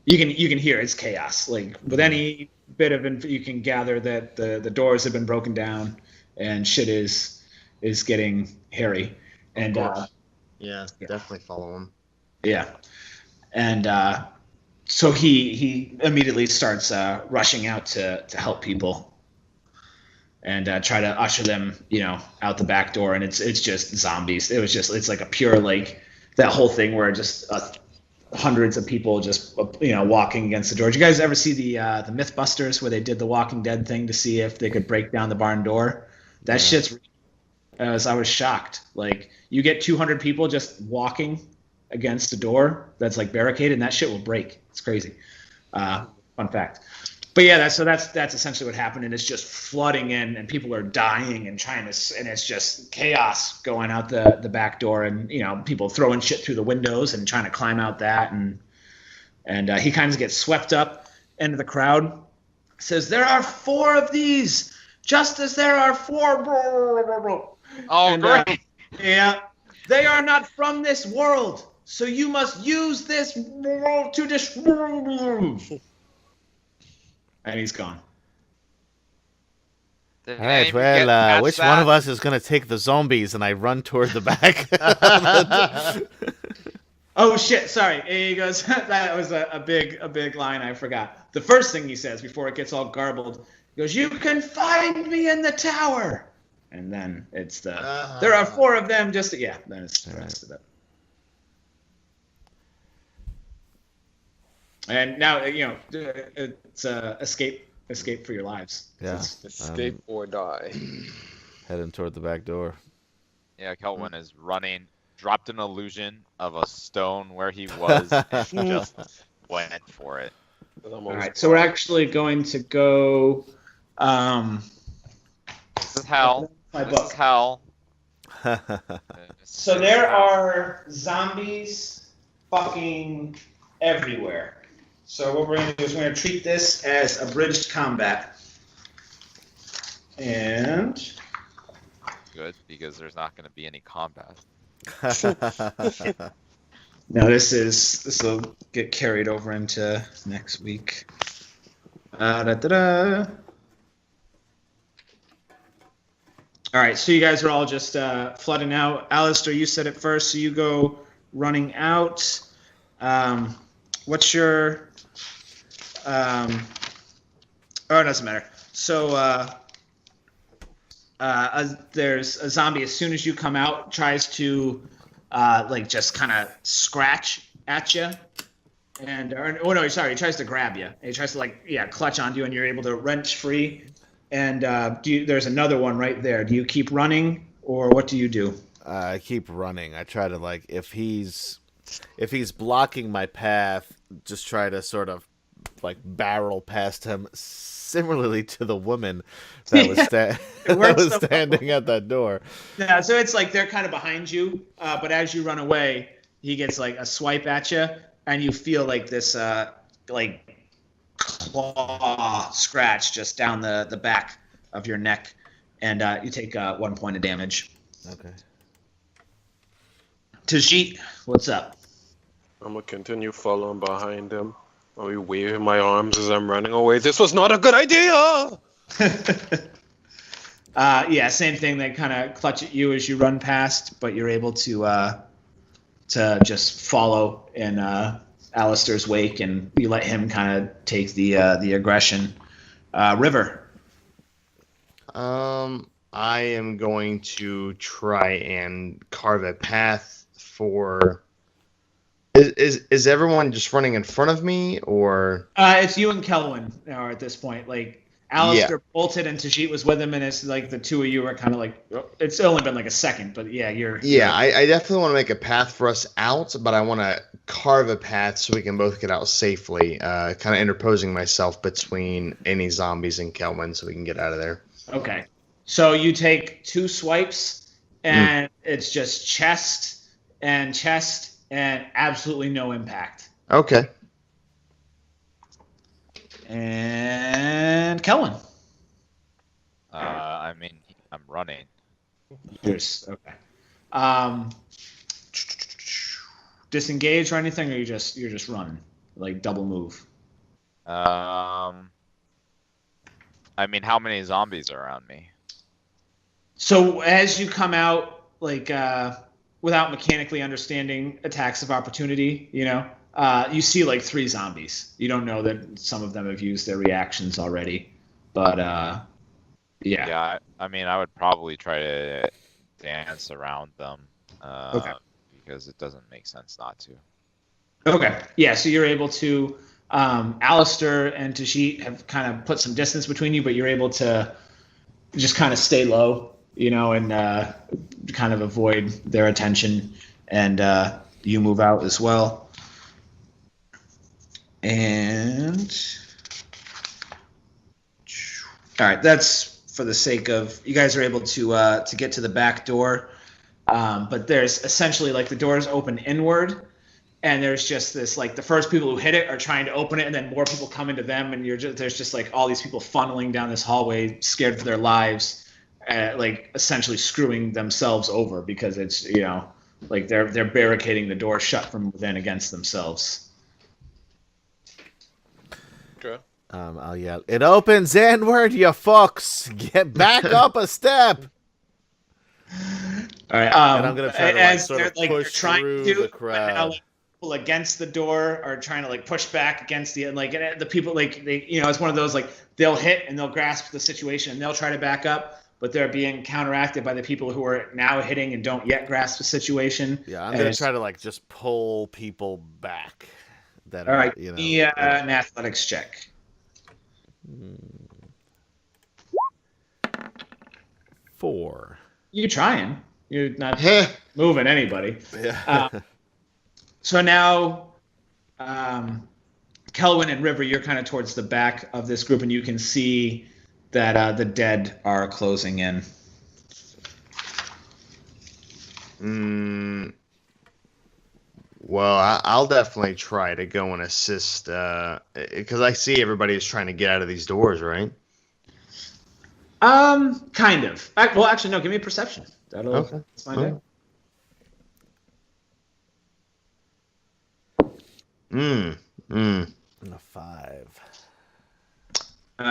You can hear it's chaos. Like with any bit of info, you can gather that the doors have been broken down and shit is getting hairy. And yeah, definitely follow him. Yeah, and so he immediately starts rushing out to help people and try to usher them, out the back door. And it's just zombies. It's like a pure, like that whole thing where just hundreds of people just walking against the door. Did you guys ever see the Mythbusters where they did the Walking Dead thing to see if they could break down the barn door? That shit's. I was shocked. Like you get 200 people just walking against a door that's like barricaded, and that shit will break. It's crazy. Fun fact. But yeah, that's essentially what happened, and it's just flooding in, and people are dying and and it's just chaos going out the back door, and people throwing shit through the windows and trying to climb out that, and he kind of gets swept up into the crowd. Says there are 4 of these, just as there are 4. Oh, and, great! Yeah, they are not from this world, so you must use this world to destroy. And he's gone. All right, well, which one of us is going to take the zombies? And I run toward the back. Oh, shit, sorry. He goes, that was a big line I forgot. The first thing he says before it gets all garbled, he goes, you can find me in the tower. And then it's there are 4 of them, then it's the rest of it. And now, it's escape for your lives. Yeah. Escape or die. Heading toward the back door. Yeah, Kelvin is running, dropped an illusion of a stone where he was, and just went for it. All right, so we're actually going to go. This is hell. This is hell. So there are zombies fucking everywhere. So what we're going to do is we're going to treat this as abridged combat. And good, because there's not going to be any combat. No, this will get carried over into next week. All right, so you guys are all just flooding out. Alistair, you said it first, so you go running out. What's your... it doesn't matter. So there's a zombie as soon as you come out, tries to just kind of scratch at you. And he tries to grab you. He tries to clutch onto you, and you're able to wrench free. And there's another one right there. Do you keep running, or what do you do? I keep running. I try to if he's blocking my path, just try to sort of barrel past him, similarly to the woman that was standing at that door. Yeah, so it's they're kind of behind you, but as you run away, he gets a swipe at you, and you feel this claw scratch just down the back of your neck, and you take 1 point of damage. Okay. Tajit, what's up? I'm gonna continue following behind him. I'll be waving my arms as I'm running away. This was not a good idea! Yeah, same thing. They kind of clutch at you as you run past, but you're able to just follow in Alistair's wake, and you let him kind of take the aggression. River. I am going to try and carve a path for. Is everyone just running in front of me, or? It's you and Kelwin now at this point. Like Alistair bolted and Tajit was with him, and it's like the two of you are kind of like. It's only been like a second, but yeah, you're. Yeah, I definitely want to make a path for us out, but I want to carve a path so we can both get out safely. Kind of interposing myself between any zombies and Kelwin, so we can get out of there. Okay, so you take 2 swipes, and it's just chest and absolutely no impact. Okay. And Kelwin. I mean, I'm running. Okay. Disengage or anything, or you're just running, like double move. I mean, how many zombies are around me? So as you come out, like without mechanically understanding attacks of opportunity, you see like 3 zombies. You don't know that some of them have used their reactions already, but yeah. Yeah, I mean, I would probably try to dance around them. Okay. Because it doesn't make sense not to. Okay. Yeah, so you're able to Alistair and Tajit have kind of put some distance between you, but you're able to just kind of stay low, and kind of avoid their attention, and you move out as well. And all right, that's for the sake of you guys are able to get to the back door, but there's essentially like the doors open inward, and there's just this like the first people who hit it are trying to open it, and then more people come into them, and there's just like all these people funneling down this hallway, scared for their lives. Like essentially screwing themselves over because it's like they're barricading the door shut from within against themselves. Okay. I'll yell, "It opens inward, you fucks! Get back up a step!" All right. And I'm gonna try to sort of push through the crowd. Now, like, people against the door are trying to like push back against the the people like they it's one of those like they'll hit and they'll grasp the situation and they'll try to back up. But they're being counteracted by the people who are now hitting and don't yet grasp the situation. Yeah, I'm going to try to like just pull people back. That all right, an athletics check. 4. You're trying. You're not moving anybody. Yeah. So now, Kelwin and River, you're kind of towards the back of this group, and you can see that the dead are closing in. Well, I'll definitely try to go and assist, because I see everybody is trying to get out of these doors, right? Kind of. Well, actually, no. Give me a perception. Let's find out. A 5.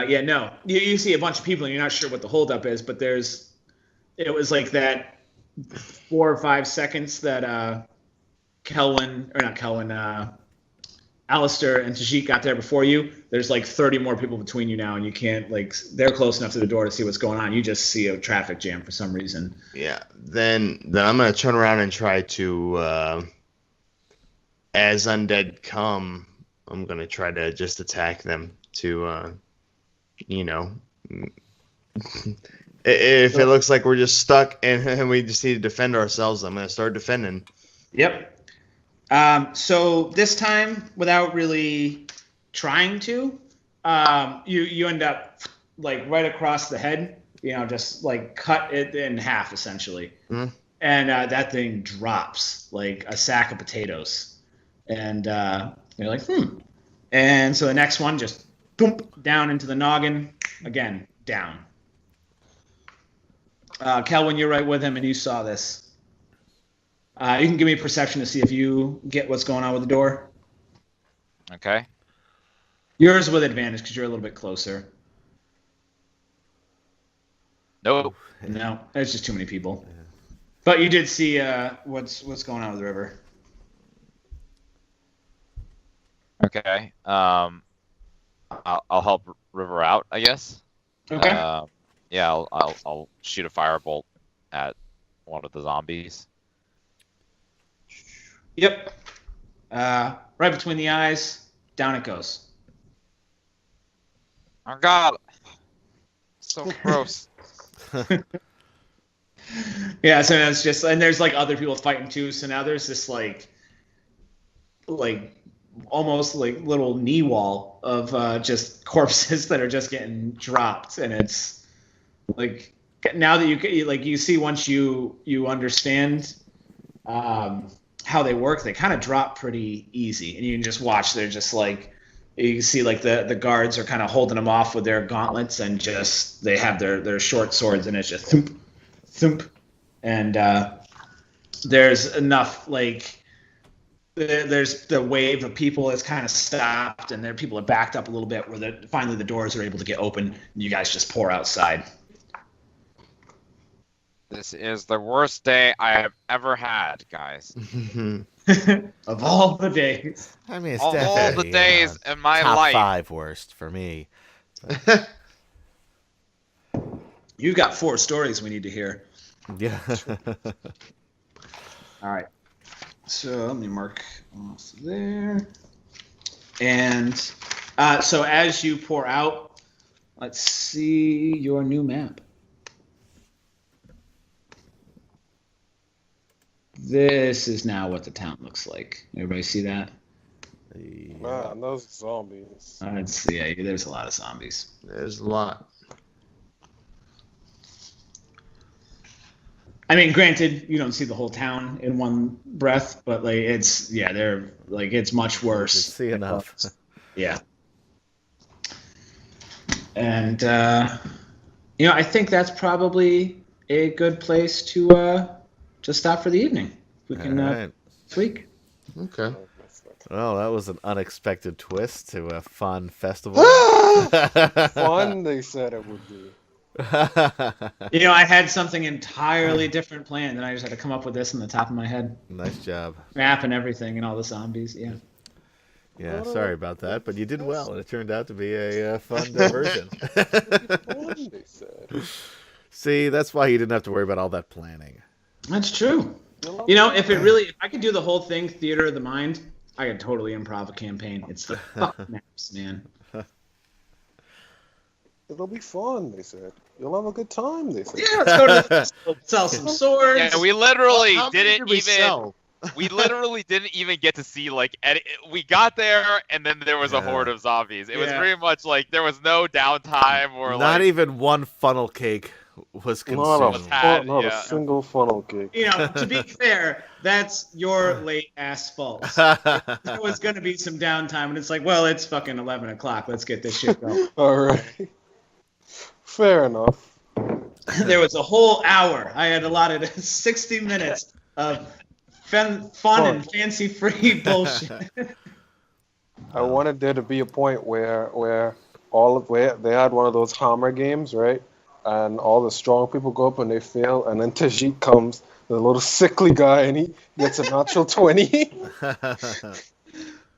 Yeah, no. You see a bunch of people and you're not sure what the holdup is, but it was like that 4 or 5 seconds that Alistair and Tajit got there before you. There's like 30 more people between you now, and you can't they're close enough to the door to see what's going on. You just see a traffic jam for some reason. Yeah. Then I'm gonna turn around and try to, as undead come, I'm gonna try to just attack them to. If it looks like we're just stuck and we just need to defend ourselves, I'm going to start defending. Yep. So this time, without really trying to, you end up like right across the head, just like cut it in half essentially. Mm-hmm. And that thing drops like a sack of potatoes. And you're like, And so the next one just boom, down into the noggin. Again, down. Kelwin, you're right with him, and you saw this. You can give me a perception to see if you get what's going on with the door. Okay. Yours with advantage because you're a little bit closer. Nope. No, it's just too many people. Yeah. But you did see what's going on with the river. Okay. I'll help River out, I guess. Okay. Yeah, I'll shoot a firebolt at one of the zombies. Yep. Right between the eyes, down it goes. Oh God. So gross. Yeah, so it's just, and there's like other people fighting too. So now there's this like almost like little knee wall of just corpses that are just getting dropped, and it's like now that you see once you understand how they work, they kind of drop pretty easy, and you can just watch. They're just like, you can see like the guards are kind of holding them off with their gauntlets, and just they have their short swords, and it's just thump, thump, and there's enough like. There's the wave of people that's kind of stopped, and people are backed up a little bit where finally the doors are able to get open, and you guys just pour outside. This is the worst day I have ever had, guys. Of all the days. I mean, it's all definitely the days in my top life. 5 worst for me. You've got 4 stories we need to hear. Yeah. All right. So let me mark almost there. And so as you pour out, let's see your new map. This is now what the town looks like. Everybody see that? Man, those zombies. Yeah, there's a lot of zombies. There's a lot. I mean, granted, you don't see the whole town in one breath, but like it's much worse. See enough. Yeah. And I think that's probably a good place to stop for the evening. We can right. this week. Okay. Well, that was an unexpected twist to a fun festival. Fun, they said it would be. I had something entirely different planned, and I just had to come up with this on the top of my head. Nice job. Map and everything, and all the zombies. Yeah. Yeah, sorry about that, but you did well, and it turned out to be a fun diversion. Fun, they said. See, that's why you didn't have to worry about all that planning. That's true. If I could do the whole thing, theater of the mind, I could totally improv a campaign. It's the fuck maps, man. It'll be fun, they said. You'll have a good time, they said. Yeah, let's go to the festival, sell some swords. Yeah, we literally How many didn't did we even. sell? We literally didn't even get to see we got there and then there was a horde of zombies. It was very much like there was no downtime or not even one funnel cake was consumed. Not a single funnel cake. To be fair, that's your late ass fault. There was going to be some downtime, and it's like, well, it's fucking 11 o'clock. Let's get this shit going. All right. Fair enough. There was a whole hour. I had allotted 60 minutes of fun and fancy-free bullshit. I wanted there to be a point where they had one of those hammer games, right? And all the strong people go up and they fail, and then Tajik comes, the little sickly guy, and he gets a natural 20.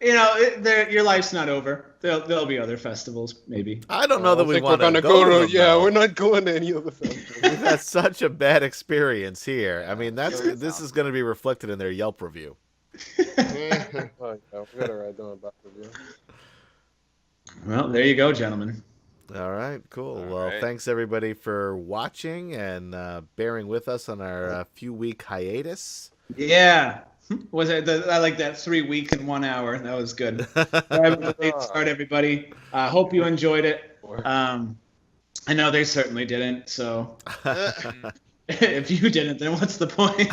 Your life's not over. There'll be other festivals, maybe. I don't know that we want to go to them. Yeah, we're not going to any of the festivals. We've had such a bad experience here. I mean, this is going to be reflected in their Yelp review. We gotta write down a bad review. Well, there you go, gentlemen. All right, cool. All right. Thanks everybody for watching and bearing with us on our few-week hiatus. Yeah. Was it? I like that 3 weeks in 1 hour. That was good. Have a great start, everybody. Hope you enjoyed it. I know they certainly didn't. So if you didn't, then what's the point?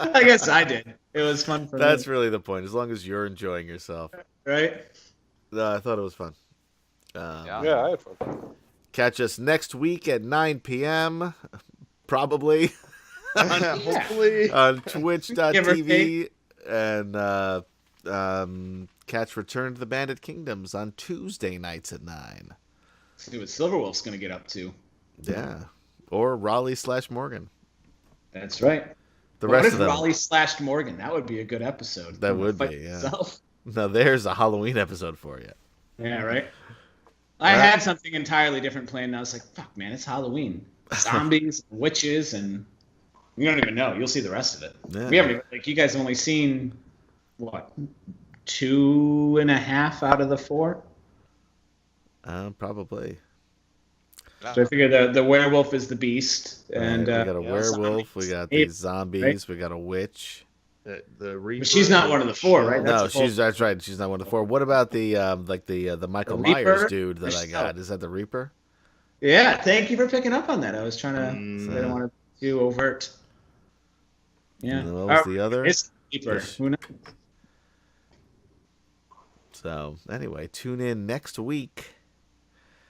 I guess I did. It was fun for me. That's really the point. As long as you're enjoying yourself, right? I thought it was fun. Yeah, I had fun. Catch us next week at 9 p.m. Probably. Hopefully on twitch.tv and catch Return to the Bandit Kingdoms on Tuesday nights at 9. See what Silverwolf's going to get up to. Yeah. Or Raleigh/Morgan. That's right. The What rest if of them. Raleigh/Morgan? That would be a good episode. That would be, yeah. Now there's a Halloween episode for you. Yeah, right? I had something entirely different planned, and I was like, fuck, man, it's Halloween. Zombies, witches, and you don't even know. You'll see the rest of it. Yeah. We haven't even, you guys have only seen, what, 2.5 out of the 4? Probably. So I figure the werewolf is the beast. And we got a werewolf, zombies. we got these zombies, right? We got a witch. The Reaper, but she's not one of the 4, right? That's right. She's not one of the 4. What about the the Michael Myers dude that I got? Is that the Reaper? Yeah, thank you for picking up on that. I was trying to. I don't want to be too overt. Yeah. What was the other? It's Reaper. Who knows? So anyway, tune in next week.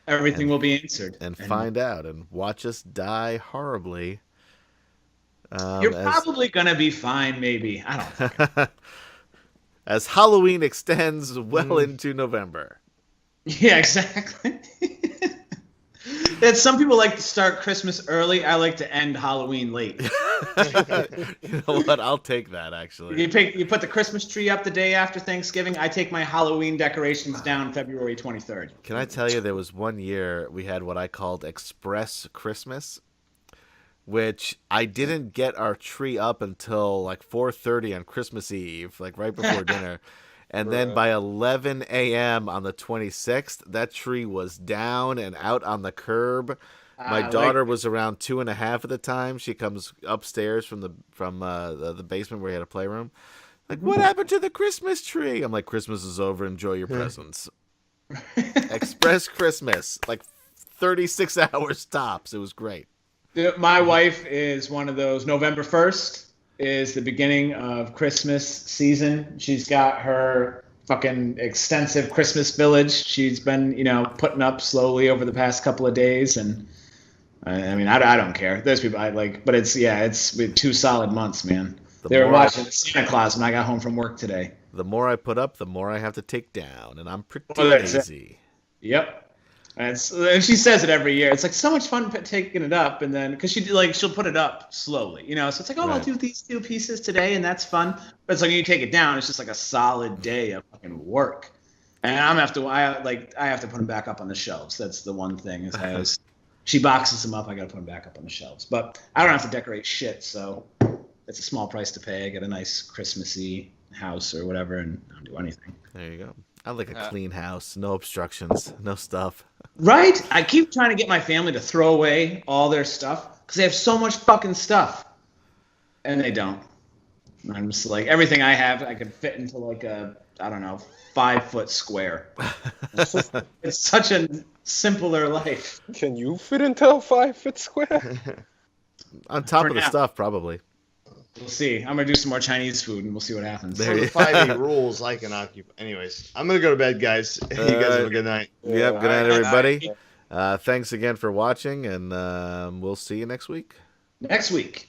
Everything will be answered. And find out and watch us die horribly. You're probably going to be fine, maybe. I don't think. As Halloween extends well into November. Yeah, exactly. Some people like to start Christmas early. I like to end Halloween late. You know what? I'll take that, actually. You put the Christmas tree up the day after Thanksgiving. I take my Halloween decorations down February 23rd. Can I tell you, there was one year we had what I called Express Christmas, which I didn't get our tree up until like 4:30 on Christmas Eve, like right before dinner. And then by 11 a.m. on the 26th, that tree was down and out on the curb. My daughter was around 2.5 at the time. She comes upstairs from the basement where we had a playroom. Like, what happened to the Christmas tree? I'm like, Christmas is over. Enjoy your presents. Express Christmas, like 36 hours tops. It was great. My wife is one of those. November 1st is the beginning of Christmas season. She's got her fucking extensive Christmas village. She's been, putting up slowly over the past couple of days. And I mean, I don't care. There's people I like, but it's been 2 solid months, man. They were watching Santa Claus when I got home from work today. The more I put up, the more I have to take down. And I'm pretty lazy. Yep. And she says it every year. It's like so much fun taking it up, and then because she'll put it up slowly, So it's like, I'll do these 2 pieces today, and that's fun. But it's like when you take it down, it's just like a solid day of fucking work. And I have to put them back up on the shelves. That's the one thing. She boxes them up, I got to put them back up on the shelves. But I don't have to decorate shit, so it's a small price to pay. I get a nice Christmassy house or whatever, and I don't do anything. There you go. I like a clean house, no obstructions, no stuff. Right? I keep trying to get my family to throw away all their stuff because they have so much fucking stuff. And they don't. I'm just like, everything I have, I could fit into like a, 5-foot square. It's such a simpler life. Can you fit into a 5-foot square? On top of the stuff, probably. We'll see. I'm going to do some more Chinese food, and we'll see what happens. For the 5 rules, I can occupy. Anyways, I'm going to go to bed, guys. You guys have a good night. Yep, good night, everybody. Thanks again for watching, and we'll see you next week. Next week.